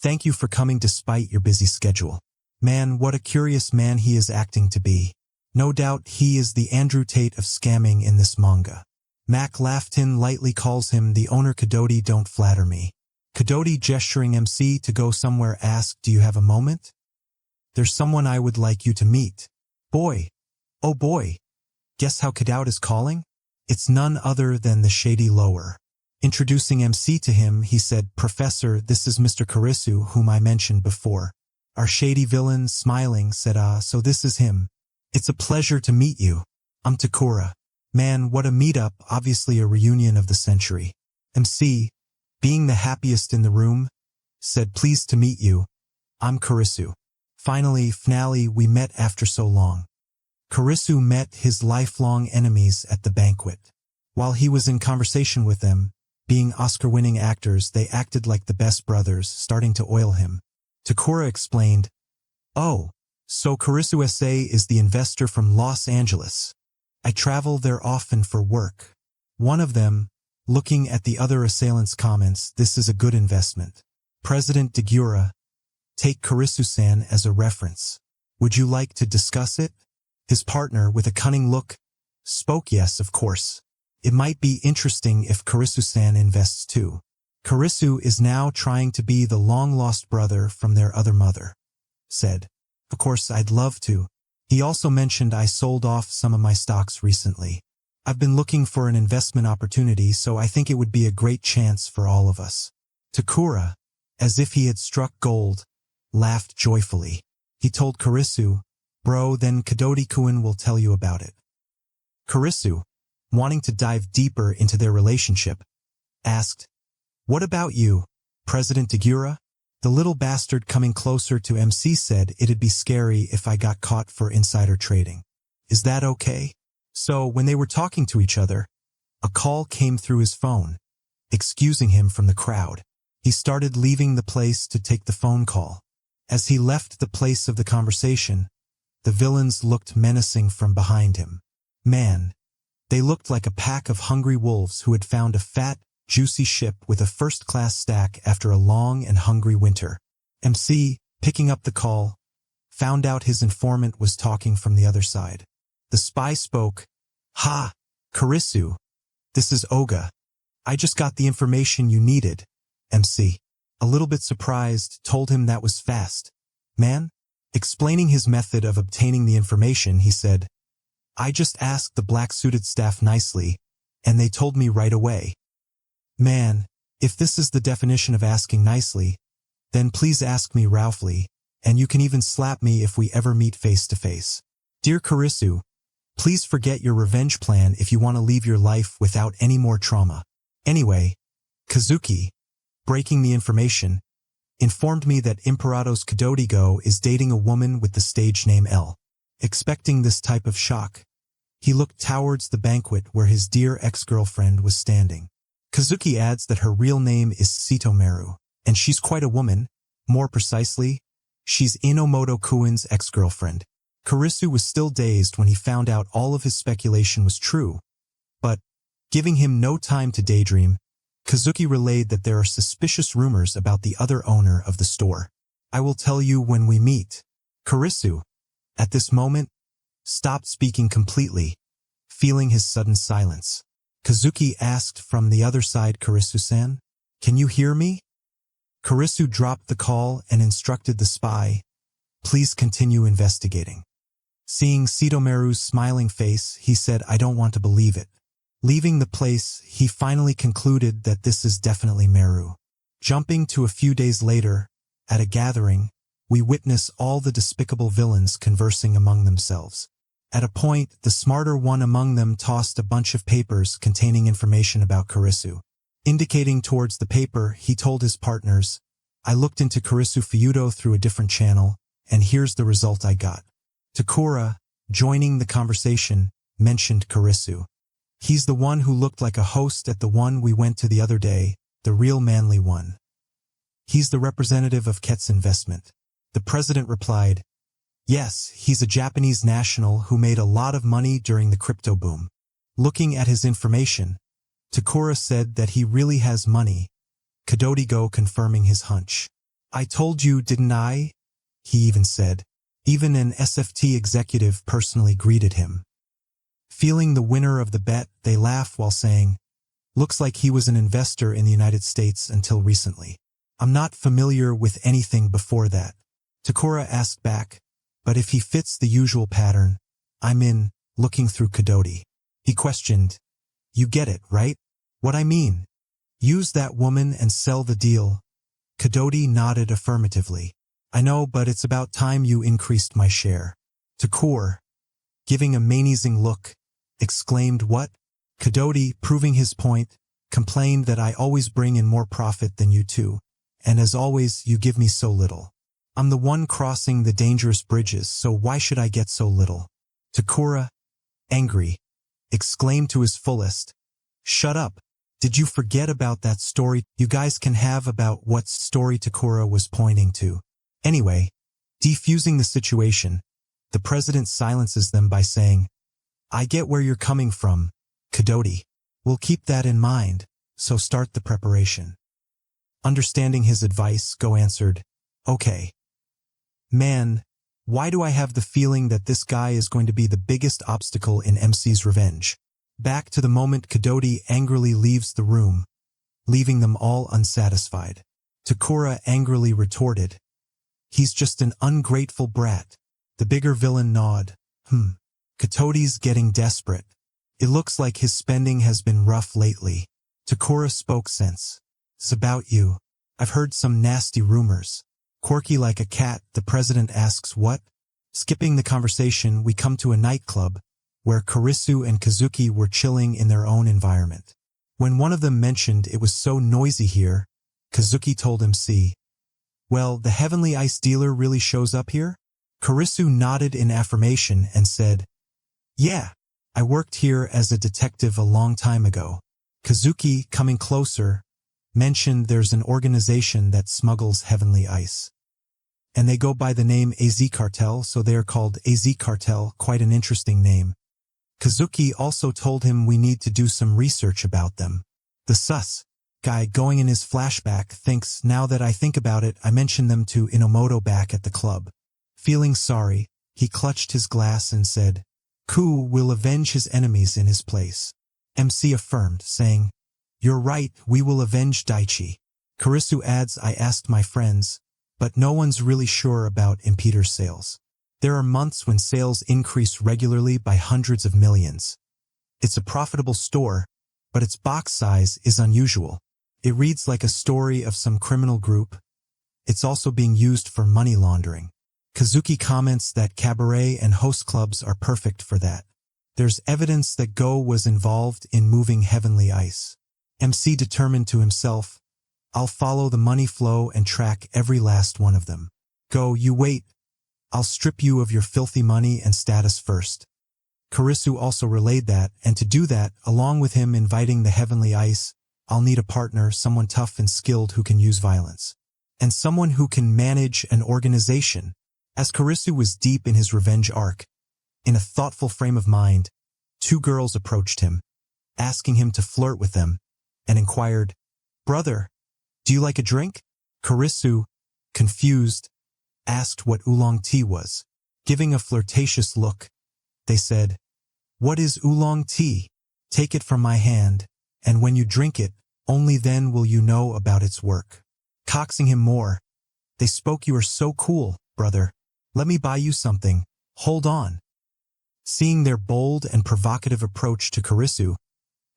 A: Thank you for coming despite your busy schedule. Man, what a curious man he is acting to be. No doubt he is the Andrew Tate of scamming in this manga. Mac Lafton lightly calls him the owner. Kadodi, don't flatter me. Kadodi, gesturing MC to go somewhere, asked, do you have a moment? There's someone I would like you to meet. Boy. Oh boy. Guess how Kadao is calling? It's none other than the shady lower. Introducing MC to him, he said, Professor, this is Mr. Kurisu, whom I mentioned before. Our shady villain, smiling, said, so this is him. It's a pleasure to meet you. I'm Takura. Man, what a meetup, obviously a reunion of the century. MC, being the happiest in the room, said, pleased to meet you. I'm Kurisu. Finally, we met after so long. Kurisu met his lifelong enemies at the banquet. While he was in conversation with them, being Oscar-winning actors, they acted like the best brothers, starting to oil him. Takura explained, "Oh, so Kurisu SA is the investor from Los Angeles. I travel there often for work." One of them, looking at the other assailant's comments, "This is a good investment. President Degura, take Kurisu-san as a reference. Would you like to discuss it?" His partner, with a cunning look, spoke, "Yes, of course. It might be interesting if Kurisu-san invests too. Kurisu is now trying to be the long-lost brother from their other mother," said. "Of course, I'd love to." He also mentioned, "I sold off some of my stocks recently. I've been looking for an investment opportunity, so I think it would be a great chance for all of us." Takura, as if he had struck gold, laughed joyfully. He told Kurisu, "Bro, then Kadodi-kun will tell you about it." Kurisu, wanting to dive deeper into their relationship, asked, "What about you, President Degura?" The little bastard, coming closer to MC, said, "It'd be scary if I got caught for insider trading. Is that okay?" So, when they were talking to each other, a call came through his phone, excusing him from the crowd. He started leaving the place to take the phone call. As he left the place of the conversation, the villains looked menacing from behind him. Man, they looked like a pack of hungry wolves who had found a fat, juicy ship with a first-class stack after a long and hungry winter. MC, picking up the call, found out his informant was talking from the other side. The spy spoke, "Ha, Kurisu, this is Oga. I just got the information you needed." MC, a little bit surprised, told him that was fast. "Man?" Explaining his method of obtaining the information, he said, "I just asked the black-suited staff nicely, and they told me right away." Man, if this is the definition of asking nicely, then please ask me Ralphly, and you can even slap me if we ever meet face to face. Dear Kurisu, please forget your revenge plan if you want to leave your life without any more trauma. Anyway, Kazuki, breaking the information, informed me that Imperado's Kadodigo is dating a woman with the stage name L. Expecting this type of shock, he looked towards the banquet where his dear ex-girlfriend was standing. Kazuki adds that her real name is Sitomeru, and she's quite a woman. More precisely, she's Inomoto-kun's ex-girlfriend. Kurisu was still dazed when he found out all of his speculation was true, but, giving him no time to daydream, Kazuki relayed that there are suspicious rumors about the other owner of the store. "I will tell you when we meet." Kurisu, at this moment, stopped speaking completely, feeling his sudden silence. Kazuki asked from the other side, "Kurisu-san, can you hear me?" Kurisu dropped the call and instructed the spy, "Please continue investigating." Seeing Sitomeru's smiling face, he said, "I don't want to believe it." Leaving the place, he finally concluded that this is definitely Meru. Jumping to a few days later, at a gathering, we witness all the despicable villains conversing among themselves. At a point, the smarter one among them tossed a bunch of papers containing information about Kurisu. Indicating towards the paper, he told his partners, "I looked into Kurisu Feudo through a different channel, and here's the result I got." Takura, joining the conversation, mentioned Kurisu. "He's the one who looked like a host at the one we went to the other day, the real manly one. He's the representative of Ket's investment." The president replied, "Yes, he's a Japanese national who made a lot of money during the crypto boom." Looking at his information, Takura said that he really has money, Kadodigo confirming his hunch. "I told you, didn't I?" he even said. Even an SFT executive personally greeted him. Feeling the winner of the bet, they laugh while saying, "Looks like he was an investor in the United States until recently. I'm not familiar with anything before that." Takura asked back, "But if he fits the usual pattern, I'm in," looking through Kadodi. He questioned, "You get it, right? What I mean? Use that woman and sell the deal." Kadodi nodded affirmatively. "I know, but it's about time you increased my share." Takura, giving a amazing look, exclaimed, "What?" Kadodi, proving his point, complained that "I always bring in more profit than you two, and as always, you give me so little. I'm the one crossing the dangerous bridges, so why should I get so little?" Takura, angry, exclaimed to his fullest, "Shut up! Did you forget about that story you guys can have about what story?" Takura was pointing to. Anyway, defusing the situation, the president silences them by saying, "I get where you're coming from, Kadoti. We'll keep that in mind, so start the preparation." Understanding his advice, Go answered, "Okay. Man, why do I have the feeling that this guy is going to be the biggest obstacle in MC's revenge?" Back to the moment Kadoti angrily leaves the room, leaving them all unsatisfied. Takura angrily retorted, "He's just an ungrateful brat." The bigger villain gnawed. Kadoti's getting desperate. It looks like his spending has been rough lately. Takura spoke sense. "It's about you. I've heard some nasty rumors." Quirky like a cat, the president asks what? Skipping the conversation, we come to a nightclub, where Kurisu and Kazuki were chilling in their own environment. When one of them mentioned it was so noisy here, Kazuki told him, "See, well, the heavenly ice dealer really shows up here?" Kurisu nodded in affirmation and said, "Yeah, I worked here as a detective a long time ago." Kazuki, coming closer, mentioned there's an organization that smuggles heavenly ice. And they go by the name AZ Cartel, so they are called AZ Cartel, quite an interesting name. Kazuki also told him we need to do some research about them. The sus guy going in his flashback thinks, now that I think about it, I mentioned them to Inomoto back at the club. Feeling sorry, he clutched his glass and said, "Ku will avenge his enemies in his place." MC affirmed, saying, "You're right, we will avenge Daichi." Kurisu adds, "I asked my friends, but no one's really sure about Impeder's sales. There are months when sales increase regularly by hundreds of millions. It's a profitable store, but its box size is unusual. It reads like a story of some criminal group. It's also being used for money laundering." Kazuki comments that cabaret and host clubs are perfect for that. There's evidence that Go was involved in moving heavenly ice. MC determined to himself, "I'll follow the money flow and track every last one of them." Go, you wait. I'll strip you of your filthy money and status first. Kurisu also relayed that, and to do that, along with him inviting the heavenly ice, I'll need a partner, someone tough and skilled who can use violence. And someone who can manage an organization. As Kurisu was deep in his revenge arc, in a thoughtful frame of mind, two girls approached him, asking him to flirt with them, and inquired, "Brother, do you like a drink?" Kurisu, confused, asked what oolong tea was. Giving a flirtatious look, they said, "What is oolong tea? Take it from my hand, and when you drink it, only then will you know about its work." Coaxing him more, they spoke, "You are so cool, brother. Let me buy you something. Hold on." Seeing their bold and provocative approach to Kurisu,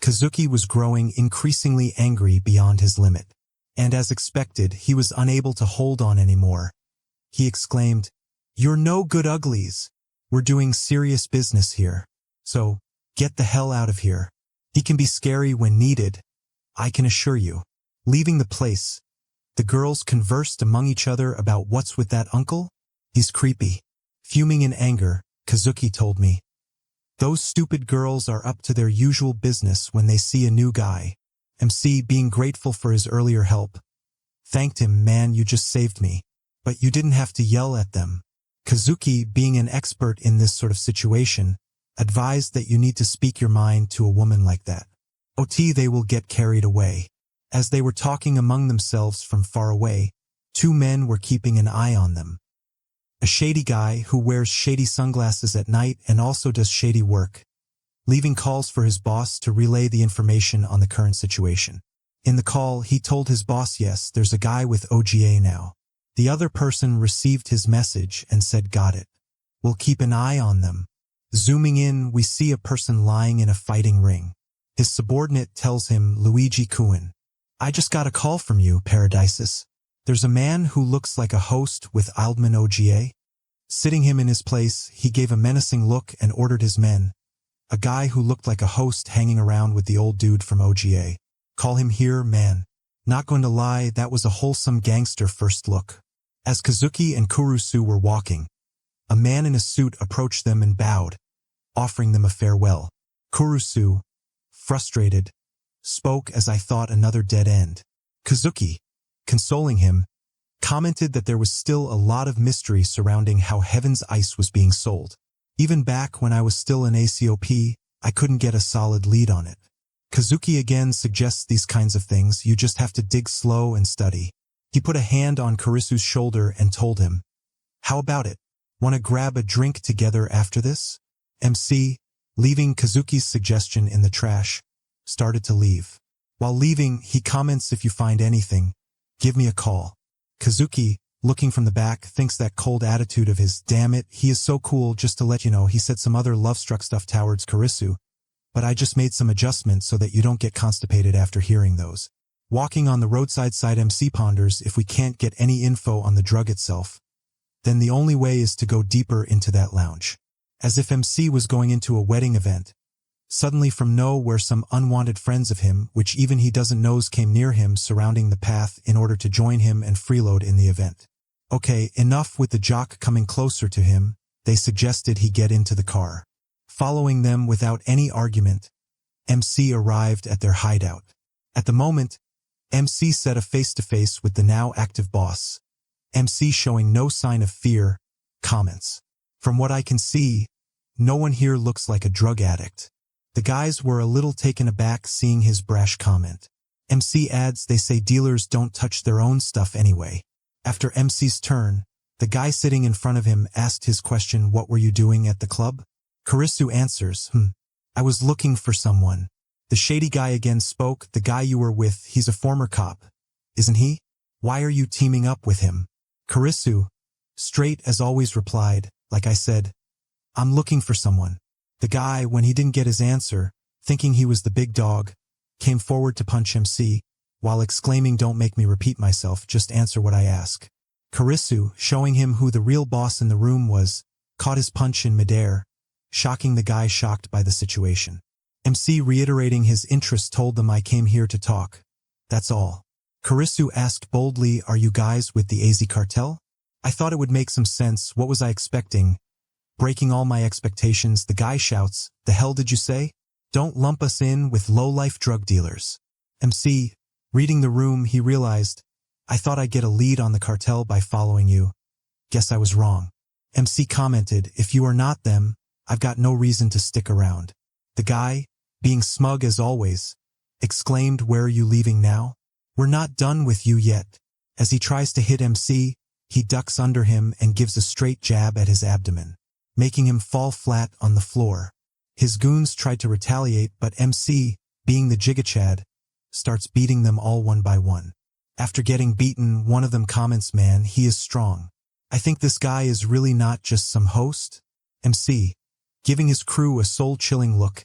A: Kazuki was growing increasingly angry beyond his limit. And as expected, he was unable to hold on anymore. He exclaimed, "You're no good uglies. We're doing serious business here. So, get the hell out of here. He can be scary when needed, I can assure you." Leaving the place, the girls conversed among each other about what's with that uncle. He's creepy. Fuming in anger, Kazuki told me, "Those stupid girls are up to their usual business when they see a new guy." MC, being grateful for his earlier help, thanked him, "Man, you just saved me. But you didn't have to yell at them." Kazuki, being an expert in this sort of situation, advised that you need to speak your mind to a woman like that. They will get carried away. As they were talking among themselves from far away, two men were keeping an eye on them. A shady guy who wears shady sunglasses at night and also does shady work, leaving calls for his boss to relay the information on the current situation. In the call, he told his boss, "Yes, there's a guy with OGA now." The other person received his message and said, "Got it. We'll keep an eye on them." Zooming in, we see a person lying in a fighting ring. His subordinate tells him, "Luigi Kuin, I just got a call from you, Paradisus. There's a man who looks like a host with Aldman OGA." Sitting him in his place, he gave a menacing look and ordered his men, a guy who looked like a host hanging around with the old dude from OGA, "Call him here, man." Not going to lie, that was a wholesome gangster first look. As Kazuki and Kurisu were walking, a man in a suit approached them and bowed, offering them a farewell. Kurusu, frustrated, spoke as I thought another dead end. Kazuki, consoling him, commented that there was still a lot of mystery surrounding how Heaven's Ice was being sold. Even back when I was still an ACOP, I couldn't get a solid lead on it. Kazuki again suggests these kinds of things, you just have to dig slow and study. He put a hand on Kurisu's shoulder and told him, "How about it? Want to grab a drink together after this?" MC, leaving Kazuki's suggestion in the trash, started to leave. While leaving, he comments, "If you find anything, give me a call." Kazuki, looking from the back, thinks that cold attitude of his, "Damn it, he is so cool, just to let you know," he said some other love-struck stuff towards Kurisu, "but I just made some adjustments so that you don't get constipated after hearing those." Walking on the roadside side, MC ponders, if we can't get any info on the drug itself, then the only way is to go deeper into that lounge. As if MC was going into a wedding event, suddenly from nowhere some unwanted friends of him, which even he doesn't knows, came near him, surrounding the path in order to join him and freeload in the event. Okay, enough with the jock coming closer to him, they suggested he get into the car. Following them without any argument, MC arrived at their hideout. At the moment, MC set a face-to-face with the now active boss. MC, showing no sign of fear, comments, "From what I can see, no one here looks like a drug addict." The guys were a little taken aback seeing his brash comment. MC adds, "They say dealers don't touch their own stuff anyway." After MC's turn, the guy sitting in front of him asked his question, "What were you doing at the club?" Kurisu answers, "I was looking for someone." The shady guy again spoke, "The guy you were with, he's a former cop, isn't he? Why are you teaming up with him?" Kurisu, straight as always, replied, "Like I said, I'm looking for someone." The guy, when he didn't get his answer, thinking he was the big dog, came forward to punch MC, while exclaiming, "Don't make me repeat myself, just answer what I ask." Kurisu, showing him who the real boss in the room was, caught his punch in midair, shocking the guy shocked by the situation. MC, reiterating his interest, told them, "I came here to talk. That's all." Kurisu asked boldly, "Are you guys with the AZ cartel?" I thought it would make some sense. What was I expecting? Breaking all my expectations, the guy shouts, "The hell did you say? Don't lump us in with low-life drug dealers." MC, reading the room, he realized, "I thought I'd get a lead on the cartel by following you. Guess I was wrong." MC commented, "If you are not them, I've got no reason to stick around." The guy, being smug as always, exclaimed, "Where are you leaving now? We're not done with you yet." As he tries to hit MC, he ducks under him and gives a straight jab at his abdomen, making him fall flat on the floor. His goons tried to retaliate, but MC, being the jigachad, starts beating them all one by one. After getting beaten, one of them comments, "Man, he is strong. I think this guy is really not just some host." MC, giving his crew a soul-chilling look,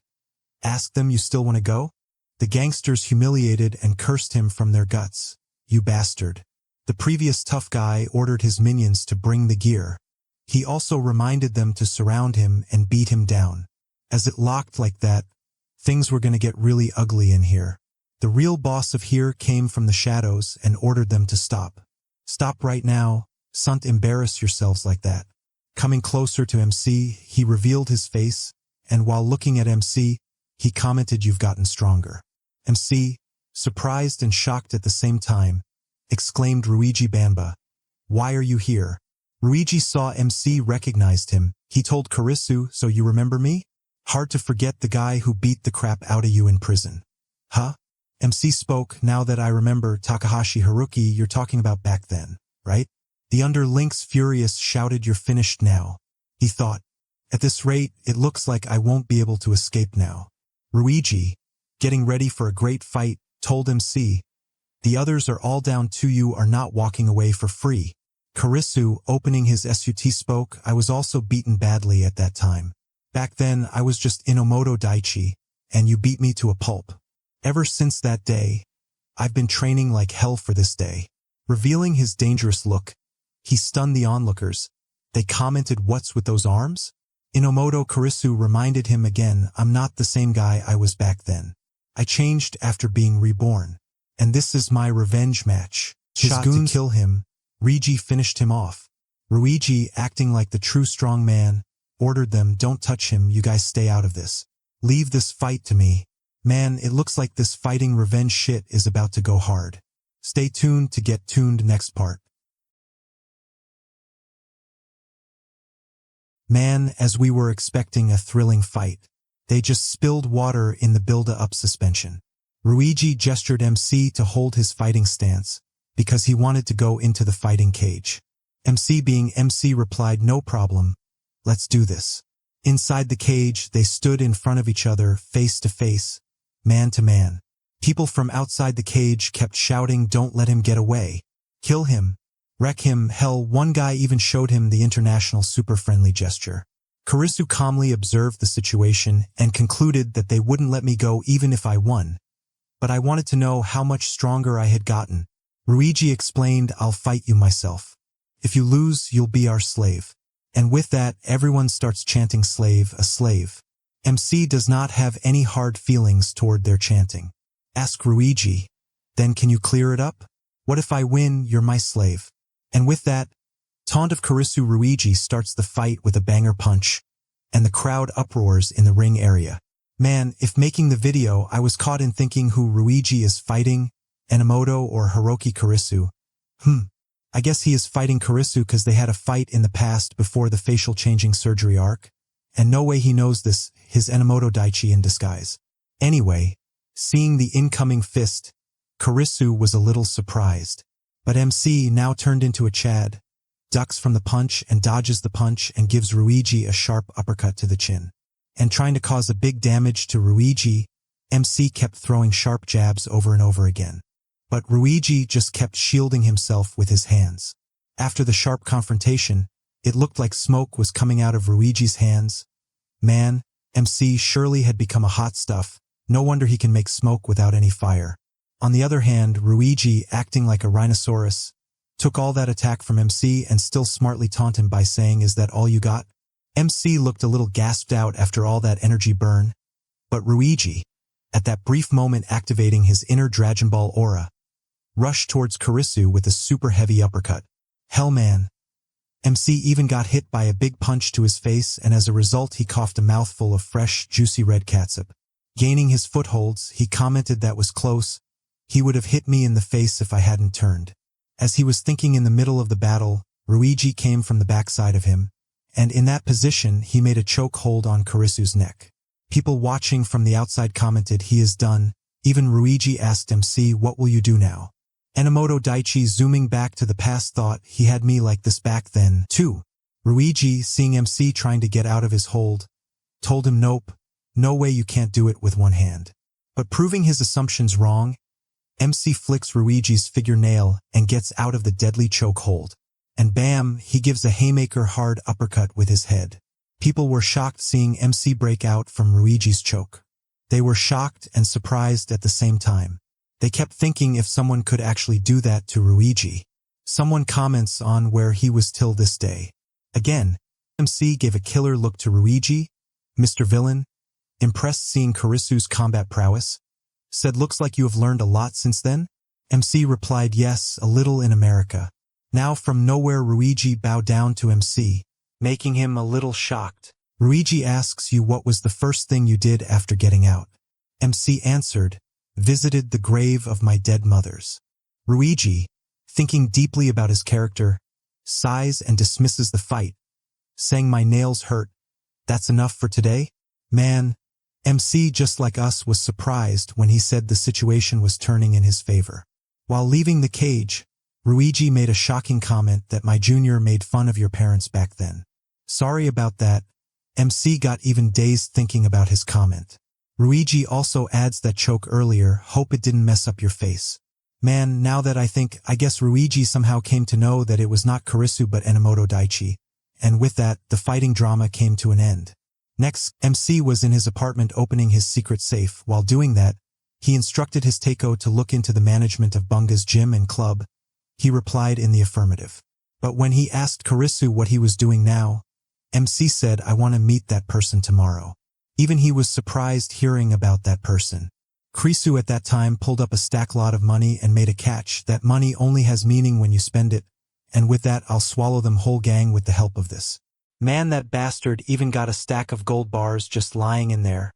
A: asked them, "You still want to go?" The gangsters humiliated and cursed him from their guts. "You bastard." The previous tough guy ordered his minions to bring the gear. He also reminded them to surround him and beat him down. As it locked like that, things were going to get really ugly in here. The real boss of here came from the shadows and ordered them to stop. "Stop right now, sunt embarrass yourselves like that." Coming closer to MC, he revealed his face, and while looking at MC, he commented, "You've gotten stronger." MC, surprised and shocked at the same time, exclaimed, "Ruiji Bamba, why are you here?" Ruiji saw MC, recognized him. He told Kurisu, "So you remember me? Hard to forget the guy who beat the crap out of you in prison." "Huh?" MC spoke, "Now that I remember, Takahashi Haruki, you're talking about back then, right?" The underlings, furious, shouted, "You're finished now." He thought, "At this rate, it looks like I won't be able to escape now." Ruiji, getting ready for a great fight, told MC, "The others are all down to you are not walking away for free." Kurisu, opening his SUT, spoke, "I was also beaten badly at that time. Back then, I was just Enamot-Daichi, and you beat me to a pulp. Ever since that day, I've been training like hell for this day." Revealing his dangerous look, he stunned the onlookers. They commented, "What's with those arms?" Inomoto Kurisu reminded him again, "I'm not the same guy I was back then. I changed after being reborn. And this is my revenge match." His goons to kill him, Ruiji finished him off. Ruiji, acting like the true strong man, ordered them, "Don't touch him, you guys stay out of this. Leave this fight to me." Man, it looks like this fighting revenge shit is about to go hard. Stay tuned to get tuned next part. Man, as we were expecting a thrilling fight, they just spilled water in the build-up suspension. Ruiji gestured MC to hold his fighting stance, because he wanted to go into the fighting cage. MC being MC replied, "No problem, let's do this." Inside the cage, they stood in front of each other, face to face, man to man. People from outside the cage kept shouting, "Don't let him get away. Kill him. Wreck him." Hell, one guy even showed him the international super-friendly gesture. Kurisu calmly observed the situation and concluded that they wouldn't let me go even if I won. But I wanted to know how much stronger I had gotten. Ruiji explained, "I'll fight you myself. If you lose, you'll be our slave." And with that, everyone starts chanting, "Slave, a slave." MC does not have any hard feelings toward their chanting. Ask Ruiji, "Then can you clear it up? What if I win, you're my slave?" And with that, taunt of Kurisu, Ruiji starts the fight with a banger punch, and the crowd uproars in the ring area. Man, if making the video I was caught in thinking who Ruiji is fighting, Enamoto or Hiroki Kurisu. I guess he is fighting Kurisu because they had a fight in the past before the facial changing surgery arc, and no way he knows this, his Enamot-Daichi in disguise. Anyway, seeing the incoming fist, Kurisu was a little surprised. But MC now turned into a Chad, ducks from the punch and dodges the punch and gives Ruiji a sharp uppercut to the chin. And trying to cause a big damage to Ruiji, MC kept throwing sharp jabs over and over again. But Ruiji just kept shielding himself with his hands. After the sharp confrontation, it looked like smoke was coming out of Ruiji's hands. Man, MC surely had become a hot stuff. No wonder he can make smoke without any fire. On the other hand, Ruiji, acting like a rhinoceros, took all that attack from MC and still smartly taunted him by saying, "Is that all you got?" MC looked a little gasped out after all that energy burn. But Ruiji, at that brief moment activating his inner Dragon Ball aura, rushed towards Kurisu with a super heavy uppercut. Hell man. MC even got hit by a big punch to his face, and as a result he coughed a mouthful of fresh, juicy red catsup. Gaining his footholds, he commented, "That was close. He would have hit me in the face if I hadn't turned." As he was thinking in the middle of the battle, Ruiji came from the backside of him, and in that position he made a choke hold on Kurisu's neck. People watching from the outside commented, "He is done." Even Ruiji asked MC, "What will you do now?" Enamot-Daichi, zooming back to the past, thought, "He had me like this back then, too." Ruiji, seeing MC trying to get out of his hold, told him, "Nope, no way, you can't do it with one hand." But proving his assumptions wrong, MC flicks Ruiji's fingernail and gets out of the deadly choke hold. And bam, he gives a haymaker hard uppercut with his head. People were shocked seeing MC break out from Ruiji's choke. They were shocked and surprised at the same time. They kept thinking if someone could actually do that to Ruiji. Someone comments on where he was till this day. Again, MC gave a killer look to Ruiji. Mr. Villain, impressed seeing Kurisu's combat prowess, said, "Looks like you have learned a lot since then?" MC replied, "Yes, a little in America." Now from nowhere Ruiji bowed down to MC, making him a little shocked. Ruiji asks you, "What was the first thing you did after getting out?" MC answered, "Visited the grave of my dead mothers." Ruiji, thinking deeply about his character, sighs and dismisses the fight, saying, "My nails hurt. That's enough for today?" Man, MC, just like us, was surprised when he said the situation was turning in his favor. While leaving the cage, Ruiji made a shocking comment that "My junior made fun of your parents back then." Sorry about that. MC got even dazed thinking about his comment. Ruiji also adds that choke earlier, "Hope it didn't mess up your face." Man, now that I think, I guess Ruiji somehow came to know that it was not Kurisu but Enamot-Daichi, and with that, the fighting drama came to an end. Next, MC was in his apartment opening his secret safe. While doing that, he instructed his Takeo to look into the management of Bunga's gym and club. He replied in the affirmative. But when he asked Kurisu what he was doing now, MC said, "I want to meet that person tomorrow." Even he was surprised hearing about that person. Kurisu at that time pulled up a stack lot of money and made a catch that money only has meaning when you spend it, and with that I'll swallow them whole gang with the help of this. Man, that bastard even got a stack of gold bars just lying in there.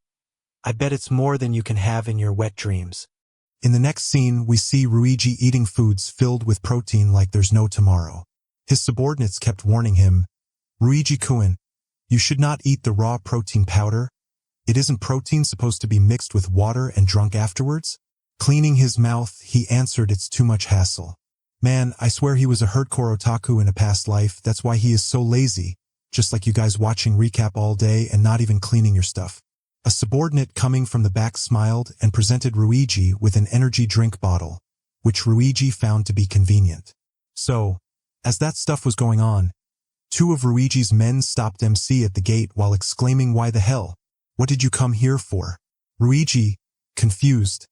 A: I bet it's more than you can have in your wet dreams. In the next scene, we see Ryuji eating foods filled with protein like there's no tomorrow. His subordinates kept warning him, "Ryuji-kun, you should not eat the raw protein powder. It isn't protein supposed to be mixed with water and drunk afterwards?" Cleaning his mouth, he answered, "It's too much hassle." Man, I swear he was a hardcore otaku in a past life. That's why he is so lazy, just like you guys watching RecaP all day and not even cleaning your stuff. A subordinate coming from the back smiled and presented Ryuji with an energy drink bottle, which Ryuji found to be convenient. So, as that stuff was going on, two of Ryuji's men stopped MC at the gate while exclaiming, "Why the hell? What did you come here for?" Ryuji, confused,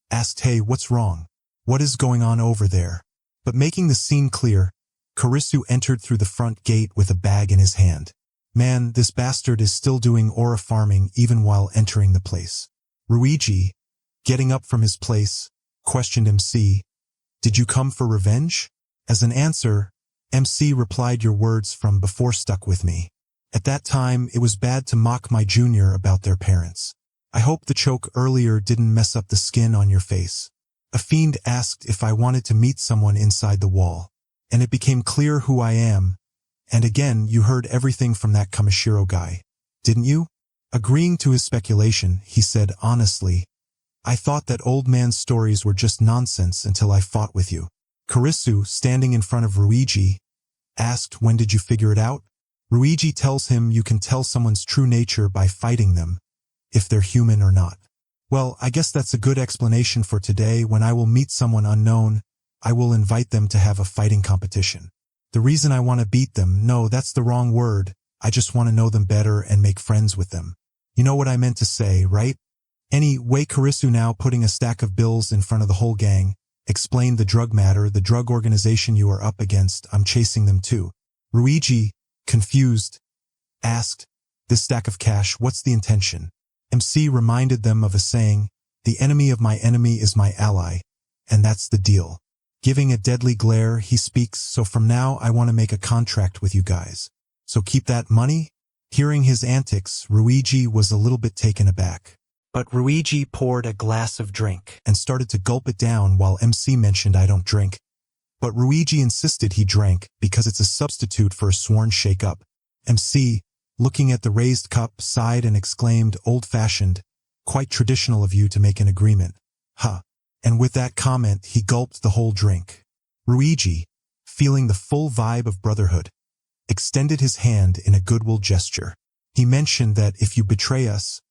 A: asked, "Hey, what's wrong? What is going on over there?" But making the scene clear, Kurisu entered through the front gate with a bag in his hand. Man, this bastard is still doing aura farming even while entering the place. Ryuji, getting up from his place, questioned MC, "Did you come for revenge?" As an answer, MC replied, "Your words from before stuck with me. At that time, it was bad to mock my junior about their parents. I hope the choke earlier didn't mess up the skin on your face." A fiend asked if I wanted to meet someone inside the wall, and it became clear who I am. And again, you heard everything from that Kamishiro guy, didn't you? Agreeing to his speculation, he said, "Honestly, I thought that old man's stories were just nonsense until I fought with you." Kurisu, standing in front of Ryuji, asked, "When did you figure it out?" Ryuji tells him you can tell someone's true nature by fighting them, if they're human or not. Well, I guess that's a good explanation for today. When I will meet someone unknown, I will invite them to have a fighting competition. The reason I want to beat them, no, that's the wrong word. I just want to know them better and make friends with them. You know what I meant to say, right? Anyway, Kurisu, now putting a stack of bills in front of the whole gang, explained the drug matter, "The drug organization you are up against, I'm chasing them too." Ryuji, confused, asked, "This stack of cash, what's the intention?" MC reminded them of a saying, "The enemy of my enemy is my ally," and that's the deal. Giving a deadly glare, he speaks, "So from now I want to make a contract with you guys. So keep that money?" Hearing his antics, Ryuji was a little bit taken aback. But Ryuji poured a glass of drink and started to gulp it down while MC mentioned, "I don't drink." But Ryuji insisted he drank because it's a substitute for a sworn shake-up. MC, looking at the raised cup, sighed and exclaimed, "Old-fashioned, quite traditional of you to make an agreement. Huh." And with that comment, he gulped the whole drink. Ryuji, feeling the full vibe of brotherhood, extended his hand in a goodwill gesture. He mentioned that if you betray us,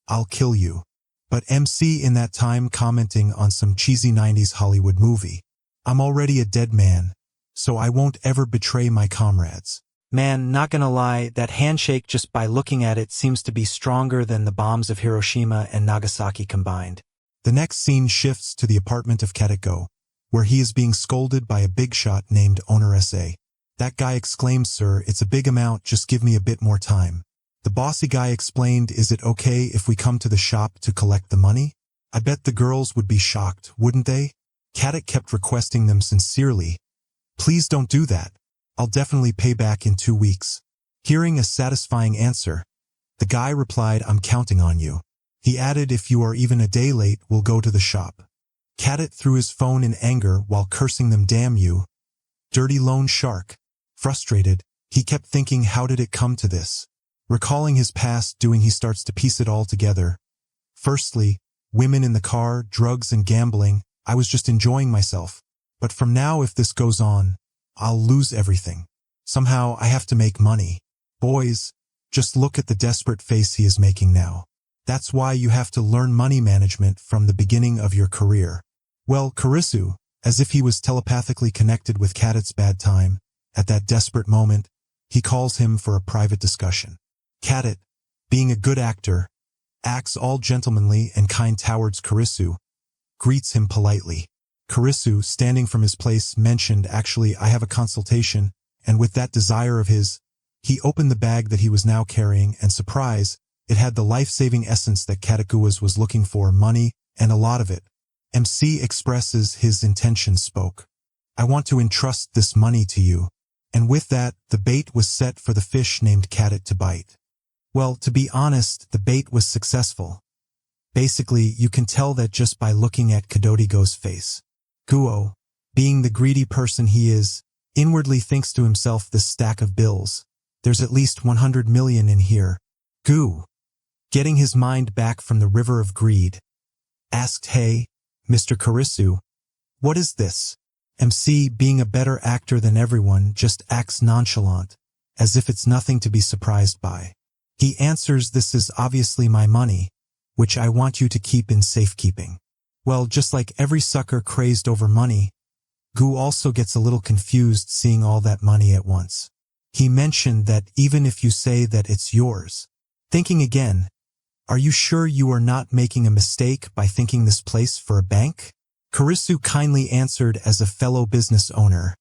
A: I'll kill you. But MC in that time commenting on some cheesy 90s Hollywood movie, "I'm already a dead man, so I won't ever betray my comrades." Man, not gonna lie, that handshake just by looking at it seems to be stronger than the bombs of Hiroshima and Nagasaki combined. The next scene shifts to the apartment of Katiko, where he is being scolded by a big shot named Owner S.A. That guy exclaims, "Sir, it's a big amount, just give me a bit more time." The bossy guy explained, "Is it okay if we come to the shop to collect the money?" I bet the girls would be shocked, wouldn't they? Katik kept requesting them sincerely, "Please don't do that. I'll definitely pay back in 2 weeks." Hearing a satisfying answer, the guy replied, "I'm counting on you." He added, "If you are even a day late, we'll go to the shop." Katik threw his phone in anger while cursing them, "Damn you, dirty loan shark." Frustrated, he kept thinking, how did it come to this? Recalling his past doing, he starts to piece it all together. Firstly, women in the car, drugs and gambling. I was just enjoying myself. But from now, if this goes on, I'll lose everything. Somehow I have to make money. Boys, just look at the desperate face he is making now. That's why you have to learn money management from the beginning of your career. Well, Kurisu, as if he was telepathically connected with Katik's bad time, at that desperate moment, he calls him for a private discussion. Katik, being a good actor, acts all gentlemanly and kind towards Kurisu, greets him politely. Kurisu, standing from his place, mentioned, "Actually, I have a consultation," and with that desire of his, he opened the bag that he was now carrying, and surprise, it had the life-saving essence that Katikuwas was looking for, money, and a lot of it. MC expresses his intention, spoke, "I want to entrust this money to you. And with that, the bait was set for the fish named Cadet to bite. Well, to be honest, the bait was successful. Basically, you can tell that just by looking at Kadodigo's face. Guo, being the greedy person he is, inwardly thinks to himself, this stack of bills. There's at least 100 million in here. Gu, getting his mind back from the river of greed, asked, "Hey, Mr. Karisu, what is this?" MC, being a better actor than everyone, just acts nonchalant, as if it's nothing to be surprised by. He answers, "This is obviously my money, which I want you to keep in safekeeping." Well, just like every sucker crazed over money, Gu also gets a little confused seeing all that money at once. He mentioned that even if you say that it's yours. Thinking again, "Are you sure you are not making a mistake by thinking this place for a bank?" Karisu kindly answered, as a fellow business owner,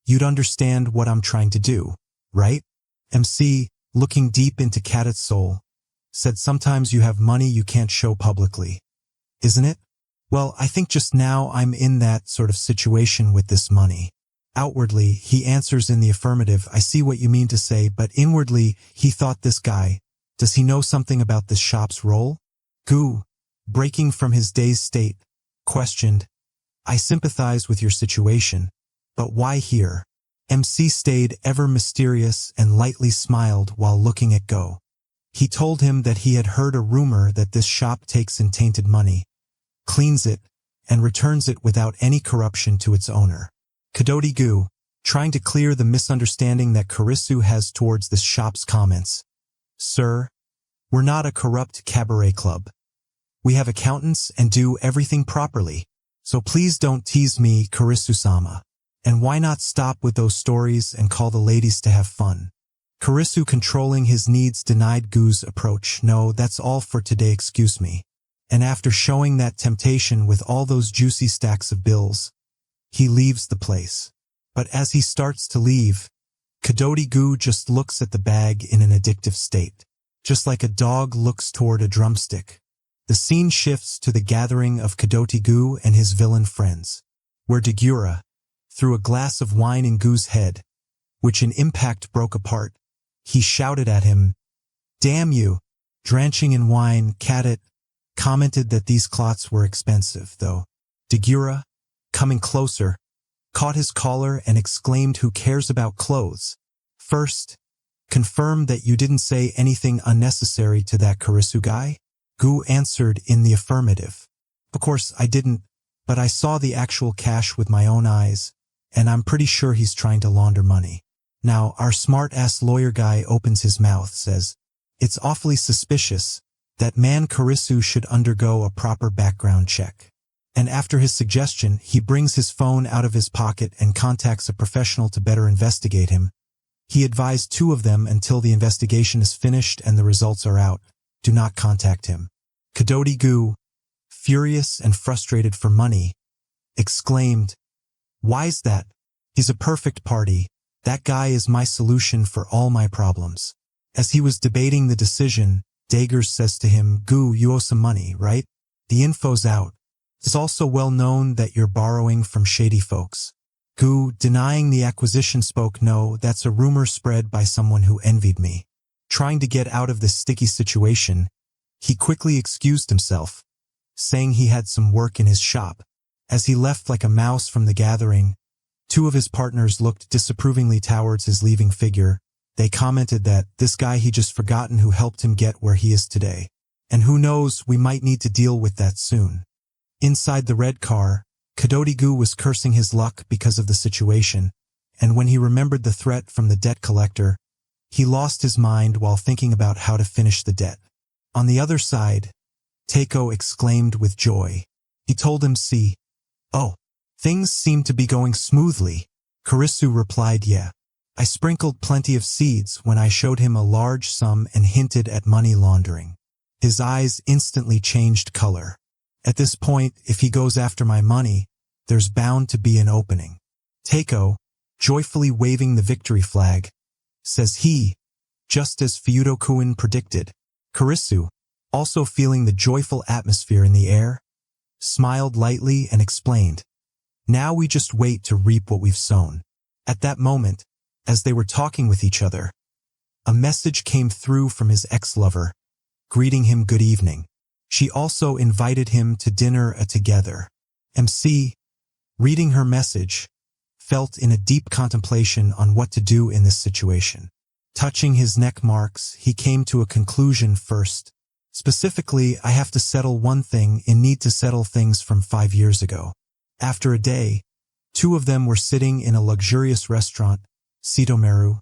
A: "You'd understand what I'm trying to do, right?" MC, looking deep into Kadet's soul, said, "Sometimes you have money you can't show publicly, isn't it?" Well, I think just now I'm in that sort of situation with this money. Outwardly, he answers in the affirmative, "I see what you mean to say," but inwardly, he thought, this guy, does he know something about this shop's role? Gu, breaking from his dazed state, questioned, "I sympathize with your situation, but why here?" MC stayed ever mysterious and lightly smiled while looking at Go. He told him that he had heard a rumor that this shop takes in tainted money, cleans it, and returns it without any corruption to its owner. Kadodi Gu, trying to clear the misunderstanding that Karisu has towards this shop's comments. "Sir, we're not a corrupt cabaret club. We have accountants and do everything properly. So please don't tease me, Karisu-sama. And why not stop with those stories and call the ladies to have fun?" Karisu, controlling his needs, denied Gu's approach. "No, that's all for today, excuse me." And after showing that temptation with all those juicy stacks of bills, he leaves the place. But as he starts to leave, Kadodi Gu just looks at the bag in an addictive state, just like a dog looks toward a drumstick. The scene shifts to the gathering of Kadoti Gu and his villain friends, where Degura threw a glass of wine in Gu's head, which in impact broke apart. He shouted at him, "Damn you!" Drenching in wine, Cadet commented that these clots were expensive, though. Degura, coming closer, caught his collar and exclaimed, "Who cares about clothes? First, confirm that you didn't say anything unnecessary to that Karisu guy?" Gu answered in the affirmative. "Of course I didn't, but I saw the actual cash with my own eyes, and I'm pretty sure he's trying to launder money." Now, our smart-ass lawyer guy opens his mouth, says, "It's awfully suspicious. That man Karisu should undergo a proper background check." And after his suggestion, he brings his phone out of his pocket and contacts a professional to better investigate him. He advised 2 of them until the investigation is finished and the results are out. Do not contact him. Kadodi Gu, furious and frustrated for money, exclaimed, "Why's that? He's a perfect party. That guy is my solution for all my problems." As he was debating the decision, Dagers says to him, "Gu, you owe some money, right? The info's out. It's also well known that you're borrowing from shady folks." Gu, denying the acquisition, spoke, "No, that's a rumor spread by someone who envied me." Trying to get out of this sticky situation, he quickly excused himself, saying he had some work in his shop. As he left like a mouse from the gathering, 2 of his partners looked disapprovingly towards his leaving figure. They commented that this guy he just forgotten who helped him get where he is today. And who knows, we might need to deal with that soon. Inside the red car, Kadodi Gu was cursing his luck because of the situation, and when he remembered the threat from the debt collector, he lost his mind while thinking about how to finish the debt. On the other side, Teiko exclaimed with joy. He told him, "See, oh, things seem to be going smoothly." Karisu replied, "Yeah. I sprinkled plenty of seeds when I showed him a large sum and hinted at money laundering." His eyes instantly changed color. "At this point, if he goes after my money, there's bound to be an opening." Teiko, joyfully waving the victory flag, says he, just as Feudo-kun predicted. Karisu, also feeling the joyful atmosphere in the air, smiled lightly and explained, "Now we just wait to reap what we've sown." At that moment, As they were talking with each other, a message came through from his ex-lover, greeting him good evening. She also invited him to dinner together. MC, reading her message, felt in a deep contemplation on what to do in this situation. Touching his neck marks, he came to a conclusion first. Specifically, I have to settle one thing and need to settle things from 5 years ago. After a day, two of them were sitting in a luxurious restaurant. Sitomeru,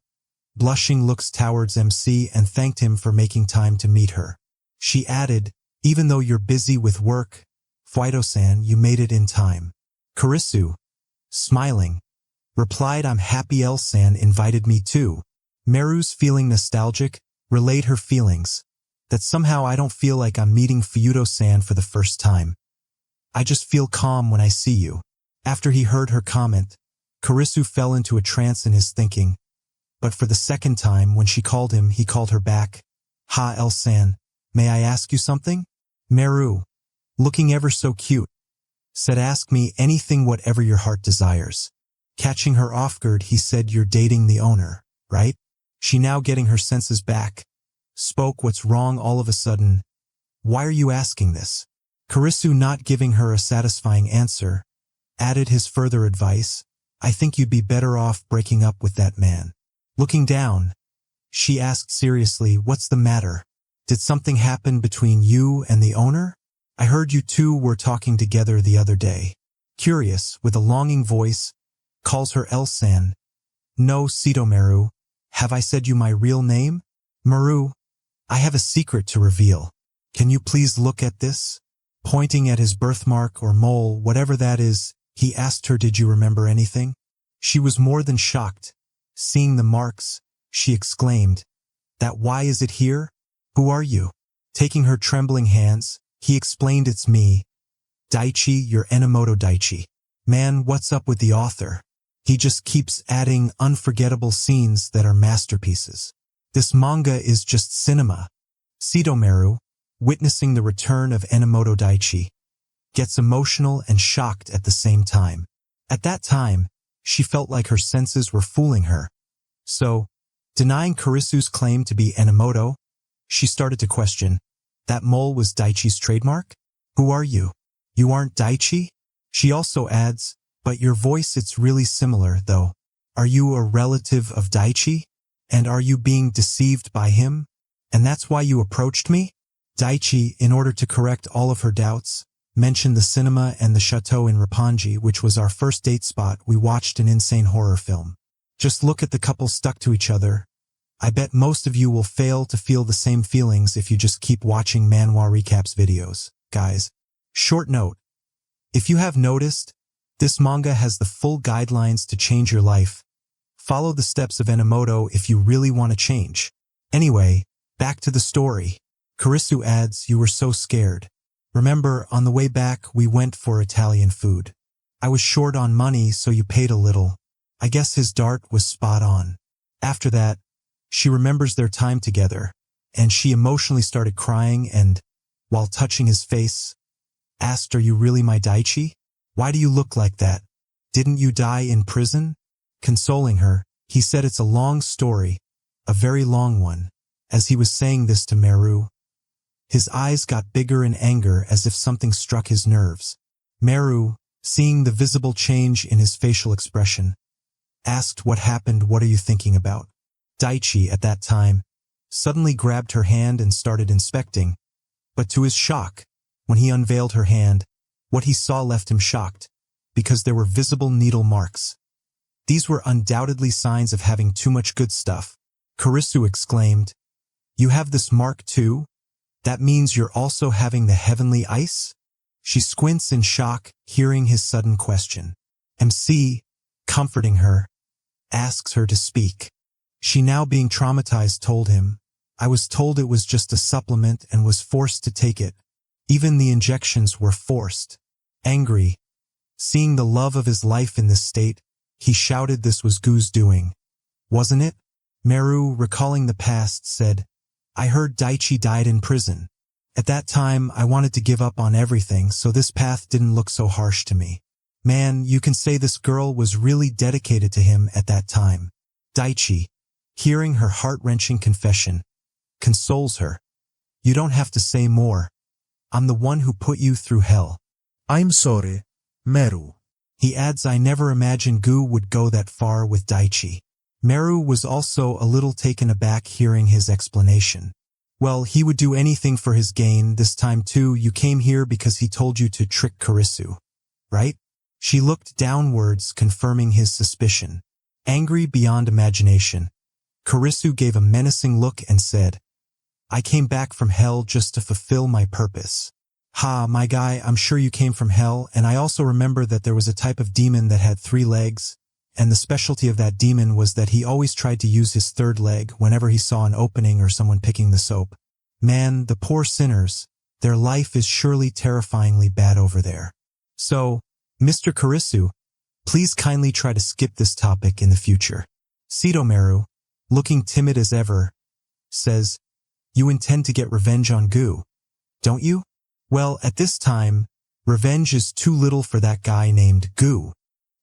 A: blushing, looks towards MC and thanked him for making time to meet her. She added, even though you're busy with work, Fuito-san, you made it in time. Kurisu, smiling, replied, I'm happy L-san invited me too. Meru's feeling nostalgic, relayed her feelings, that somehow I don't feel like I'm meeting Fuito-san for the first time. I just feel calm when I see you. After he heard her comment, Kurisu fell into a trance in his thinking, but for the second time when she called him, he called her back. Ha L-san, may I ask you something? Meru, looking ever so cute, said ask me anything whatever your heart desires. Catching her off guard, he said you're dating the owner, right? She, now getting her senses back, spoke, what's wrong all of a sudden? Why are you asking this? Kurisu, not giving her a satisfying answer, added his further advice, I think you'd be better off breaking up with that man. Looking down, she asked seriously, what's the matter? Did something happen between you and the owner? I heard you two were talking together the other day. Curious, with a longing voice, calls her L-san. No, Sitomeru, have I said you my real name? Meru, I have a secret to reveal. Can you please look at this? Pointing at his birthmark or mole, whatever that is, he asked her, did you remember anything? She was more than shocked. Seeing the marks, she exclaimed, that why is it here? Who are you? Taking her trembling hands, he explained, it's me, Daichi, your Enamot-Daichi. Man, what's up with the author? He just keeps adding unforgettable scenes that are masterpieces. This manga is just cinema. Sitomeru, witnessing the return of Enamot-Daichi, gets emotional and shocked at the same time. At that time, she felt like her senses were fooling her. So, denying Kurisu's claim to be Enomoto, she started to question, that mole was Daichi's trademark? Who are you? You aren't Daichi? She also adds, but your voice, it's really similar, though. Are you a relative of Daichi? And are you being deceived by him? And that's why you approached me? Daichi, in order to correct all of her doubts, mentioned the cinema and the chateau in Roppongi, which was our first date spot. We watched an insane horror film. Just look at the couple stuck to each other. I bet most of you will fail to feel the same feelings if you just keep watching Manhwa RecaP's videos, guys. Short note. If you have noticed, this manga has the full guidelines to change your life. Follow the steps of Enomoto if you really want to change. Anyway, back to the story. Kurisu adds, you were so scared. Remember, on the way back, we went for Italian food. I was short on money, so you paid a little. I guess his dart was spot on. After that, she remembers their time together, and she emotionally started crying and, while touching his face, asked, are you really my Daichi? Why do you look like that? Didn't you die in prison? Consoling her, he said it's a long story, a very long one. As he was saying this to Meru, his eyes got bigger in anger as if something struck his nerves. Meru, seeing the visible change in his facial expression, asked what happened, what are you thinking about? Daichi, at that time, suddenly grabbed her hand and started inspecting, but to his shock, when he unveiled her hand, what he saw left him shocked, because there were visible needle marks. These were undoubtedly signs of having too much good stuff. Kurisu exclaimed, you have this mark too? That means you're also having the heavenly ice? She squints in shock, hearing his sudden question. MC, comforting her, asks her to speak. She, now being traumatized, told him, I was told it was just a supplement and was forced to take it. Even the injections were forced. Angry, seeing the love of his life in this state, he shouted this was Gu's doing. Wasn't it? Meru, recalling the past, said, I heard Daichi died in prison. At that time, I wanted to give up on everything, so this path didn't look so harsh to me. Man, you can say this girl was really dedicated to him at that time. Daichi, hearing her heart-wrenching confession, consoles her. You don't have to say more. I'm the one who put you through hell.
B: I'm sorry, Meru.
A: He adds, I never imagined Gu would go that far with Daichi. Meru was also a little taken aback hearing his explanation. Well, he would do anything for his gain. This time too, you came here because he told you to trick Kurisu, right? She looked downwards, confirming his suspicion. Angry beyond imagination, Kurisu gave a menacing look and said, I came back from hell just to fulfill my purpose. Ha, my guy, I'm sure you came from hell, and I also remember that there was a type of demon that had 3 legs, and the specialty of that demon was that he always tried to use his 3rd leg whenever he saw an opening or someone picking the soap. Man, the poor sinners, their life is surely terrifyingly bad over there. So, Mr. Kurisu, please kindly try to skip this topic in the future. Sitomeru, looking timid as ever, says, You intend to get revenge on Gu, don't you? Well, at this time, revenge is too little for that guy named Gu.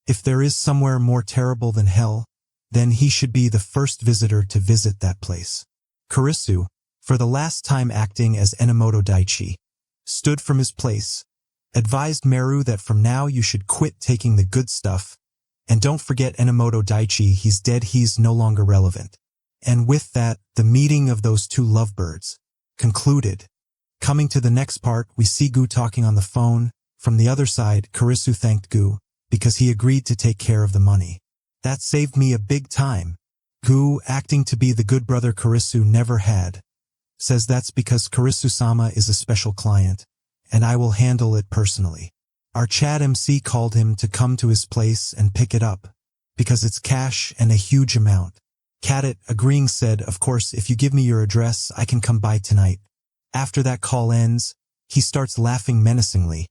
A: If there is somewhere more terrible than hell, then he should be the first visitor to visit that place. Kurisu, for the last time acting as Enamot-Daichi, stood from his place, advised Meru that from now you should quit taking the good stuff, and don't forget Enamot-Daichi, he's dead, he's no longer relevant. And with that, the meeting of those 2 lovebirds concluded. Coming to the next part, we see Gu talking on the phone. From the other side, Kurisu thanked Gu because he agreed to take care of the money. That saved me a big time. Gu, acting to be the good brother Kurisu never had, says that's because Kurisu-sama is a special client, and I will handle it personally. Our Chad MC called him to come to his place and pick it up, because it's cash and a huge amount. Kadit, agreeing, said, of course, if you give me your address, I can come by tonight. After that call ends, he starts laughing menacingly,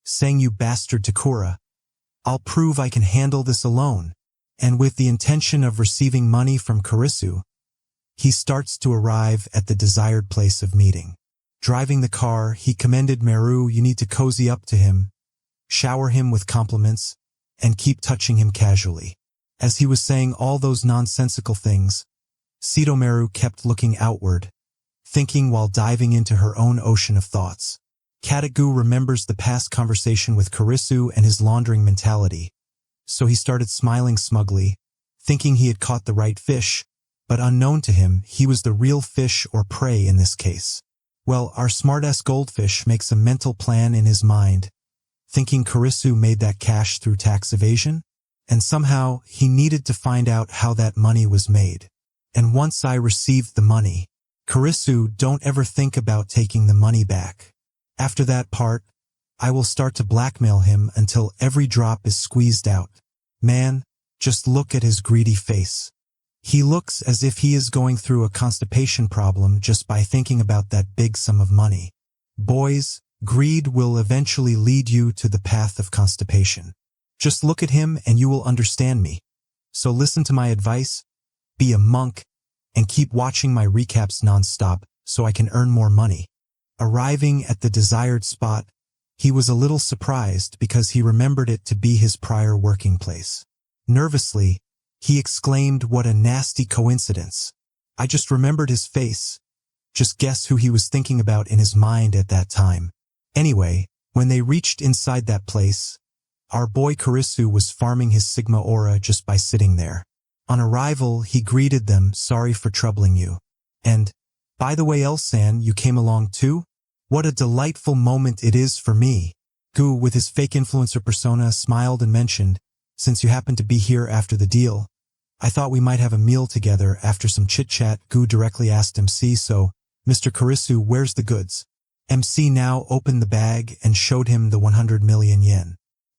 A: saying, You bastard Takura, I'll prove I can handle this alone. And with the intention of receiving money from Kurisu, he starts to arrive at the desired place of meeting. Driving the car, he commended Meru, you need to cozy up to him, shower him with compliments, and keep touching him casually. As he was saying all those nonsensical things, Sitomeru kept looking outward, thinking while diving into her own ocean of thoughts. Katagu remembers the past conversation with Kurisu and his laundering mentality, so he started smiling smugly, thinking he had caught the right fish, but unknown to him, he was the real fish or prey in this case. Well, our smartass goldfish makes a mental plan in his mind, thinking Kurisu made that cash through tax evasion, and somehow he needed to find out how that money was made. And once I received the money, Kurisu, don't ever think about taking the money back. After that part, I will start to blackmail him until every drop is squeezed out. Man, just look at his greedy face. He looks as if he is going through a constipation problem just by thinking about that big sum of money. Boys, greed will eventually lead you to the path of constipation. Just look at him and you will understand me. So listen to my advice, be a monk, and keep watching my recaps non-stop so I can earn more money. Arriving at the desired spot, he was a little surprised because he remembered it to be his prior working place. Nervously, he exclaimed, what a nasty coincidence. I just remembered his face. Just guess who he was thinking about in his mind at that time. Anyway, when they reached inside that place, our boy Kurisu was farming his Sigma aura just by sitting there. On arrival, he greeted them, sorry for troubling you. And, by the way, Elsan, you came along too? What a delightful moment it is for me. Gu, with his fake influencer persona, smiled and mentioned, since you happen to be here after the deal, I thought we might have a meal together. After some chit-chat, Gu directly asked MC, so, Mr. Kurisu, where's the goods? MC now opened the bag and showed him the 100 million yen.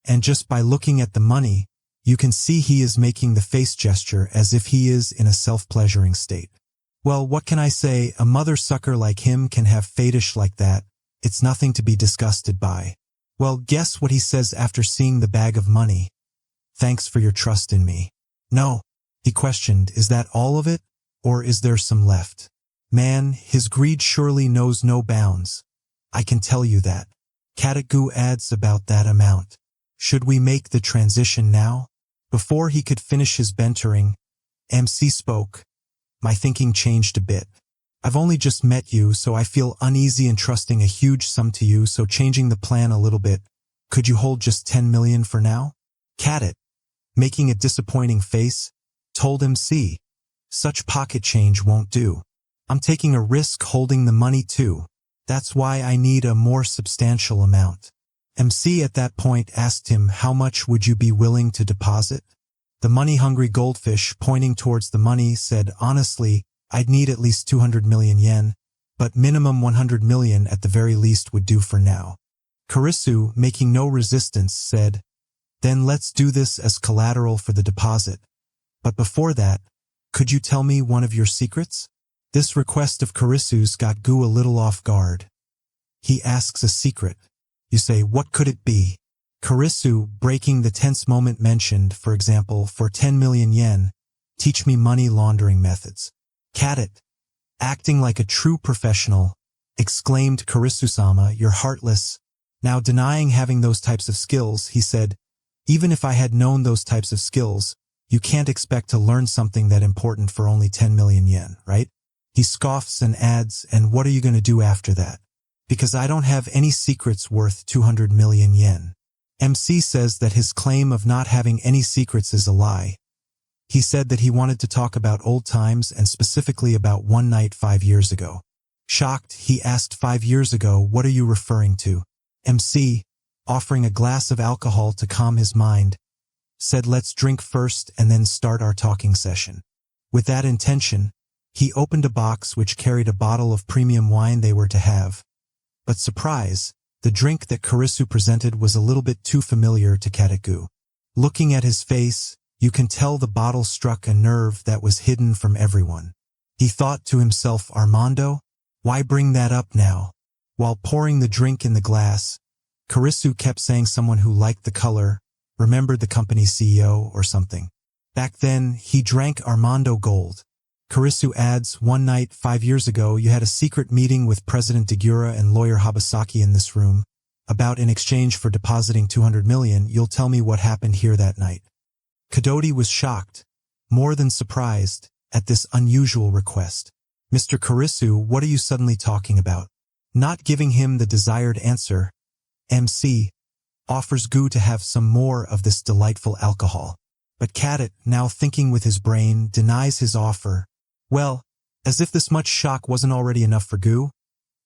A: And just by looking at the money, you can see he is making the face gesture as if he is in a self-pleasuring state. Well, what can I say? A mother sucker like him can have fetish like that. It's nothing to be disgusted by. Well, guess what he says after seeing the bag of money? Thanks for your trust in me. No, he questioned, is that all of it, or is there some left? Man, his greed surely knows no bounds. I can tell you that. Katagu adds about that amount. Should we make the transition now? Before he could finish his bentering, MC spoke. My thinking changed a bit. I've only just met you, so I feel uneasy entrusting a huge sum to you, so changing the plan a little bit. Could you hold just 10 million for now? Cadet, making a disappointing face, told MC. Such pocket change won't do. I'm taking a risk holding the money too. That's why I need a more substantial amount. MC at that point asked him, how much would you be willing to deposit? The money-hungry goldfish, pointing towards the money, said, honestly, I'd need at least 200 million yen, but minimum 100 million at the very least would do for now. Kurisu, making no resistance, said, then let's do this as collateral for the deposit. But before that, could you tell me one of your secrets? This request of Kurisu's got Gu a little off guard. He asks a secret. You say, what could it be? Kurisu, breaking the tense moment, mentioned, for example, for 10 million yen, teach me money laundering methods. Cadet, acting like a true professional, exclaimed Kurisu-sama, you're heartless. Now denying having those types of skills, he said, even if I had known those types of skills, you can't expect to learn something that important for only 10 million yen, right? He scoffs and adds, and what are you going to do after that? Because I don't have any secrets worth 200 million yen. MC says that his claim of not having any secrets is a lie. He said that he wanted to talk about old times and specifically about one night 5 years ago. Shocked, he asked, 5 years ago, what are you referring to? MC, offering a glass of alcohol to calm his mind, said let's drink first and then start our talking session. With that intention, he opened a box which carried a bottle of premium wine they were to have. But surprise, the drink that Kurisu presented was a little bit too familiar to Kateku. Looking at his face, you can tell the bottle struck a nerve that was hidden from everyone. He thought to himself, Armando? Why bring that up now? While pouring the drink in the glass, Kurisu kept saying someone who liked the color, remembered the company's CEO or something. Back then, he drank Armando Gold. Kurisu adds, one night 5 years ago you had a secret meeting with President Degura and lawyer Habasaki in this room, about in exchange for depositing 200 million, you'll tell me what happened here that night. Kadoti was shocked, more than surprised, at this unusual request. Mr. Kurisu, what are you suddenly talking about? Not giving him the desired answer, MC offers Gu to have some more of this delightful alcohol. But Cadet, now thinking with his brain, denies his offer. Well, as if this much shock wasn't already enough for Gu,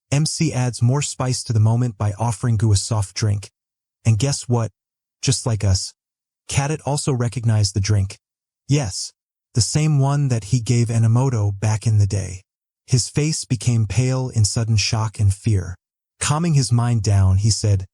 A: MC adds more spice to the moment by offering Gu a soft drink. And guess what? Just like us, Cadet also recognized the drink. Yes, the same one that he gave Enomoto back in the day. His face became pale in sudden shock and fear. Calming his mind down, he said,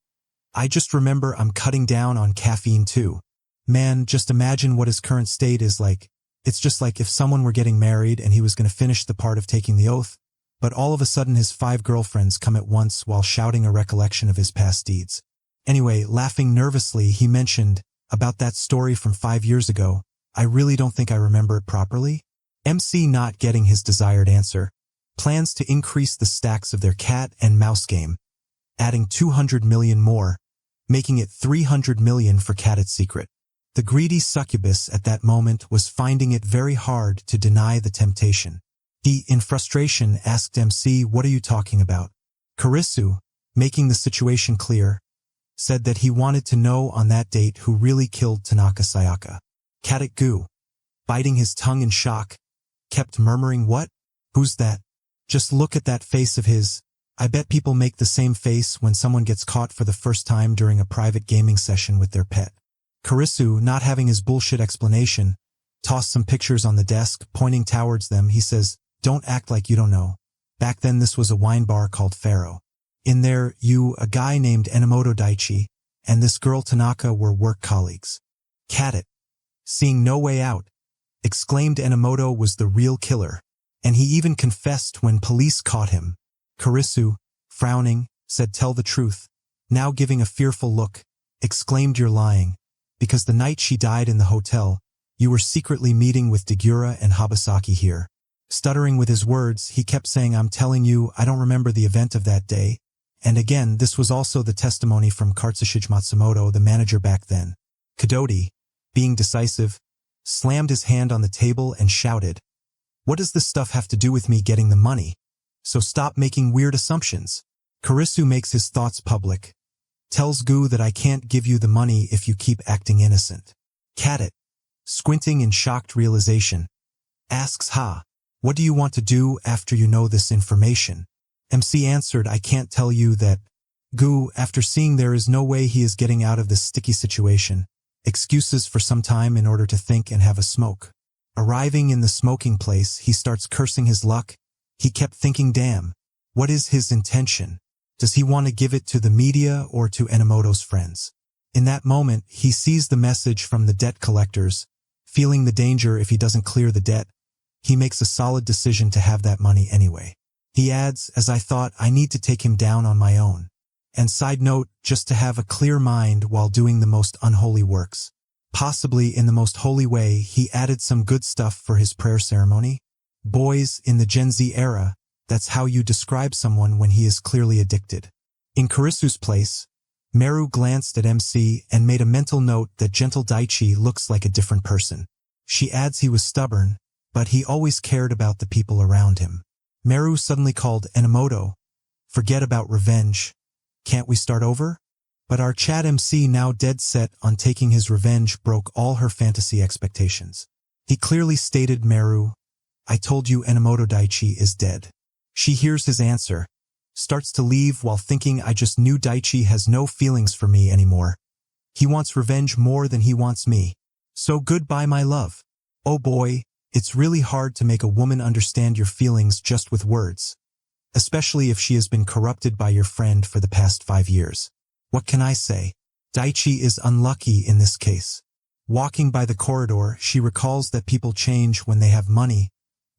A: I just remember I'm cutting down on caffeine too. Man, just imagine what his current state is like. It's just like if someone were getting married and he was going to finish the part of taking the oath, but all of a sudden his 5 girlfriends come at once while shouting a recollection of his past deeds. Anyway, laughing nervously, he mentioned, about that story from 5 years ago, I really don't think I remember it properly. MC, not getting his desired answer, plans to increase the stacks of their cat and mouse game, adding 200 million more, making it 300 million for Cat's secret. The greedy succubus at that moment was finding it very hard to deny the temptation. He, in frustration, asked MC, what are you talking about? Kurisu, making the situation clear, said that he wanted to know on that date who really killed Tanaka Sayaka. Kateku, biting his tongue in shock, kept murmuring, what? Who's that? Just look at that face of his. I bet people make the same face when someone gets caught for the first time during a private gaming session with their pet. Kurisu, not having his bullshit explanation, tossed some pictures on the desk, pointing towards them. He says, don't act like you don't know. Back then this was a wine bar called Pharaoh. In there, you, a guy named Enamot-Daichi, and this girl Tanaka were work colleagues. Cadet, seeing no way out, exclaimed Enomoto was the real killer, and he even confessed when police caught him. Kurisu, frowning, said tell the truth, now giving a fearful look, exclaimed you're lying, because the night she died in the hotel, you were secretly meeting with Degura and Habasaki here. Stuttering with his words, he kept saying I'm telling you, I don't remember the event of that day, and again this was also the testimony from Katsushige Matsumoto, the manager back then. Kadoti, being decisive, slammed his hand on the table and shouted, "What does this stuff have to do with me getting the money? So stop making weird assumptions." Kurisu makes his thoughts public, tells Gu that I can't give you the money if you keep acting innocent. Kadit, squinting in shocked realization, asks Ha, "What do you want to do after you know this information?" MC answered, "I can't tell you that." Gu, after seeing there is no way he is getting out of this sticky situation, excuses for some time in order to think and have a smoke. Arriving in the smoking place, he starts cursing his luck. He kept thinking, damn, what is his intention? Does he want to give it to the media or to Enomoto's friends? In that moment, he sees the message from the debt collectors. Feeling the danger if he doesn't clear the debt, he makes a solid decision to have that money anyway. He adds, "As I thought, I need to take him down on my own. And side note, just to have a clear mind while doing the most unholy works." Possibly in the most holy way, he added some good stuff for his prayer ceremony. Boys, in the Gen Z era, that's how you describe someone when he is clearly addicted. In Kurisu's place, Meru glanced at MC and made a mental note that gentle Daichi looks like a different person. She adds he was stubborn, but he always cared about the people around him. Meru suddenly called Enamoto, "Forget about revenge. Can't we start over?" But our Chad MC, now dead set on taking his revenge, broke all her fantasy expectations. He clearly stated, "Meru, I told you Enamot-Daichi is dead." She hears his answer, starts to leave while thinking, "I just knew Daichi has no feelings for me anymore. He wants revenge more than he wants me. So goodbye, my love." Oh boy, it's really hard to make a woman understand your feelings just with words, especially if she has been corrupted by your friend for the past 5 years. What can I say? Daichi is unlucky in this case. Walking by the corridor, she recalls that people change when they have money.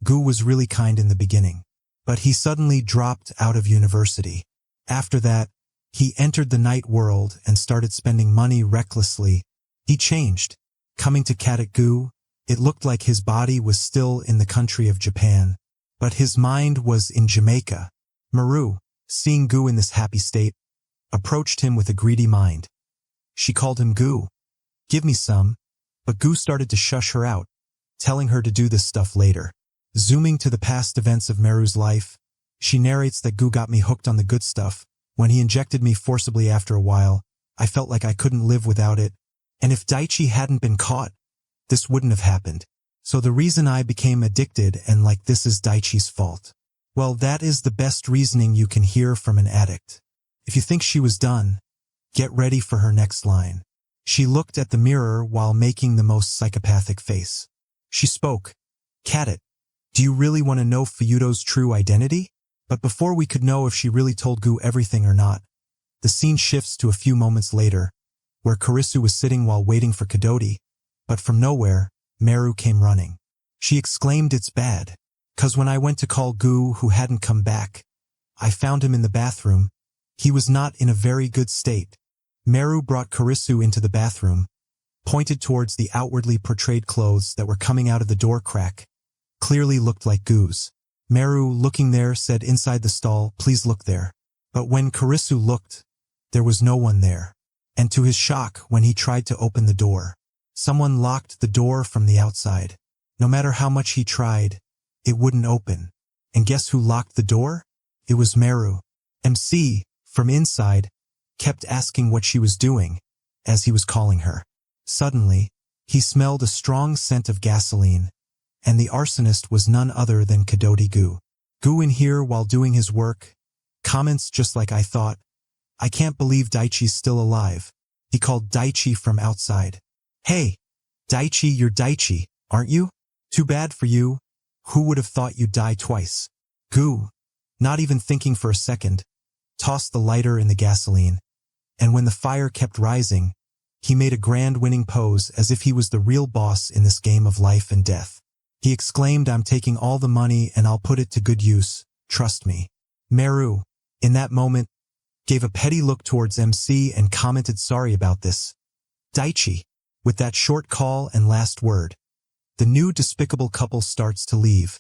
A: Gu was really kind in the beginning, but he suddenly dropped out of university. After that, he entered the night world and started spending money recklessly. He changed. Coming to Gu, it looked like his body was still in the country of Japan, but his mind was in Jamaica. Meru, seeing Gu in this happy state, approached him with a greedy mind. She called him, "Gu, give me some," but Gu started to shush her out, telling her to do this stuff later. Zooming to the past events of Meru's life, she narrates that Gu got me hooked on the good stuff. When he injected me forcibly after a while, I felt like I couldn't live without it. And if Daichi hadn't been caught, this wouldn't have happened. So the reason I became addicted and like this is Daichi's fault. Well, that is the best reasoning you can hear from an addict. If you think she was done, get ready for her next line. She looked at the mirror while making the most psychopathic face. She spoke, "Kadit, do you really want to know Fuyuto's true identity?" But before we could know if she really told Gu everything or not, the scene shifts to a few moments later, where Kurisu was sitting while waiting for Kadoti, but from nowhere, Meru came running. She exclaimed, "It's bad. 'Cause when I went to call Gu, who hadn't come back, I found him in the bathroom. He was not in a very good state." Meru brought Kurisu into the bathroom, pointed towards the outwardly portrayed clothes that were coming out of the door crack. Clearly looked like Gu's. Meru, looking there, said inside the stall, "Please look there." But when Kurisu looked, there was no one there. And to his shock, when he tried to open the door, someone locked the door from the outside. No matter how much he tried, it wouldn't open. And guess who locked the door? It was Meru. MC, from inside, kept asking what she was doing, as he was calling her. Suddenly, he smelled a strong scent of gasoline, and the arsonist was none other than Kadoti Gu. Gu in here while doing his work, comments just like I thought, "I can't believe Daichi's still alive." He called Daichi from outside. "Hey, Daichi, you're Daichi, aren't you? Too bad for you. Who would have thought you'd die twice?" Gu, not even thinking for a second, tossed the lighter in the gasoline, and when the fire kept rising, he made a grand winning pose as if he was the real boss in this game of life and death. He exclaimed, "I'm taking all the money and I'll put it to good use, trust me." Meru, in that moment, gave a petty look towards MC and commented, "Sorry about this, Daichi." With that short call and last word, the new despicable couple starts to leave,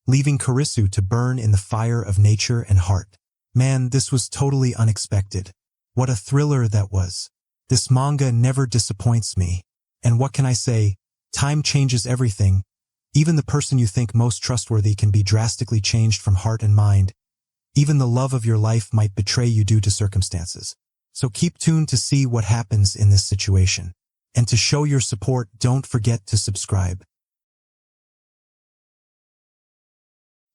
A: leaving Kurisu to burn in the fire of nature and heart. Man, this was totally unexpected. What a thriller that was. This manga never disappoints me. And what can I say? Time changes everything. Even the person you think most trustworthy can be drastically changed from heart and mind. Even the love of your life might betray you due to circumstances. So keep tuned to see what happens in this situation. And to show your support, don't forget to subscribe.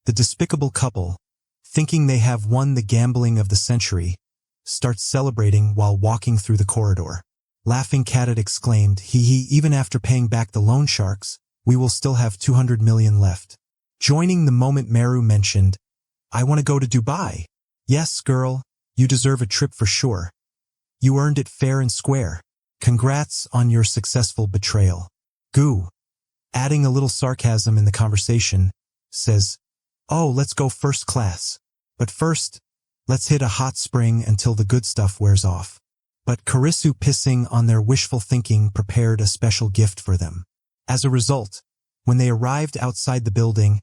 A: The despicable couple, thinking they have won the gambling of the century, starts celebrating while walking through the corridor. Laughing Cadet exclaimed, "Hee, even after paying back the loan sharks, we will still have 200 million left." Joining the moment, Meru mentioned, "I want to go to Dubai." "Yes, girl, you deserve a trip for sure. You earned it fair and square. Congrats on your successful betrayal." Gu, adding a little sarcasm in the conversation, says, "Oh, let's go first class. But first, let's hit a hot spring until the good stuff wears off." But Karisu, pissing on their wishful thinking, prepared a special gift for them. As a result, when they arrived outside the building,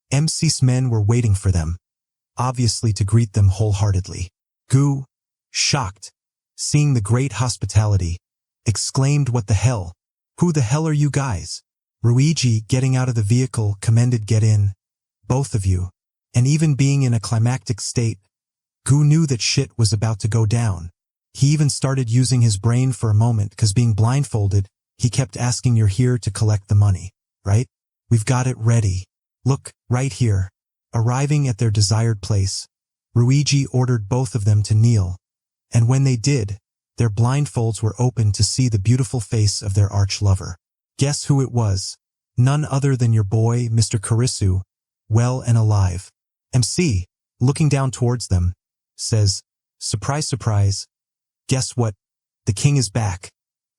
A: MC's men were waiting for them, obviously to greet them wholeheartedly. Gu, shocked, seeing the great hospitality, exclaimed, "What the hell? Who the hell are you guys?" Ruiji, getting out of the vehicle, commended, "Get in, both of you." And even being in a climactic state, Gu knew that shit was about to go down. He even started using his brain for a moment, because being blindfolded, he kept asking, "You're here to collect the money, right? We've got it ready. Look, right here." Arriving at their desired place, Ruiji ordered both of them to kneel, and when they did, their blindfolds were opened to see the beautiful face of their arch-lover. Guess who it was? None other than your boy, Mr. Karisu, well and alive. MC, looking down towards them, says, "Surprise, surprise. Guess what? The king is back.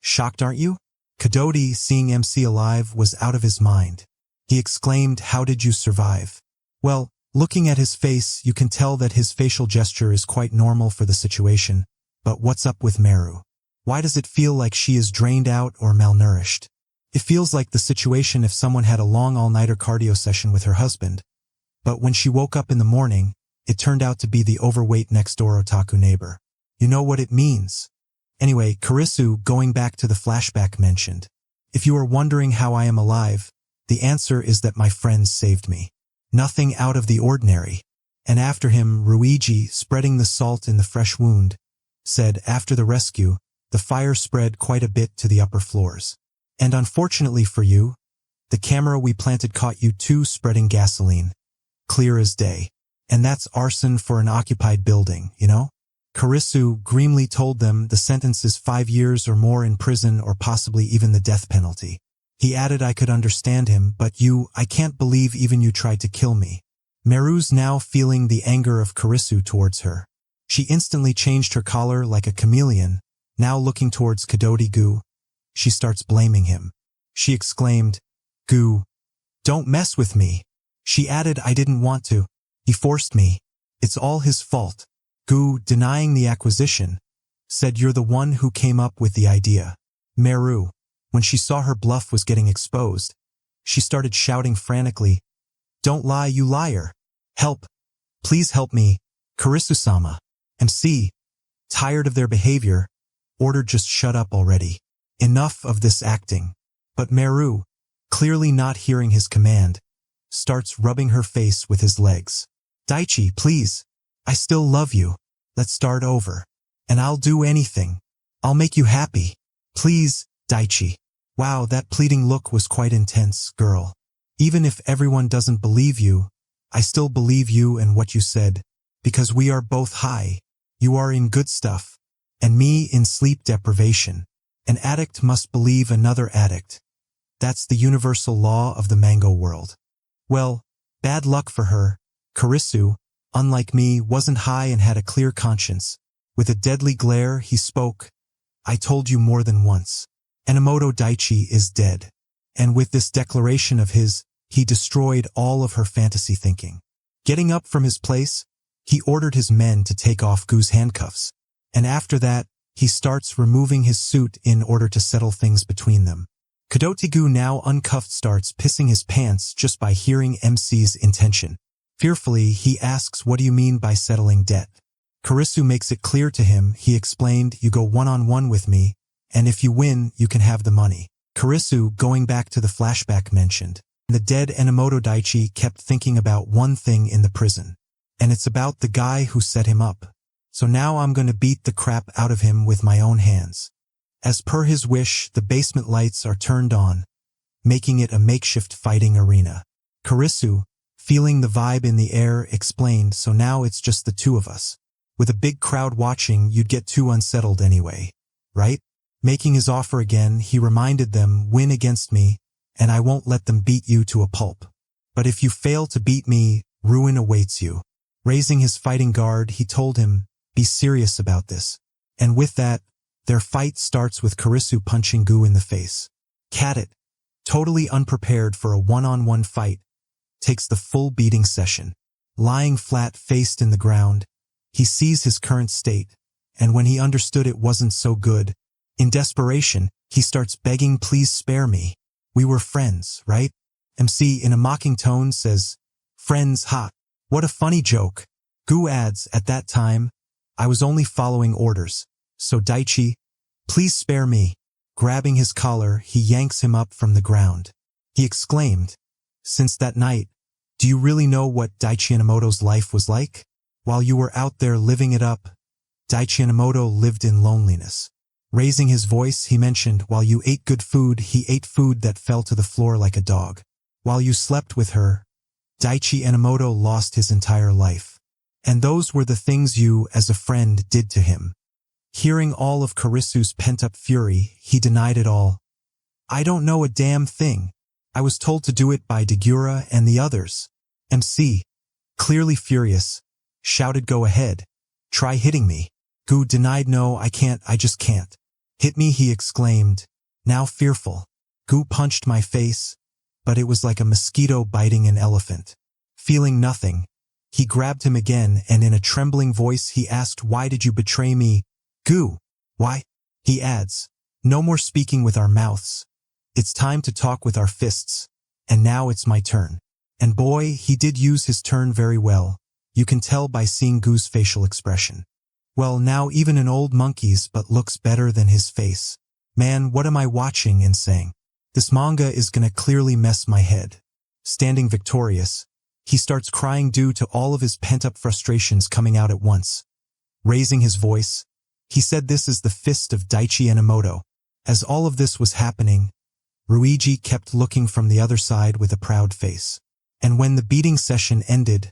A: Shocked, aren't you?" Kadoti, seeing MC alive, was out of his mind. He exclaimed, "How did you survive?" Well, looking at his face, you can tell that his facial gesture is quite normal for the situation. But what's up with Meru? Why does it feel like she is drained out or malnourished? It feels like the situation if someone had a long all-nighter cardio session with her husband. But when she woke up in the morning, it turned out to be the overweight next-door otaku neighbor. You know what it means. Anyway, Karisu, going back to the flashback, mentioned, "If you are wondering how I am alive, the answer is that my friends saved me. Nothing out of the ordinary." And after him, Ruiji, spreading the salt in the fresh wound, said, "After the rescue, the fire spread quite a bit to the upper floors. And unfortunately for you, the camera we planted caught you too, spreading gasoline. Clear as day. And that's arson for an occupied building, you know?" Karisu grimly told them the sentence is 5 years or more in prison, or possibly even the death penalty. He added, "I could understand him, but I can't believe even you tried to kill me." Meru's now feeling the anger of Karisu towards her. She instantly changed her color like a chameleon, now looking towards Kadoti Gu. She starts blaming him. She exclaimed, "Gu, don't mess with me." She added, "I didn't want to. He forced me. It's all his fault." Gu, denying the accusation, said, "You're the one who came up with the idea." Meru, when she saw her bluff was getting exposed, she started shouting frantically, "Don't lie, you liar. Help. Please help me. Karisu-sama." MC, tired of their behavior, ordered, "Just shut up already. Enough of this acting." But Meru, clearly not hearing his command, starts rubbing her face with his legs. "Daichi, please. I still love you. Let's start over. And I'll do anything. I'll make you happy. Please, Daichi." Wow, that pleading look was quite intense, girl. "Even if everyone doesn't believe you, I still believe you and what you said, because we are both high. You are in good stuff, and me in sleep deprivation. An addict must believe another addict. That's the universal law of the manga world." Well, bad luck for her. Karisu, unlike me, wasn't high and had a clear conscience. With a deadly glare, he spoke, "I told you more than once. Enamot-Daichi is dead." And with this declaration of his, he destroyed all of her fantasy thinking. Getting up from his place, he ordered his men to take off Gu's handcuffs. And after that, he starts removing his suit in order to settle things between them. Kadoti Gu, now uncuffed, starts pissing his pants just by hearing MC's intention. Fearfully, he asks, "What do you mean by settling debt?" Karisu makes it clear to him. He explained, "You go one-on-one with me, and if you win, you can have the money. Karisu, going back to the flashback mentioned, the dead Enamot-Daichi kept thinking about one thing in the prison. And it's about the guy who set him up. So now I'm gonna beat the crap out of him with my own hands. As per his wish, the basement lights are turned on, making it a makeshift fighting arena. Karisu, feeling the vibe in the air, explained, so now it's just the two of us. With a big crowd watching, you'd get too unsettled anyway, right? Making his offer again, he reminded them, win against me, and I won't let them beat you to a pulp. But if you fail to beat me, ruin awaits you. Raising his fighting guard, he told him, be serious about this. And with that, their fight starts with Karisu punching Gu in the face. Kadet, totally unprepared for a one-on-one fight, takes the full beating session. Lying flat-faced in the ground, he sees his current state, and when he understood it wasn't so good, in desperation, he starts begging, please spare me. We were friends, right? MC, in a mocking tone, says, friends, ha. What a funny joke. Gu adds, at that time, I was only following orders, so Daichi, please spare me. Grabbing his collar, he yanks him up from the ground. He exclaimed, since that night, do you really know what Daichi Enomoto's life was like? While you were out there living it up, Daichi Enomoto lived in loneliness. Raising his voice, he mentioned, while you ate good food, he ate food that fell to the floor like a dog. While you slept with her, Daichi Enomoto lost his entire life. And those were the things you, as a friend, did to him. Hearing all of Karisu's pent-up fury, he denied it all. I don't know a damn thing. I was told to do it by Dagura and the others. MC, clearly furious, shouted, go ahead. Try hitting me. Gu denied, no, I can't, I just can't. Hit me, he exclaimed, now fearful. Gu punched my face, but it was like a mosquito biting an elephant. Feeling nothing, he grabbed him again, and in a trembling voice he asked, why did you betray me? Gu, why? He adds, no more speaking with our mouths. It's time to talk with our fists. And now it's my turn. And boy, he did use his turn very well. You can tell by seeing Gu's facial expression. Well, now even an old monkey's but looks better than his face. Man, what am I watching and saying? This manga is gonna clearly mess my head. Standing victorious, he starts crying due to all of his pent-up frustrations coming out at once. Raising his voice, he said, this is the fist of Daichi Enomoto. As all of this was happening, Ruiji kept looking from the other side with a proud face. And when the beating session ended,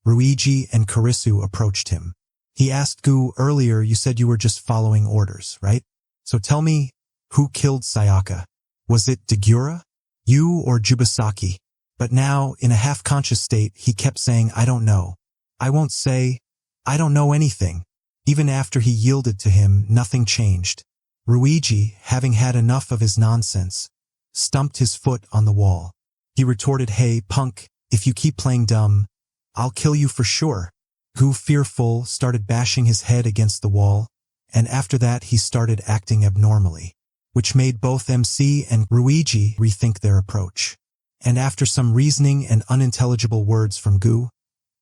A: Ruiji and Karisu approached him. He asked, Gu, earlier you said you were just following orders, right? So tell me, who killed Sayaka? Was it Dagura, you, or Jubasaki? But now, in a half-conscious state, he kept saying, I don't know. I won't say, I don't know anything. Even after he yielded to him, nothing changed. Ruiji, having had enough of his nonsense, stumped his foot on the wall. He retorted, hey, punk, if you keep playing dumb, I'll kill you for sure. Gu, fearful, started bashing his head against the wall, and after that he started acting abnormally, which made both MC and Ruiji rethink their approach. And after some reasoning and unintelligible words from Gu,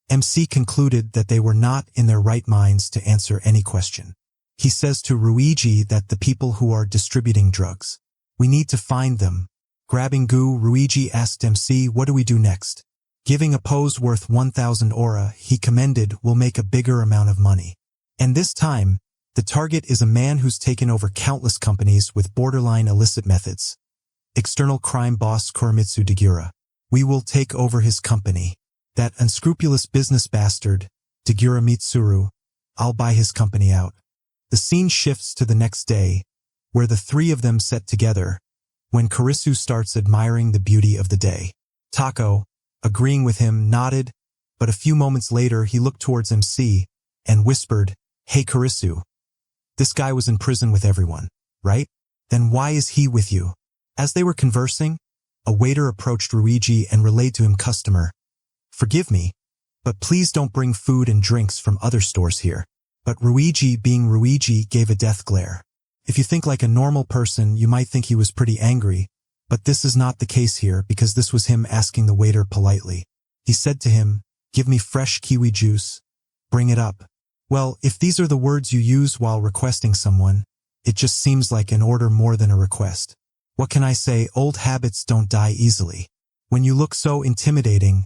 A: MC concluded that they were not in their right minds to answer any question. He says to Ruiji that the people who are distributing drugs, we need to find them. Grabbing Gu, Ruiji asked MC, what do we do next? Giving a pose worth 1,000 aura, he commended, will make a bigger amount of money. And this time, the target is a man who's taken over countless companies with borderline illicit methods. External crime boss Kuramitsu Dagura. We will take over his company. That unscrupulous business bastard, Dagura Mitsuru, I'll buy his company out. The scene shifts to the next day, where the three of them sit together, when Karisu starts admiring the beauty of the day. Tako, agreeing with him, nodded, but a few moments later he looked towards MC and whispered, hey Karisu, this guy was in prison with everyone, right? Then why is he with you? As they were conversing, a waiter approached Ruiji and relayed to him, customer, forgive me, but please don't bring food and drinks from other stores here. But Ruiji, being Ruiji, gave a death glare. If you think like a normal person, you might think he was pretty angry, but this is not the case here because this was him asking the waiter politely. He said to him, give me fresh kiwi juice, bring it up. Well, if these are the words you use while requesting someone, it just seems like an order more than a request. What can I say? Old habits don't die easily. When you look so intimidating,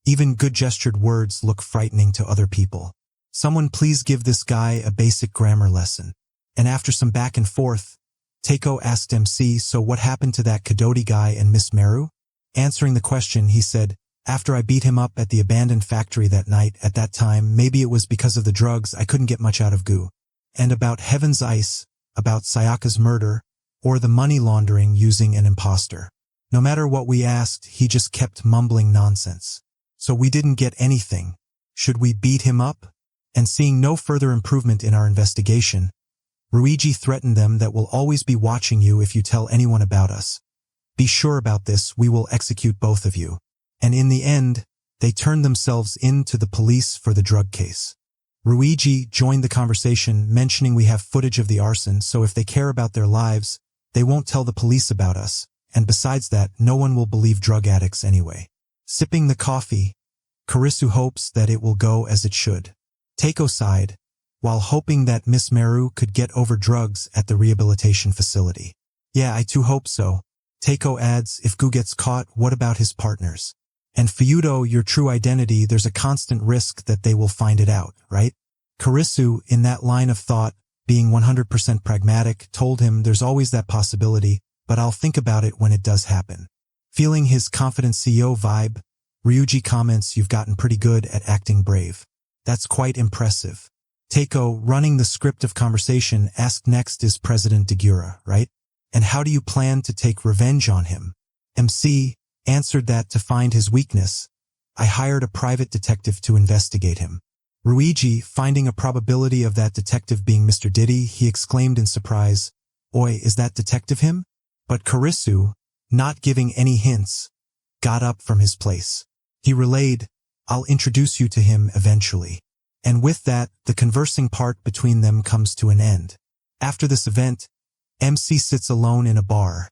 A: even good-gestured words look frightening to other people. Someone please give this guy a basic grammar lesson. And after some back and forth, Takeo asked MC, so what happened to that Kadoti guy and Miss Meru? Answering the question, he said, after I beat him up at the abandoned factory that night, at that time, maybe it was because of the drugs, I couldn't get much out of Gu. And about Heaven's Ice, about Sayaka's murder, or the money laundering using an imposter. No matter what we asked, he just kept mumbling nonsense. So we didn't get anything. Should we beat him up? And seeing no further improvement in our investigation, Ryuji threatened them that we'll always be watching you if you tell anyone about us. Be sure about this, we will execute both of you. And in the end, they turned themselves in to the police for the drug case. Ryuji joined the conversation, mentioning we have footage of the arson, so if they care about their lives, they won't tell the police about us, and besides that, no one will believe drug addicts anyway. Sipping the coffee, Kurisu hopes that it will go as it should. Takeo sighed, while hoping that Miss Meru could get over drugs at the rehabilitation facility. Yeah, I too hope so. Takeo adds, if Gu gets caught, what about his partners? And Feudo, your true identity, there's a constant risk that they will find it out, right? Kurisu, in that line of thought, being 100% pragmatic, told him there's always that possibility, but I'll think about it when it does happen. Feeling his confident CEO vibe, Ryuji comments, you've gotten pretty good at acting brave. That's quite impressive. Takeo, running the script of conversation, asked next is President Degura, right? And how do you plan to take revenge on him? MC answered that to find his weakness, I hired a private detective to investigate him. Ryuji, finding a probability of that detective being Mr. Diddy, he exclaimed in surprise, Oi, is that detective him? But Kurisu, not giving any hints, got up from his place. He relayed, I'll introduce you to him eventually. And with that, the conversing part between them comes to an end. After this event, MC sits alone in a bar.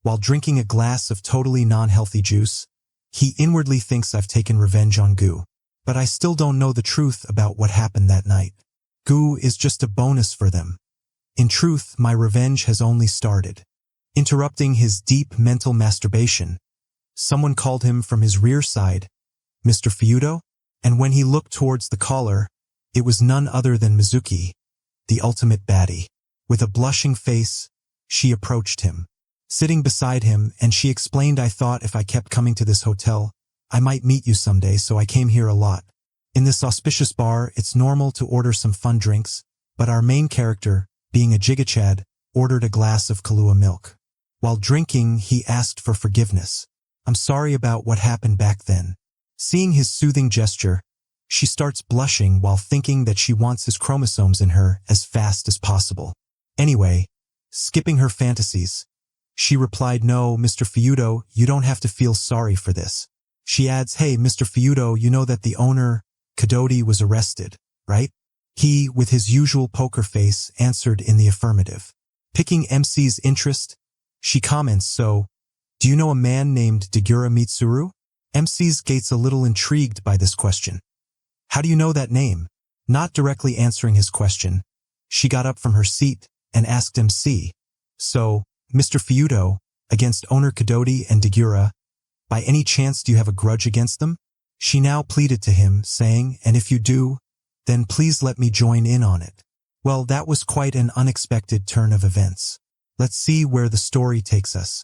A: While drinking a glass of totally non-healthy juice, he inwardly thinks I've taken revenge on Gu. But I still don't know the truth about what happened that night. Gu is just a bonus for them. In truth, my revenge has only started. Interrupting his deep mental masturbation, someone called him from his rear side, Mr. Feudo, and when he looked towards the caller, it was none other than Mizuki, the ultimate baddie. With a blushing face, she approached him. Sitting beside him, and she explained, I thought if I kept coming to this hotel, I might meet you someday, so I came here a lot. In this auspicious bar, it's normal to order some fun drinks, but our main character, being a Jigachad, ordered a glass of Kahlua milk. While drinking, he asked for forgiveness. I'm sorry about what happened back then. Seeing his soothing gesture, she starts blushing while thinking that she wants his chromosomes in her as fast as possible. Anyway, skipping her fantasies, she replied, no, Mr. Feudo, you don't have to feel sorry for this. She adds, hey, Mr. Feudo, you know that the owner, Kadoti, was arrested, right? He, with his usual poker face, answered in the affirmative. Picking MC's interest, she comments, so, do you know a man named Degura Mitsuru? MC's gets a little intrigued by this question. How do you know that name? Not directly answering his question, she got up from her seat and asked MC, so, Mr. Feudo, against owner Kadoti and Degura, by any chance do you have a grudge against them? She now pleaded to him, saying, and if you do, then please let me join in on it. Well, that was quite an unexpected turn of events. Let's see where the story takes us.